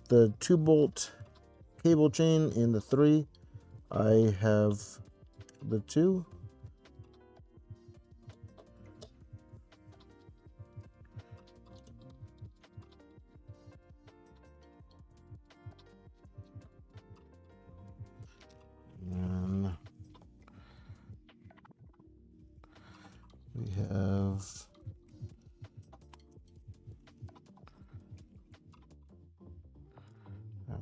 the 2-bolt cable chain in the 3. I have the 2. And we have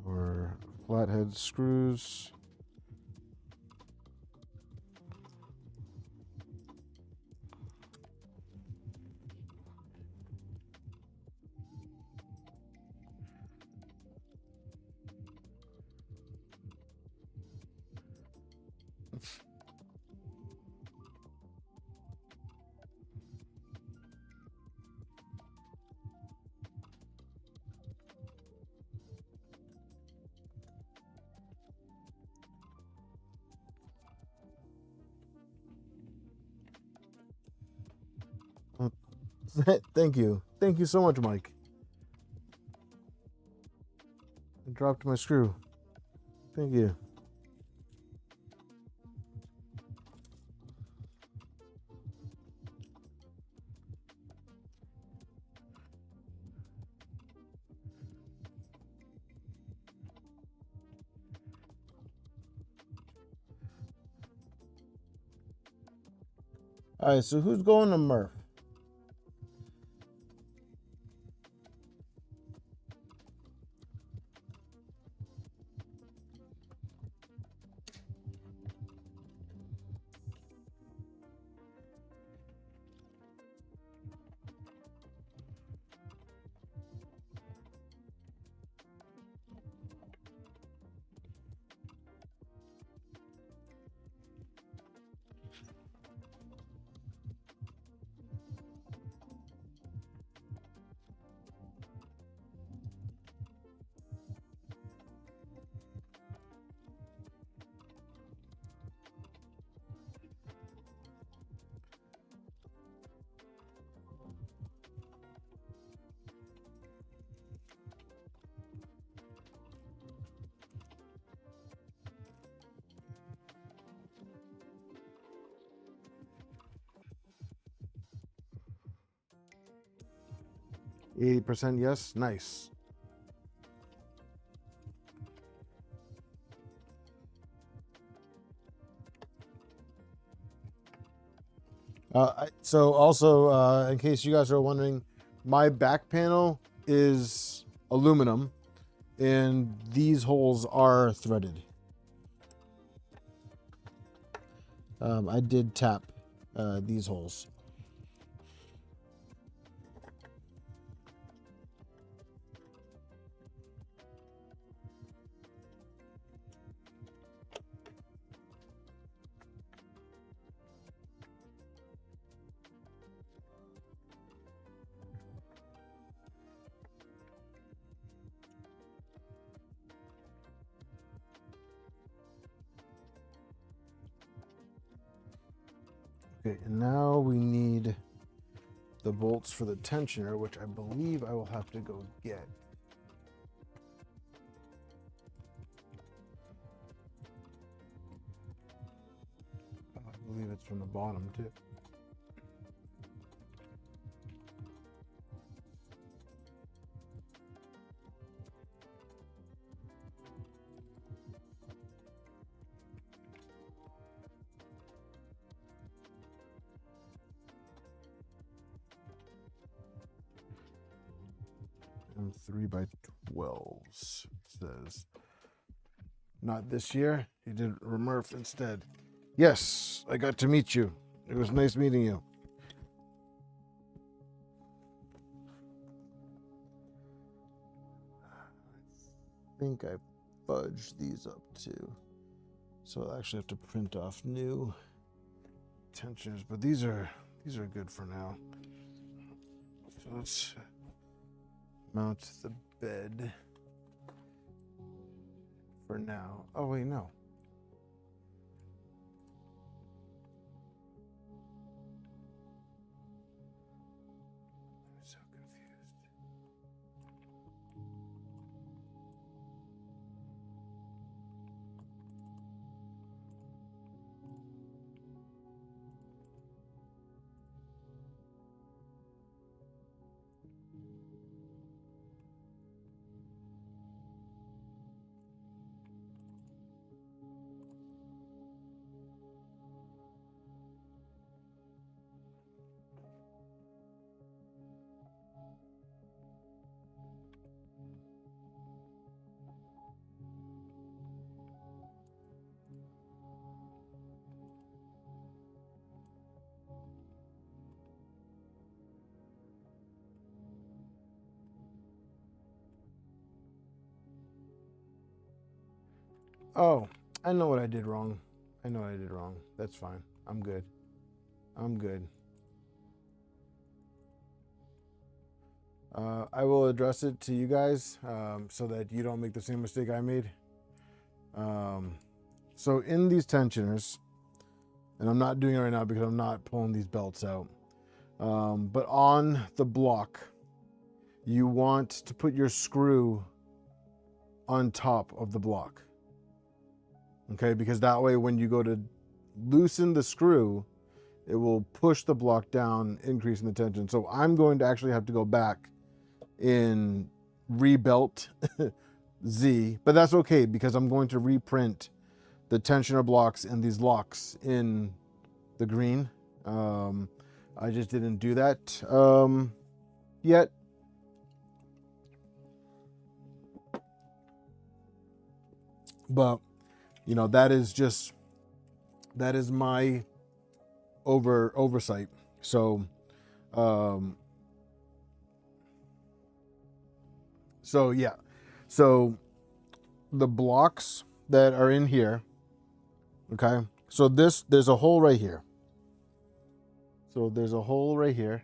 our flathead screws. Thank you. Thank you so much, Mike. I dropped my screw. Thank you. All right, so who's going to Murph? %, yes. Nice. So also, in case you guys are wondering, my back panel is aluminum and these holes are threaded. I did tap these holes. Okay, and now we need the bolts for the tensioner, which I believe I will have to go get. I believe it's from the bottom too. And 3x12s, it says. Not this year. You did Remurf instead. Yes, I got to meet you. It was nice meeting you. I think I fudged these up too. So I'll actually have to print off new tensioners, but these are good for now. So let's mount the bed for now. Oh wait, no. I'm so confused. Oh, I know what I did wrong. I know what I did wrong. That's fine. I'm good. I'm good. I will address it to you guys so that you don't make the same mistake I made. So in these tensioners, and I'm not doing it right now because I'm not pulling these belts out, but on the block, you want to put your screw on top of the block. Okay, because that way when you go to loosen the screw, it will push the block down, increasing the tension. So I'm going to actually have to go back in rebelt Z, but that's okay because I'm going to reprint the tensioner blocks and these locks in the green. I just didn't do that yet. But you know, that is my oversight. So yeah, so the blocks that are in here, okay, so there's a hole right here. So there's a hole right here.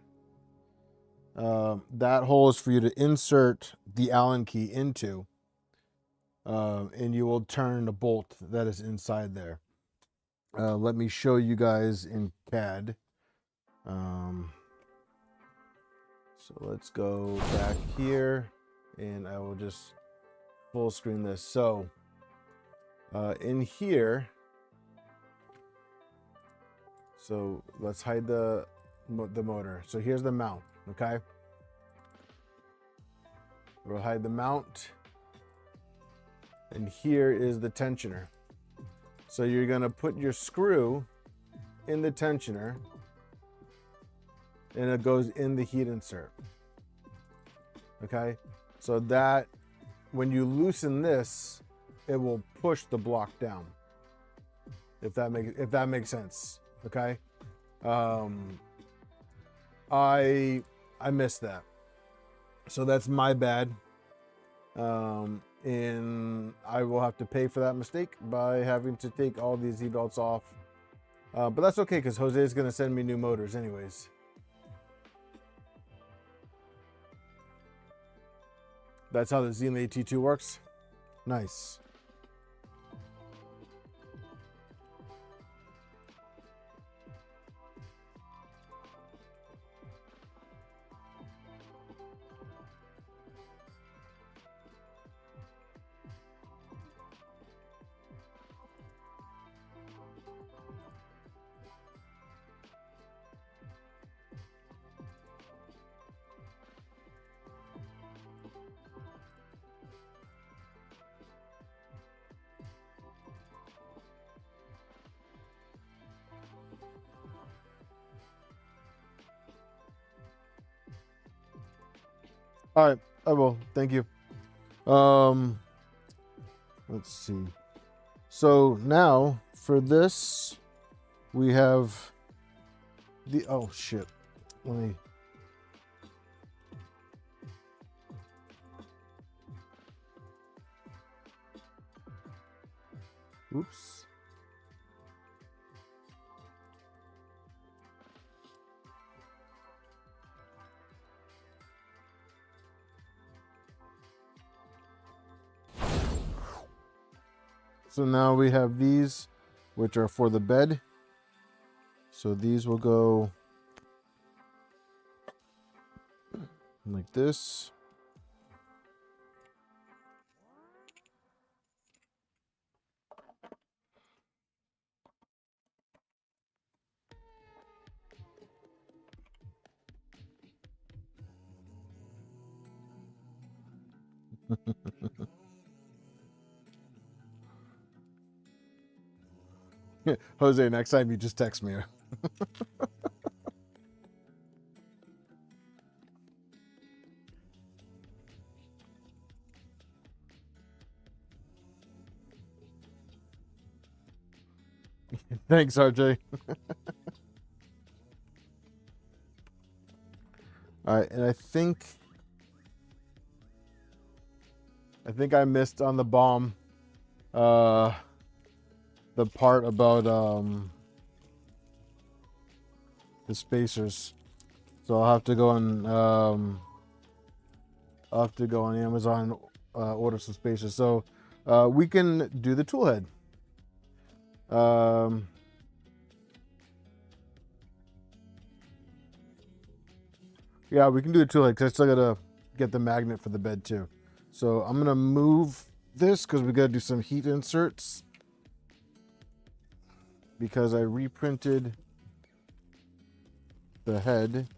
That hole is for you to insert the Allen key into, and you will turn the bolt that is inside there. Let me show you guys in CAD. So let's go back here and I will just full screen this. So in here, so let's hide the motor. So here's the mount, okay? We'll hide the mount. And here is the tensioner. So you're gonna put your screw in the tensioner and it goes in the heat insert. Okay, so that when you loosen this, it will push the block down. If that makes sense. Okay, I missed that, so that's my bad. And I will have to pay for that mistake by having to take all these Z-belts off. But that's okay, because Jose is going to send me new motors anyways. That's how the Zima T2 works. Nice. All right, I will. Thank you. Let's see. So now for this, we have the, oh shit. Let me. Oops. So now we have these, which are for the bed. So these will go like this. Jose, next time you just text me. Thanks, RJ. All right, and I think I missed on the bomb the part about the spacers. So I'll have to go on Amazon, order some spacers. So we can do the tool head. Yeah, we can do the tool head, because I still gotta get the magnet for the bed too. So I'm gonna move this because we gotta do some heat inserts, because I reprinted the head.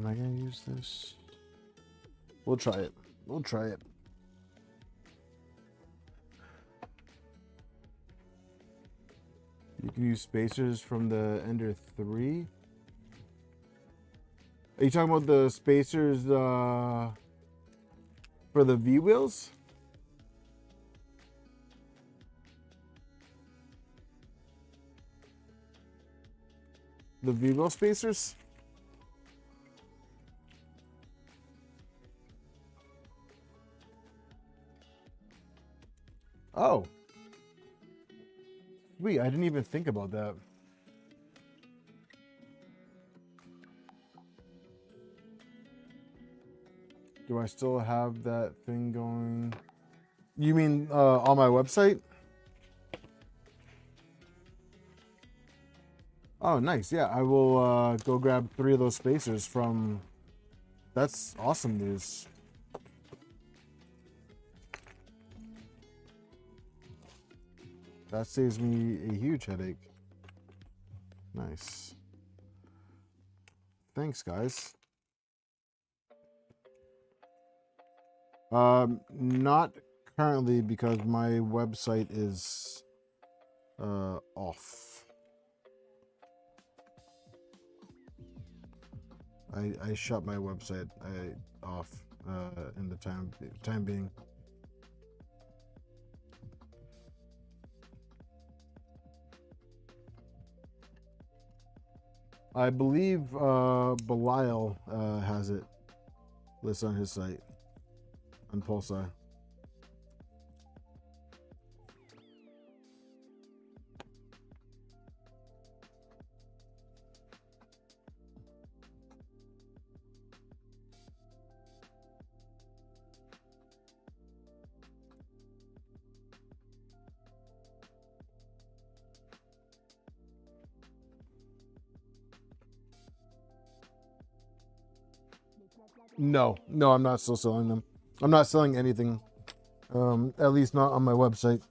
Am I gonna use this? We'll try it. We'll try it. You can use spacers from the Ender 3. Are you talking about the spacers for the V wheels? The V wheel spacers? Oh. Sweet, I didn't even think about that. Do I still have that thing going? You mean on my website? Oh, nice. Yeah, I will go grab 3 of those spacers from... That's awesome news. That saves me a huge headache. Nice. Thanks, guys. Not currently, because my website is off. I shut my website off in the time being. I believe Belial has it listed on his site on Pulsar. No, I'm not still selling them. I'm not selling anything. At least not on my website.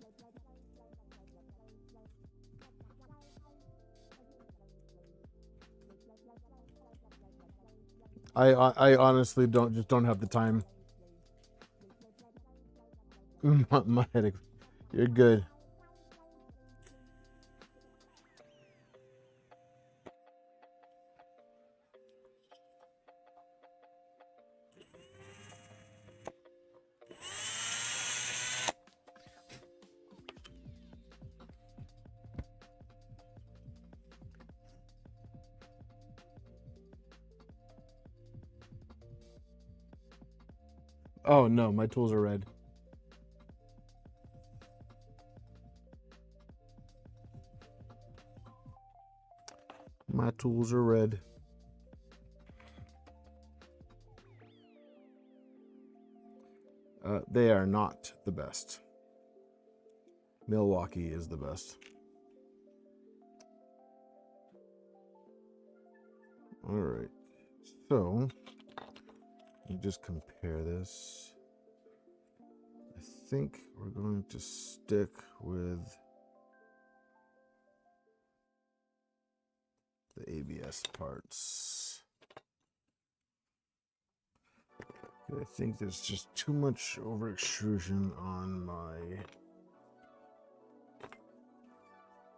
I honestly don't have the time. My headache. You're good. Oh no, my tools are red. My tools are red. They are not the best. Milwaukee is the best. All right. So, let me just compare this. I think we're going to stick with the ABS parts. I think there's just too much over extrusion on my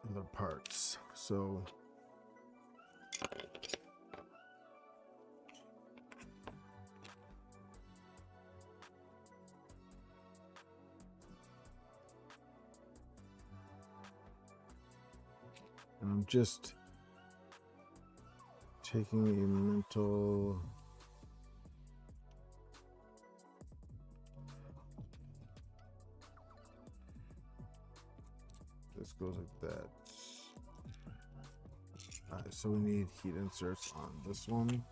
other parts. So I'm just taking a mental this goes like that. All right, so we need heat inserts on this one.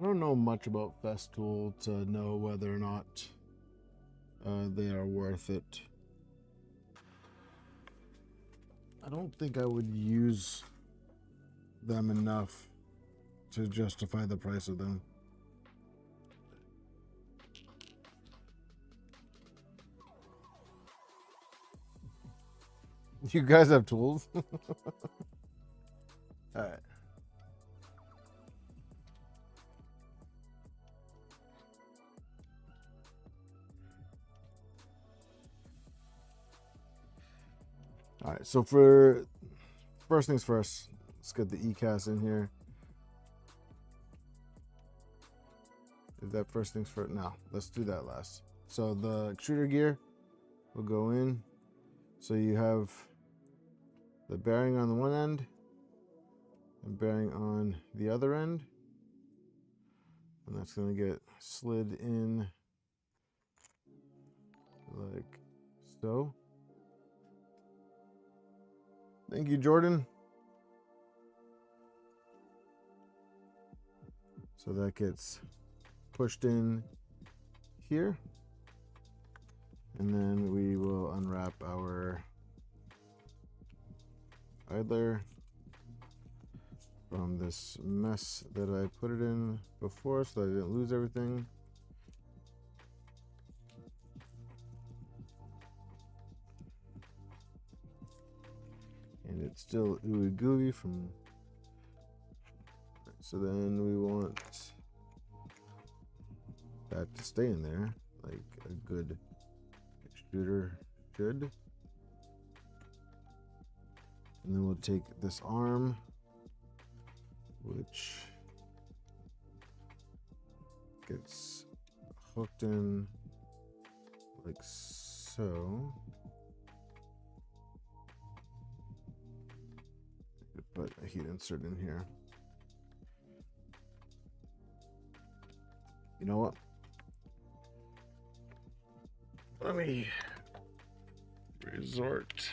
I don't know much about Festool to know whether or not they are worth it. I don't think I would use them enough to justify the price of them. You guys have tools? All right. All right, so for first things first, let's get the ECAS in here. Is that first things first? No, let's do that last. So the extruder gear will go in. So you have the bearing on the one end and bearing on the other end. And that's going to get slid in like so. Thank you, Jordan. So that gets pushed in here. And then we will unwrap our idler from this mess that I put it in before so I didn't lose everything. And it's still ooey gooey from. So then we want that to stay in there like a good extruder should. And then we'll take this arm, which gets hooked in like so. Put a heat insert in here. You know what? Let me resort.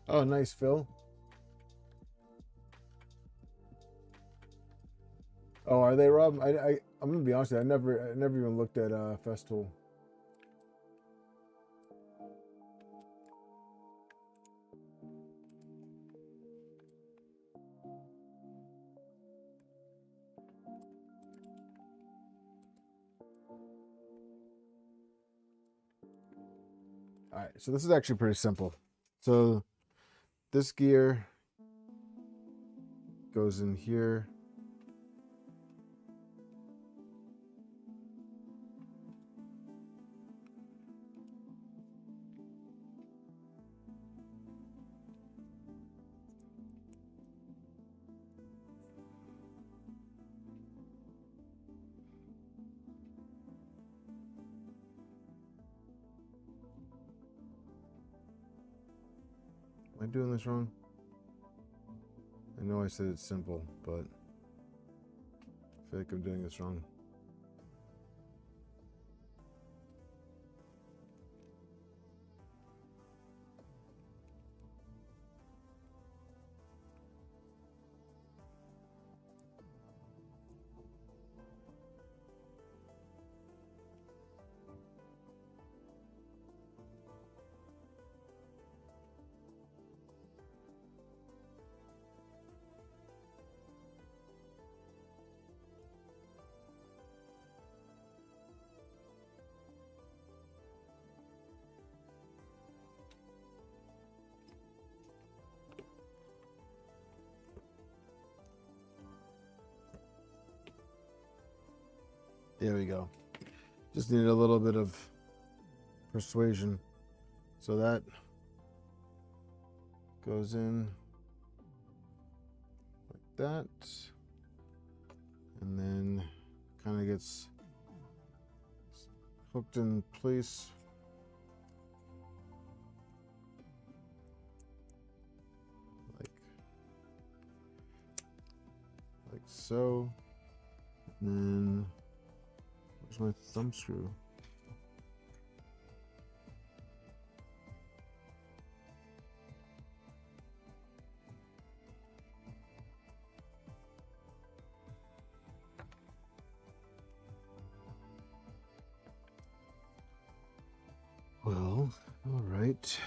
Oh, nice, Phil. Oh, are they, Rob? I'm gonna be honest with you. I never even looked at Festool. All right, so this is actually pretty simple. So this gear goes in here. Am I doing this wrong? I know I said it's simple, but I feel like I'm doing this wrong. There we go. Just need a little bit of persuasion. So that goes in like that. And then kind of gets hooked in place. Like so. And then where's my thumb screw? Well, all right.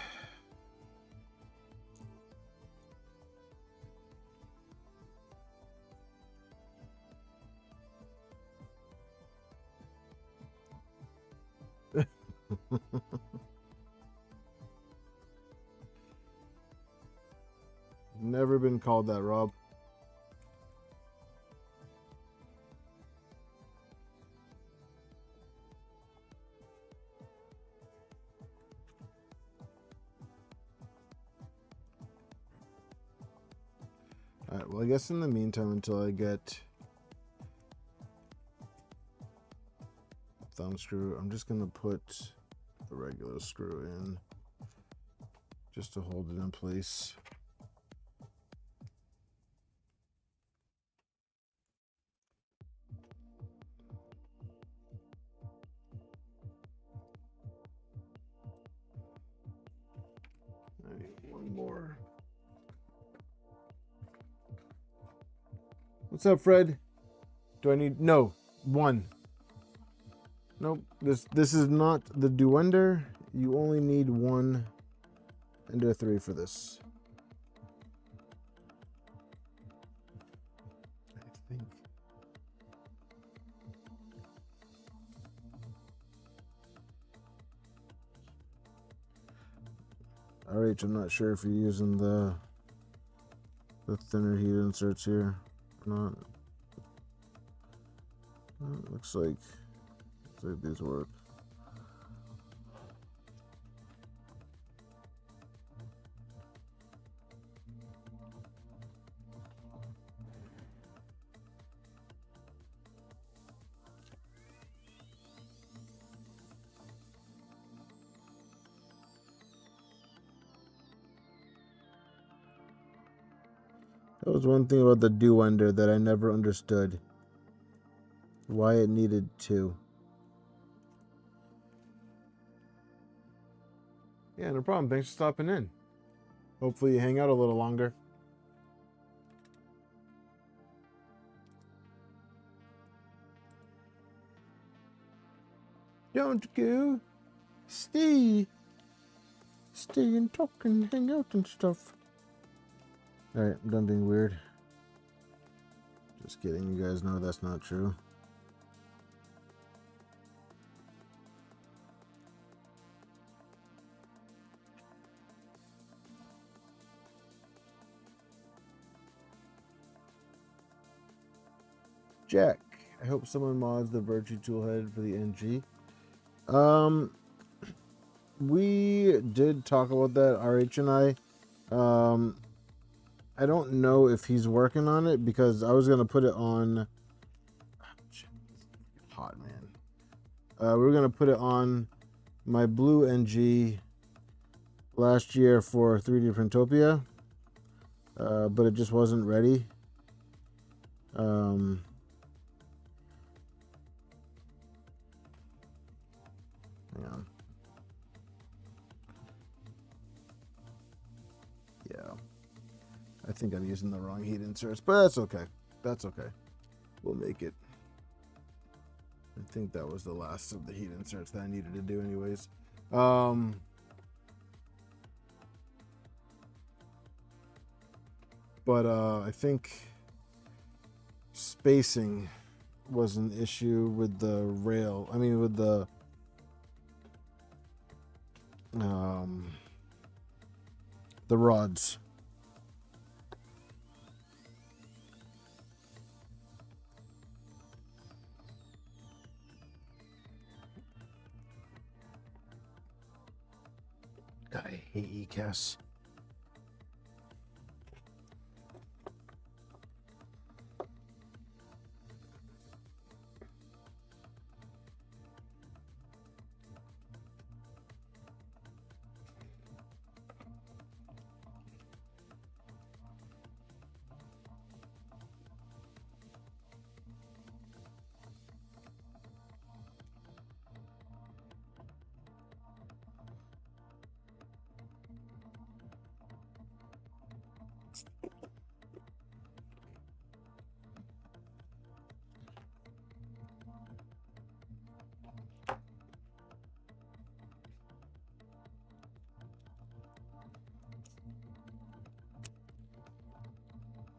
Never been called that, Rob. All right, well, I guess in the meantime, until I get thumb screw, I'm just gonna put a regular screw in just to hold it in place. What's up, Fred? Do I need... No. 1. Nope. This is not the duender. You only need 1 Ender 3 for this. I think. RH, I'm not sure if you're using the thinner heat inserts here or not. Looks like these work. That was one thing about the duender that I never understood. Why it needed 2. Yeah, no problem. Thanks for stopping in. Hopefully you hang out a little longer. Don't go. Stay. Stay and talk and hang out and stuff. Alright, I'm done being weird. Just kidding, you guys know that's not true. Jack, I hope someone mods the VirtuE toolhead for the NG. We did talk about that, RH and I. I don't know if he's working on it because I was gonna put it on. Hot man. We were gonna put it on my blue NG last year for 3D Printopia, but it just wasn't ready. Hang on. Yeah. I think I'm using the wrong heat inserts, but that's okay. That's okay. We'll make it. I think that was the last of the heat inserts that I needed to do anyways. But I think spacing was an issue with the rail. I mean, with the rods. God, I hate ECAS.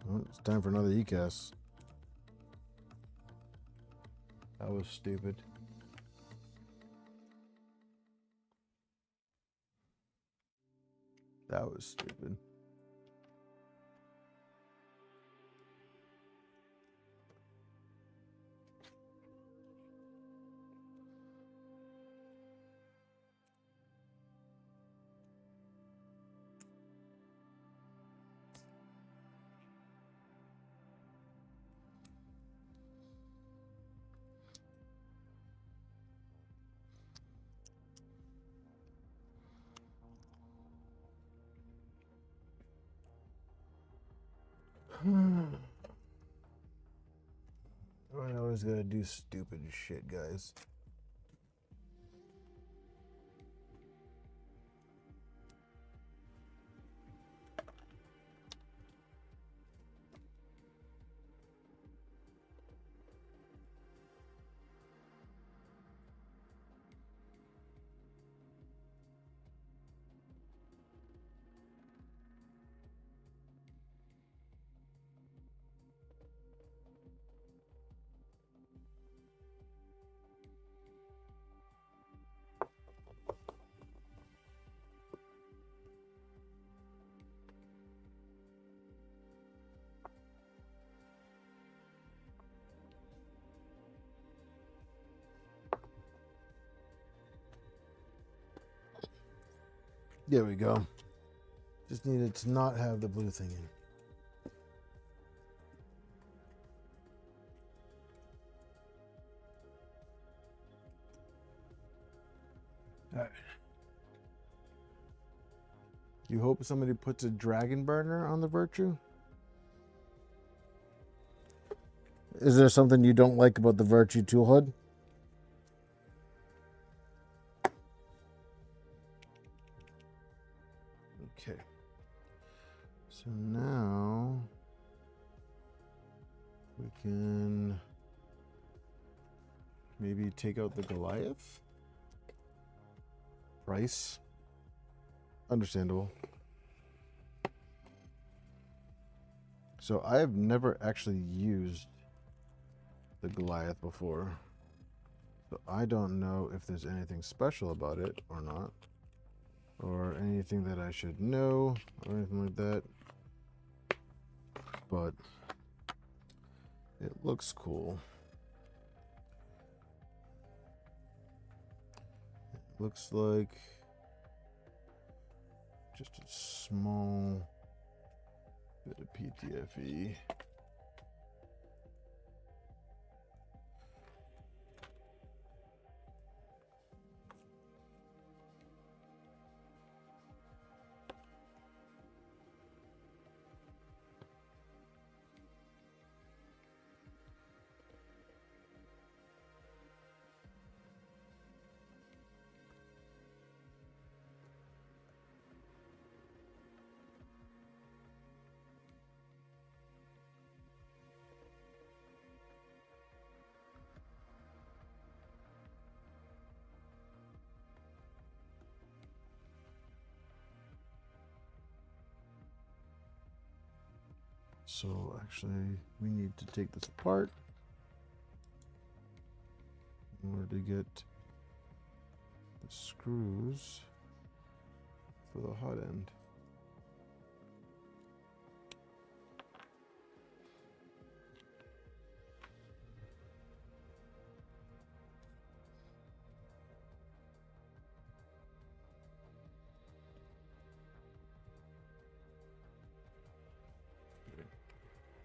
Well, it's time for another ECAS. That was stupid. That was stupid. I always gotta do stupid shit, guys. There we go. Just needed to not have the blue thing in. All right. You hope somebody puts a dragon burner on the VirtuE? Is there something you don't like about the VirtuE tool hood? Okay. So now we can maybe take out the Goliath. Price. Understandable. So I have never actually used the Goliath before. So I don't know if there's anything special about it or not. Or anything that I should know or anything like that. But it looks cool. It looks like just a small bit of PTFE. So actually, we need to take this apart in order to get the screws for the hot end.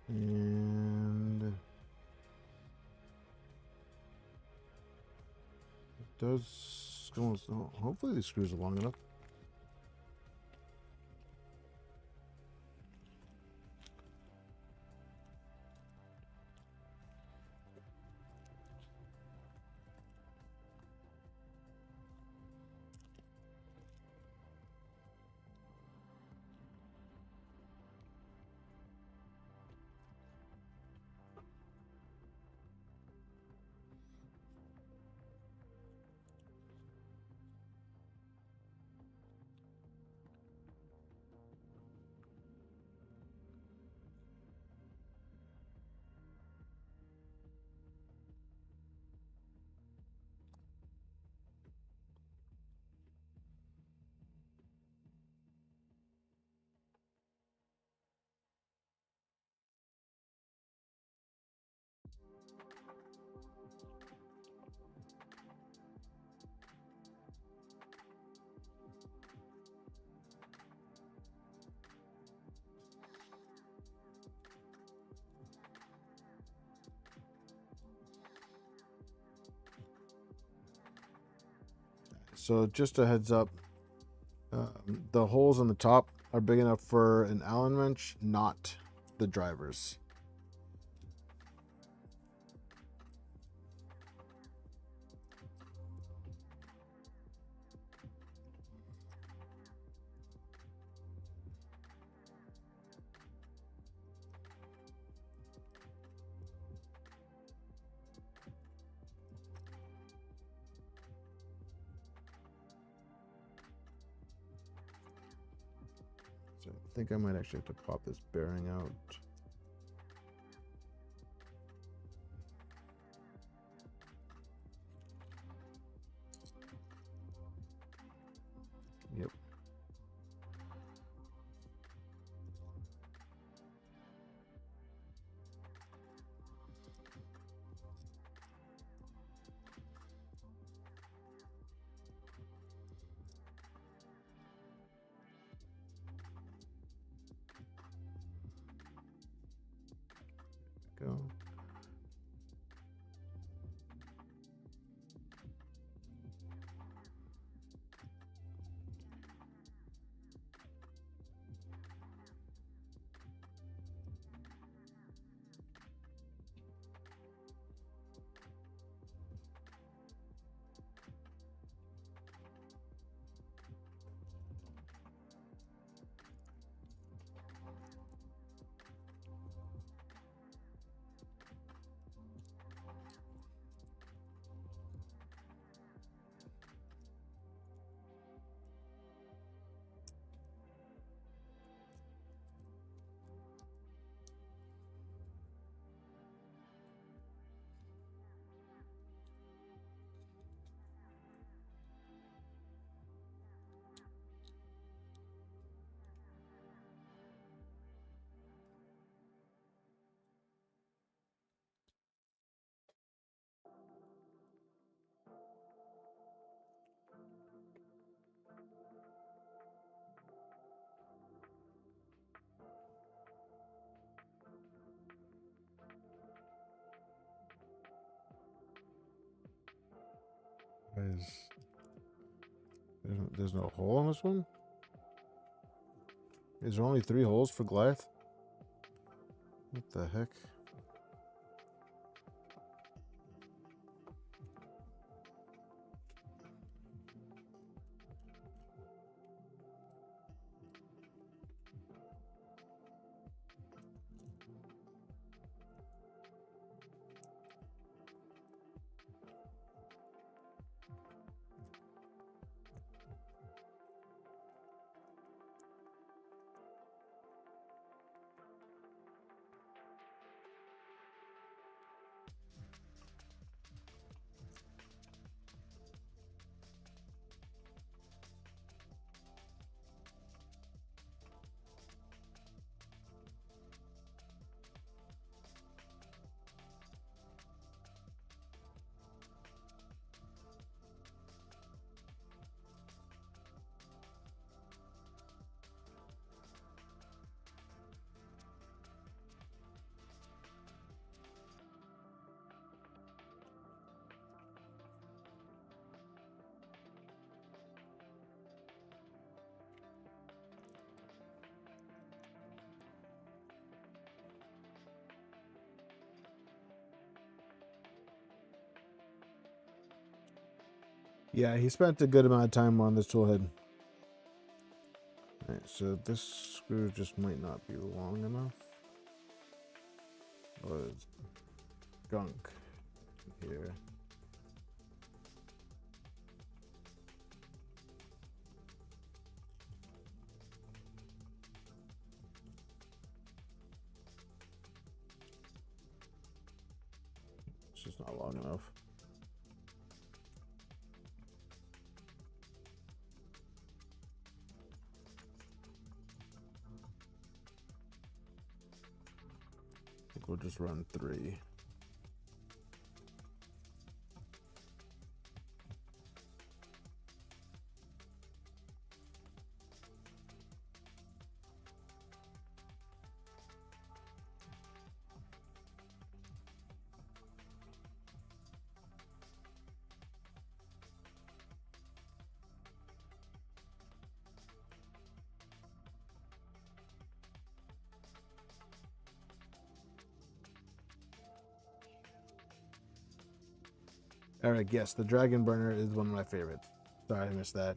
And it does almost, hopefully these screws are long enough. So just a heads up, the holes on the top are big enough for an Allen wrench, not the drivers. So I think I might actually have to pop this bearing out. Yep. go. There's no hole on this one? Is there only 3 holes for Goliath? What the heck? Yeah, he spent a good amount of time on this tool head. Alright, so this screw just might not be long enough. Or it's gunk here. It's just not long enough. We'll just run 3. Alright, yes, the dragon burner is one of my favorites. Sorry I missed that.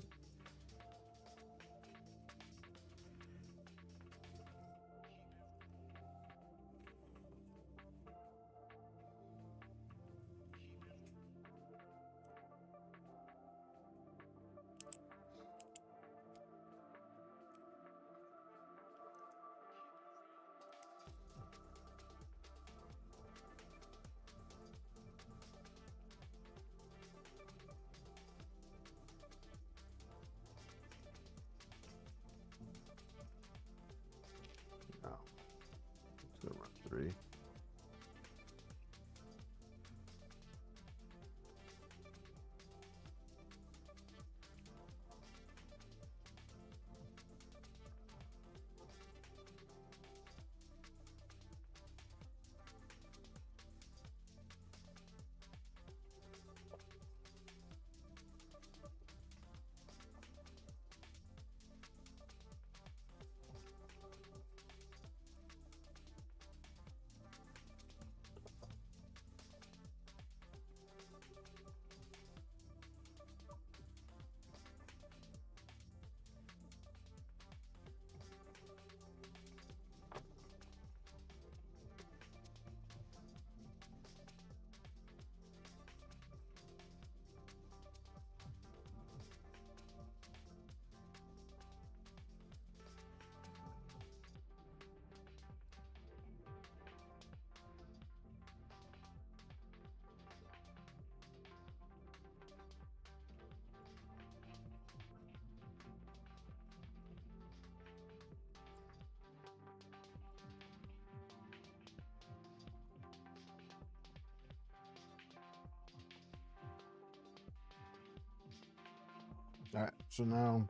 So now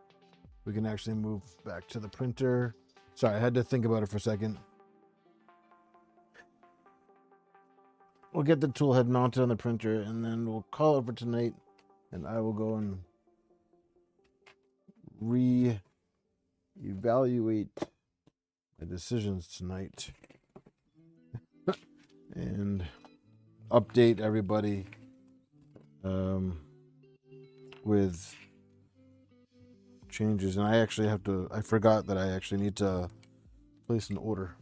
we can actually move back to the printer. Sorry, I had to think about it for a second. We'll get the tool head mounted on the printer, and then we'll call it for tonight, and I will go and re-evaluate my decisions tonight and update everybody with changes. And I forgot that I actually need to place an order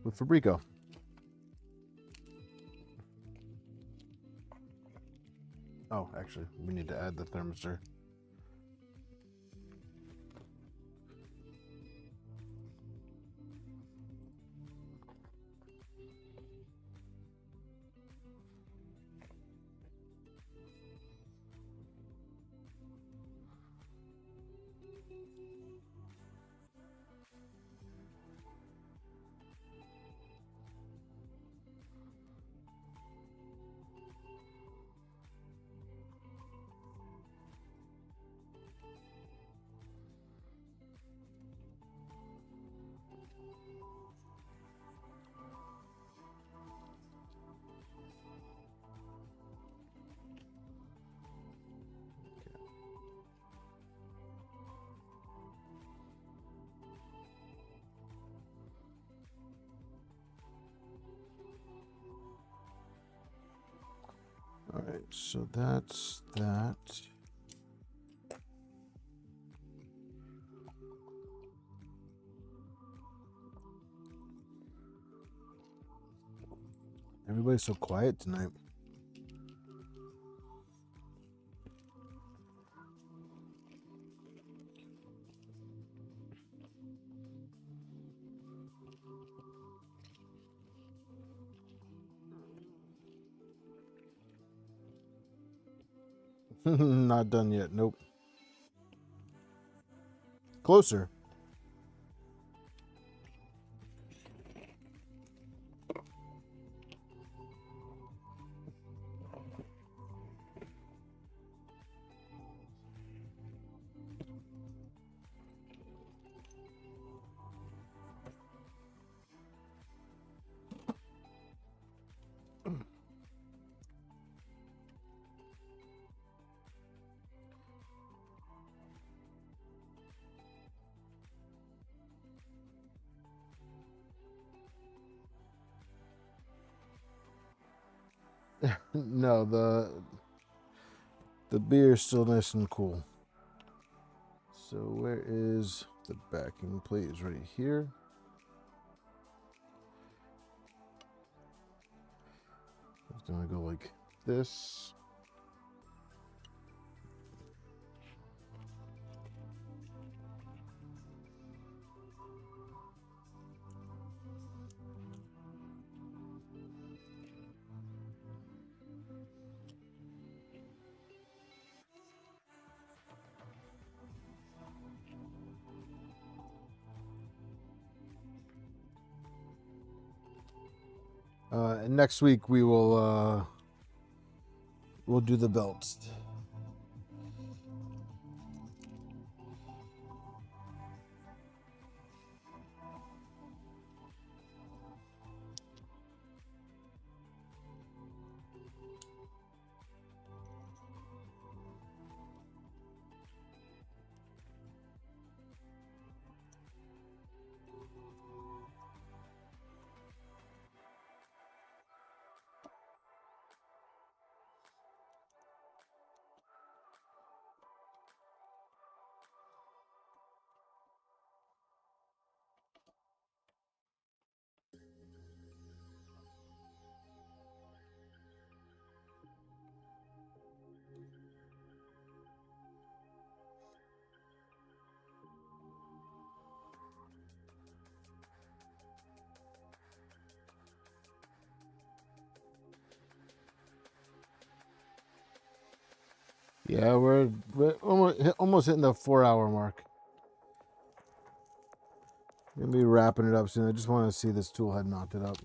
with Fabrico. Oh, actually, we need to add the thermistor. All right, so that's that. Everybody's so quiet tonight. Not done yet. Nope. Closer. No, the beer is still nice and cool. So where is the backing plate? Is right here. It's gonna go like this. And next week we will we'll do the belts. Yeah, we're almost hitting the 4-hour mark. Gonna be wrapping it up soon. I just want to see this tool head mounted up.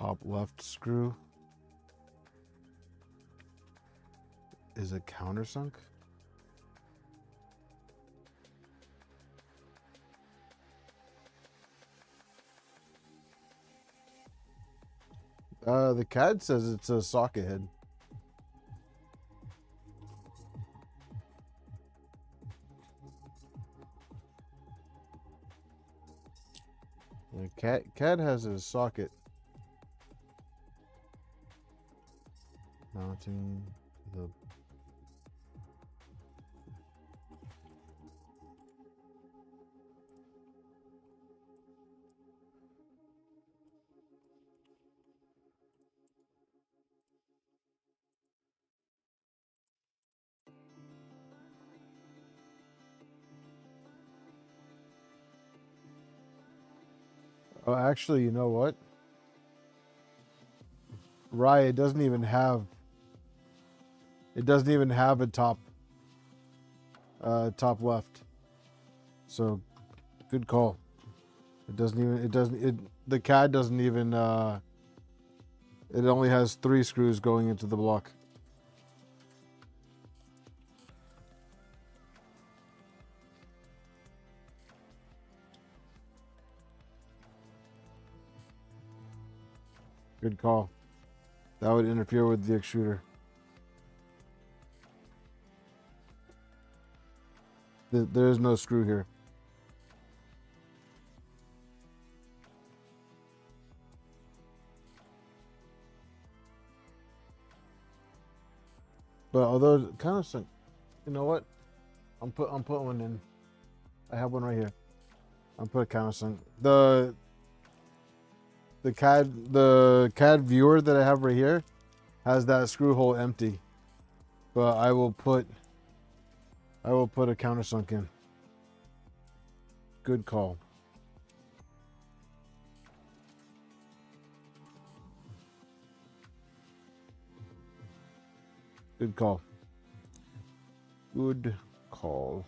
top left screw is a countersunk. The CAD says it's a socket head. The CAD has a socket mounting the. Oh, actually, you know what? Right, it doesn't even have a top left. So good call. The CAD doesn't even it only has 3 screws going into the block. Good call. That would interfere with the extruder. There is no screw here. But although kind of, you know what? I'm putting one in. I have one right here. I'm put a countersunk. The CAD viewer that I have right here has that screw hole empty, but I will put a countersunk in. Good call. Good call. Good call.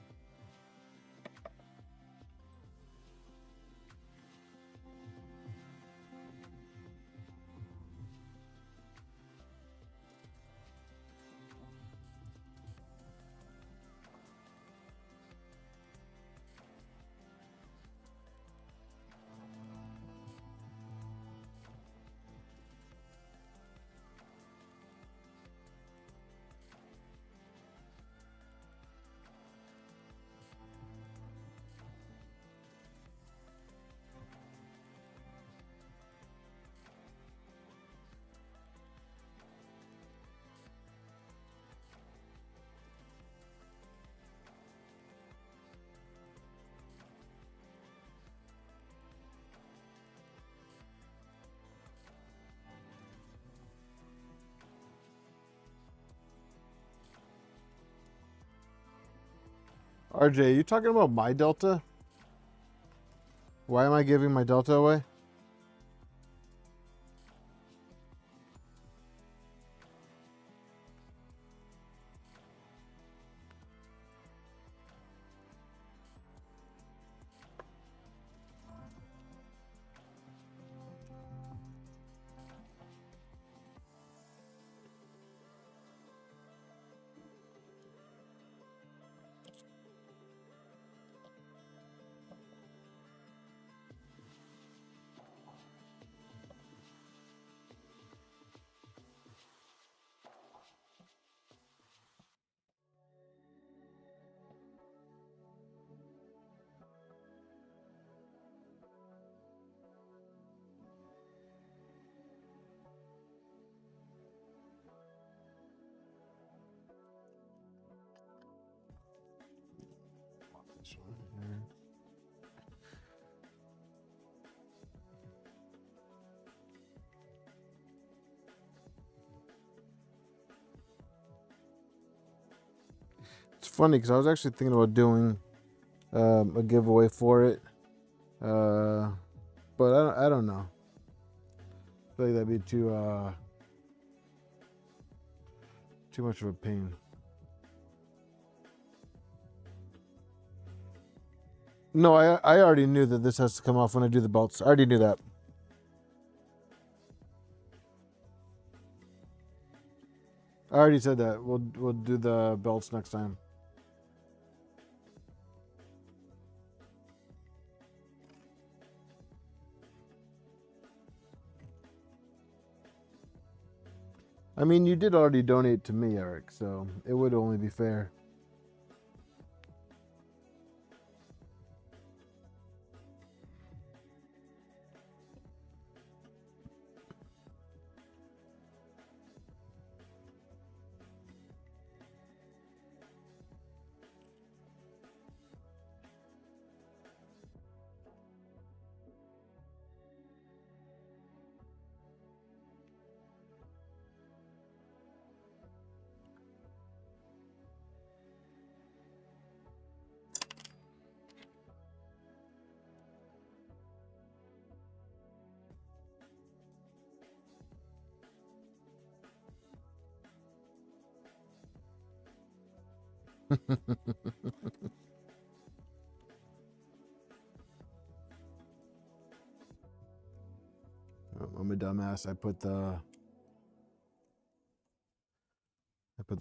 RJ, you talking about my delta? Why am I giving my delta away? This one here. It's funny because I was actually thinking about doing a giveaway for it, but I don't know. I feel like that'd be too much of a pain. No, I already knew that this has to come off when I do the belts. I already knew that. I already said that. We'll do the belts next time. I mean, you did already donate to me, Eric, so it would only be fair. I'm a dumbass. I put the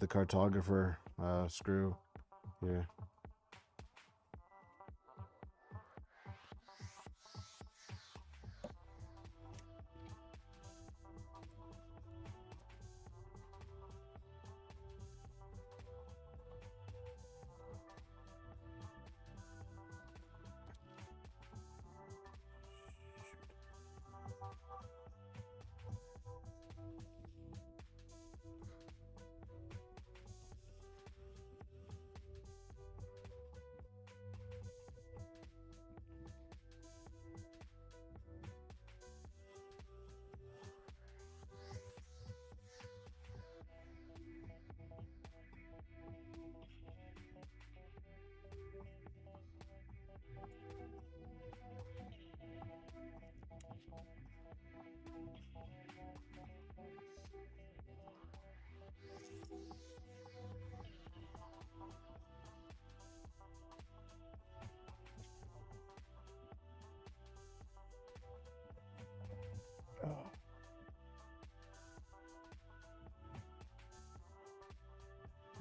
cartographer screw here.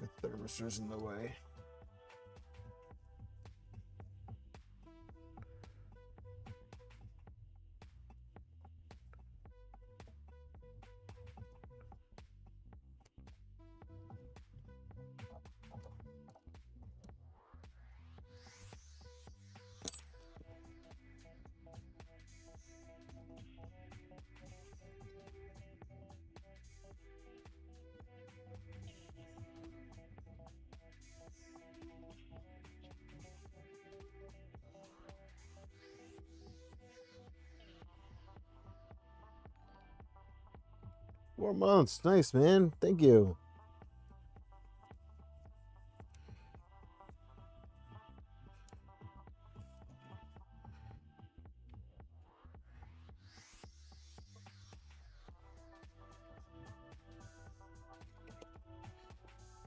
The thermistor's in the way. Four months. Nice, man. Thank you.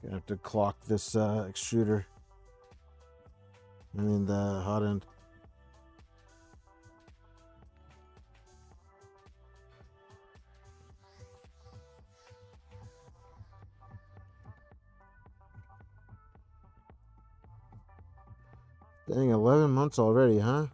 Gonna have to clock this extruder. I mean the hot end. Dang, 11 months already, huh?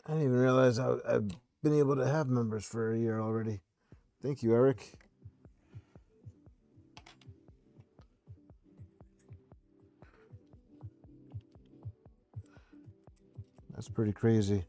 I didn't even realize I've been able to have members for a year already. Thank you, Eric. That's pretty crazy.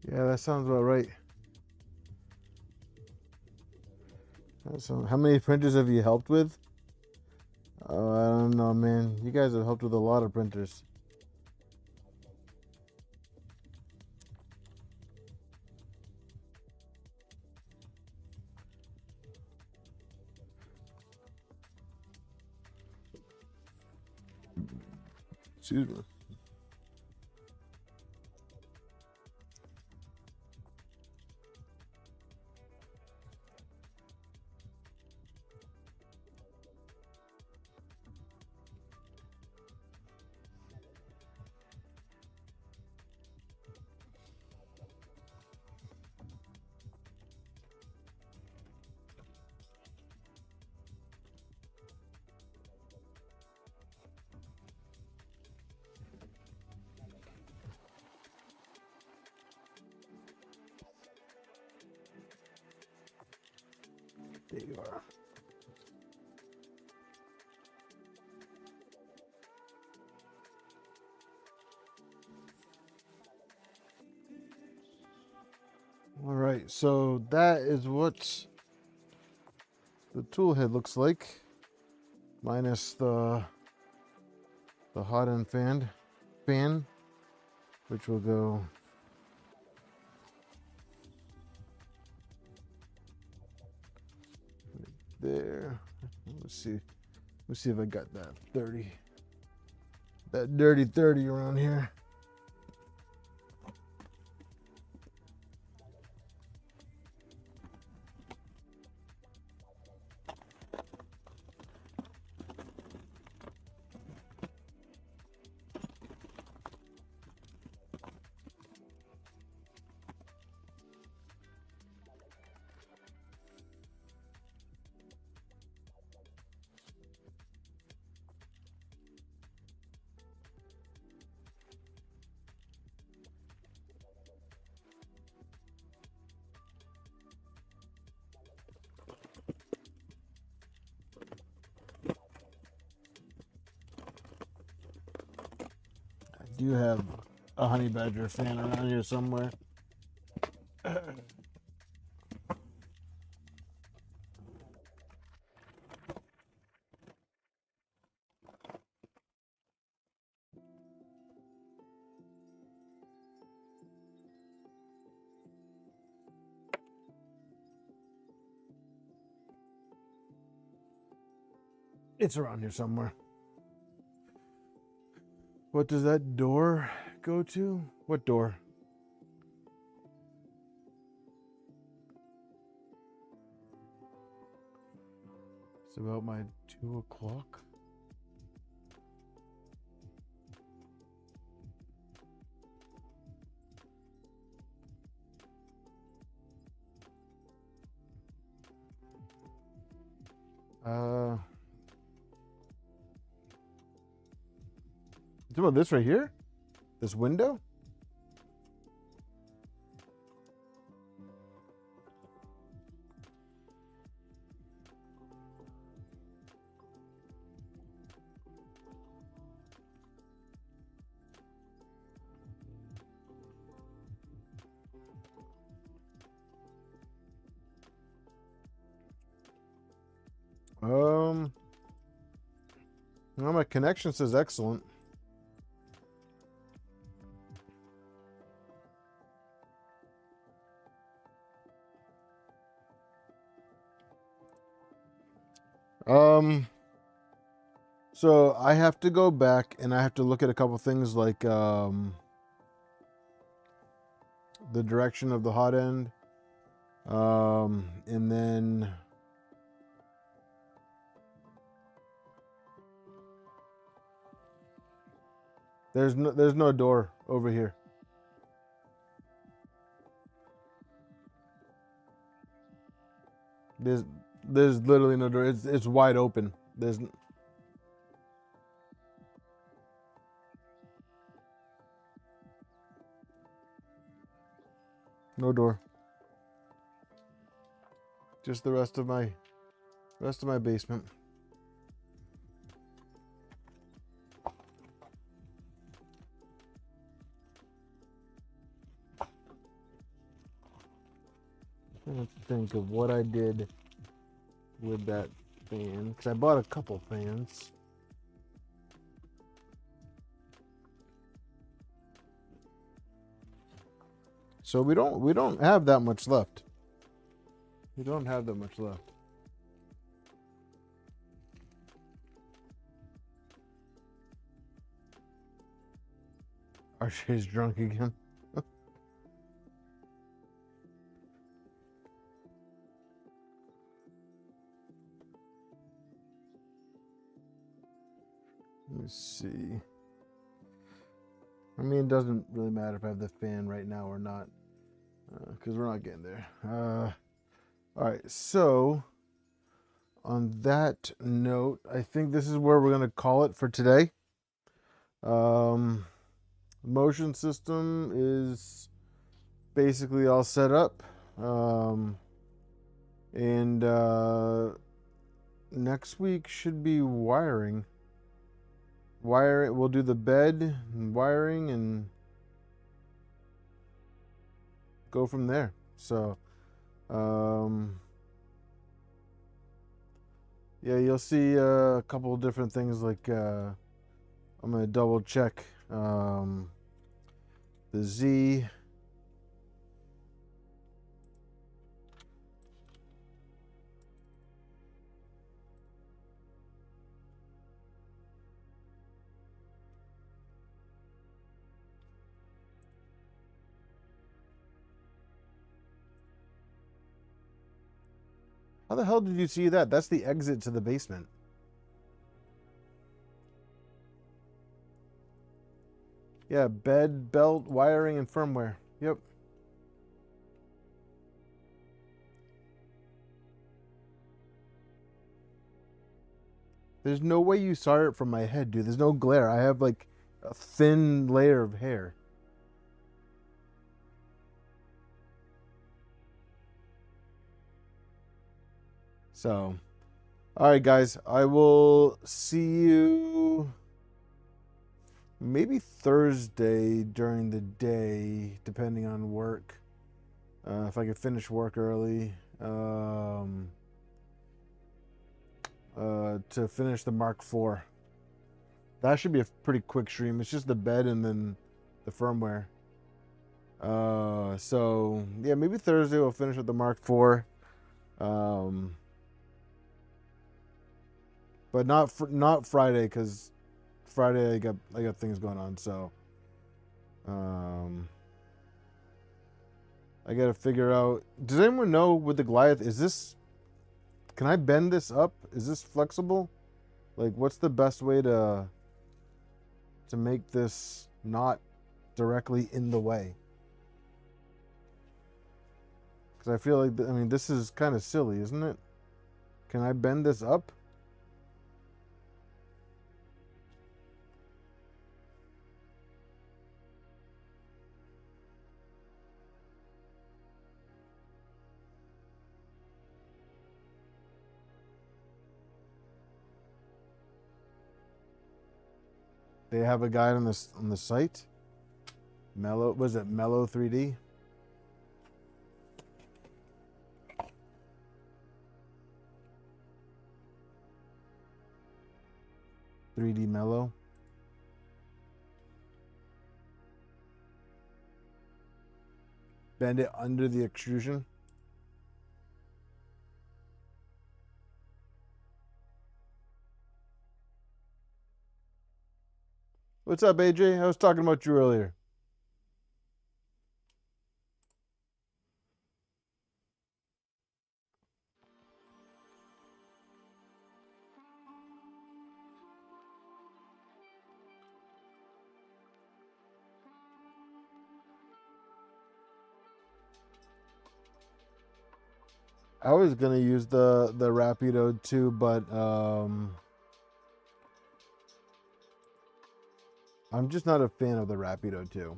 Yeah, that sounds about right. How many printers have you helped with? Oh, I don't know, man. You guys have helped with a lot of printers. Excuse me. There you are. All right, so that is what the tool head looks like, minus the hot end fan, which will go there. Let's see. Let's see if I got that 30. That dirty 30 around here. I do have a honey badger fan around here somewhere. It's around here somewhere. What does that door go to? What door? It's about my 2 o'clock. It's about this right here? This window? Well, my connection says excellent. So I have to go back and I have to look at a couple things like the direction of the hot end, and then there's no door over here. There's literally no door. It's wide open. There's no door. Just the rest of my basement. Let's think of what I did with that fan, because I bought a couple fans. So we don't have that much left. We don't have that much left. RJ's drunk again. Let me see. I mean, it doesn't really matter if I have the fan right now or not, because we're not getting there. All right, so on that note, I think this is where we're going to call it for today. Motion system is basically all set up. And next week should be wiring. We'll do the bed and wiring and go from there. So, yeah, you'll see a couple of different things. Like I'm gonna double check the Z. How the hell did you see that? That's the exit to the basement. Yeah, bed, belt, wiring, and firmware. Yep. There's no way you saw it from my head, dude. There's no glare. I have like a thin layer of hair. So, all right, guys. I will see you maybe Thursday during the day, depending on work. If I could finish work early. To finish the Mark IV. That should be a pretty quick stream. It's just the bed and then the firmware. So yeah, maybe Thursday we'll finish with the Mark IV. But not Friday, because Friday I got things going on. So I gotta figure out. Does anyone know with the Goliath? Can I bend this up? Is this flexible? Like, what's the best way to make this not directly in the way? Because I feel like, I mean, this is kind of silly, isn't it? Can I bend this up? They have a guide on the site. Was it Mellow 3D? Mellow. Bend it under the extrusion. What's up, AJ? I was talking about you earlier. I was gonna use the Rapido too, but I'm just not a fan of the Rapido 2.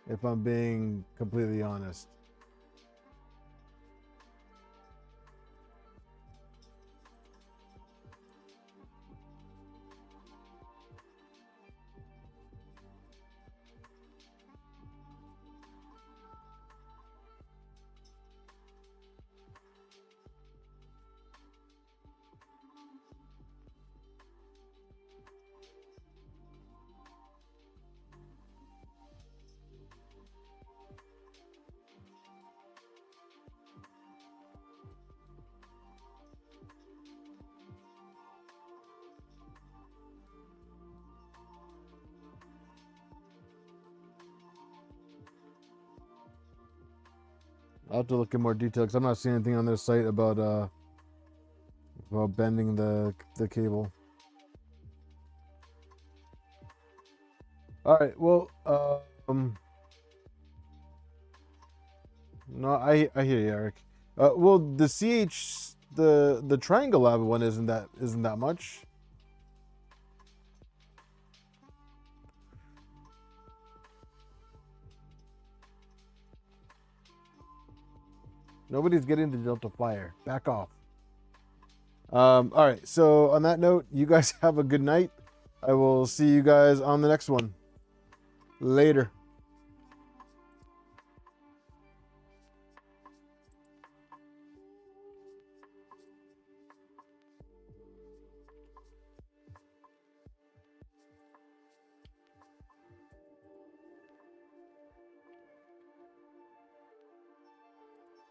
If I'm being completely honest. I'll have to look in more detail because I'm not seeing anything on their site about bending the cable. All right. Well, no, I hear you, Eric. Well, the the Triangle Lab one isn't that much. Nobody's getting the Delta Flyer. Back off. All right. So on that note, you guys have a good night. I will see you guys on the next one. Later.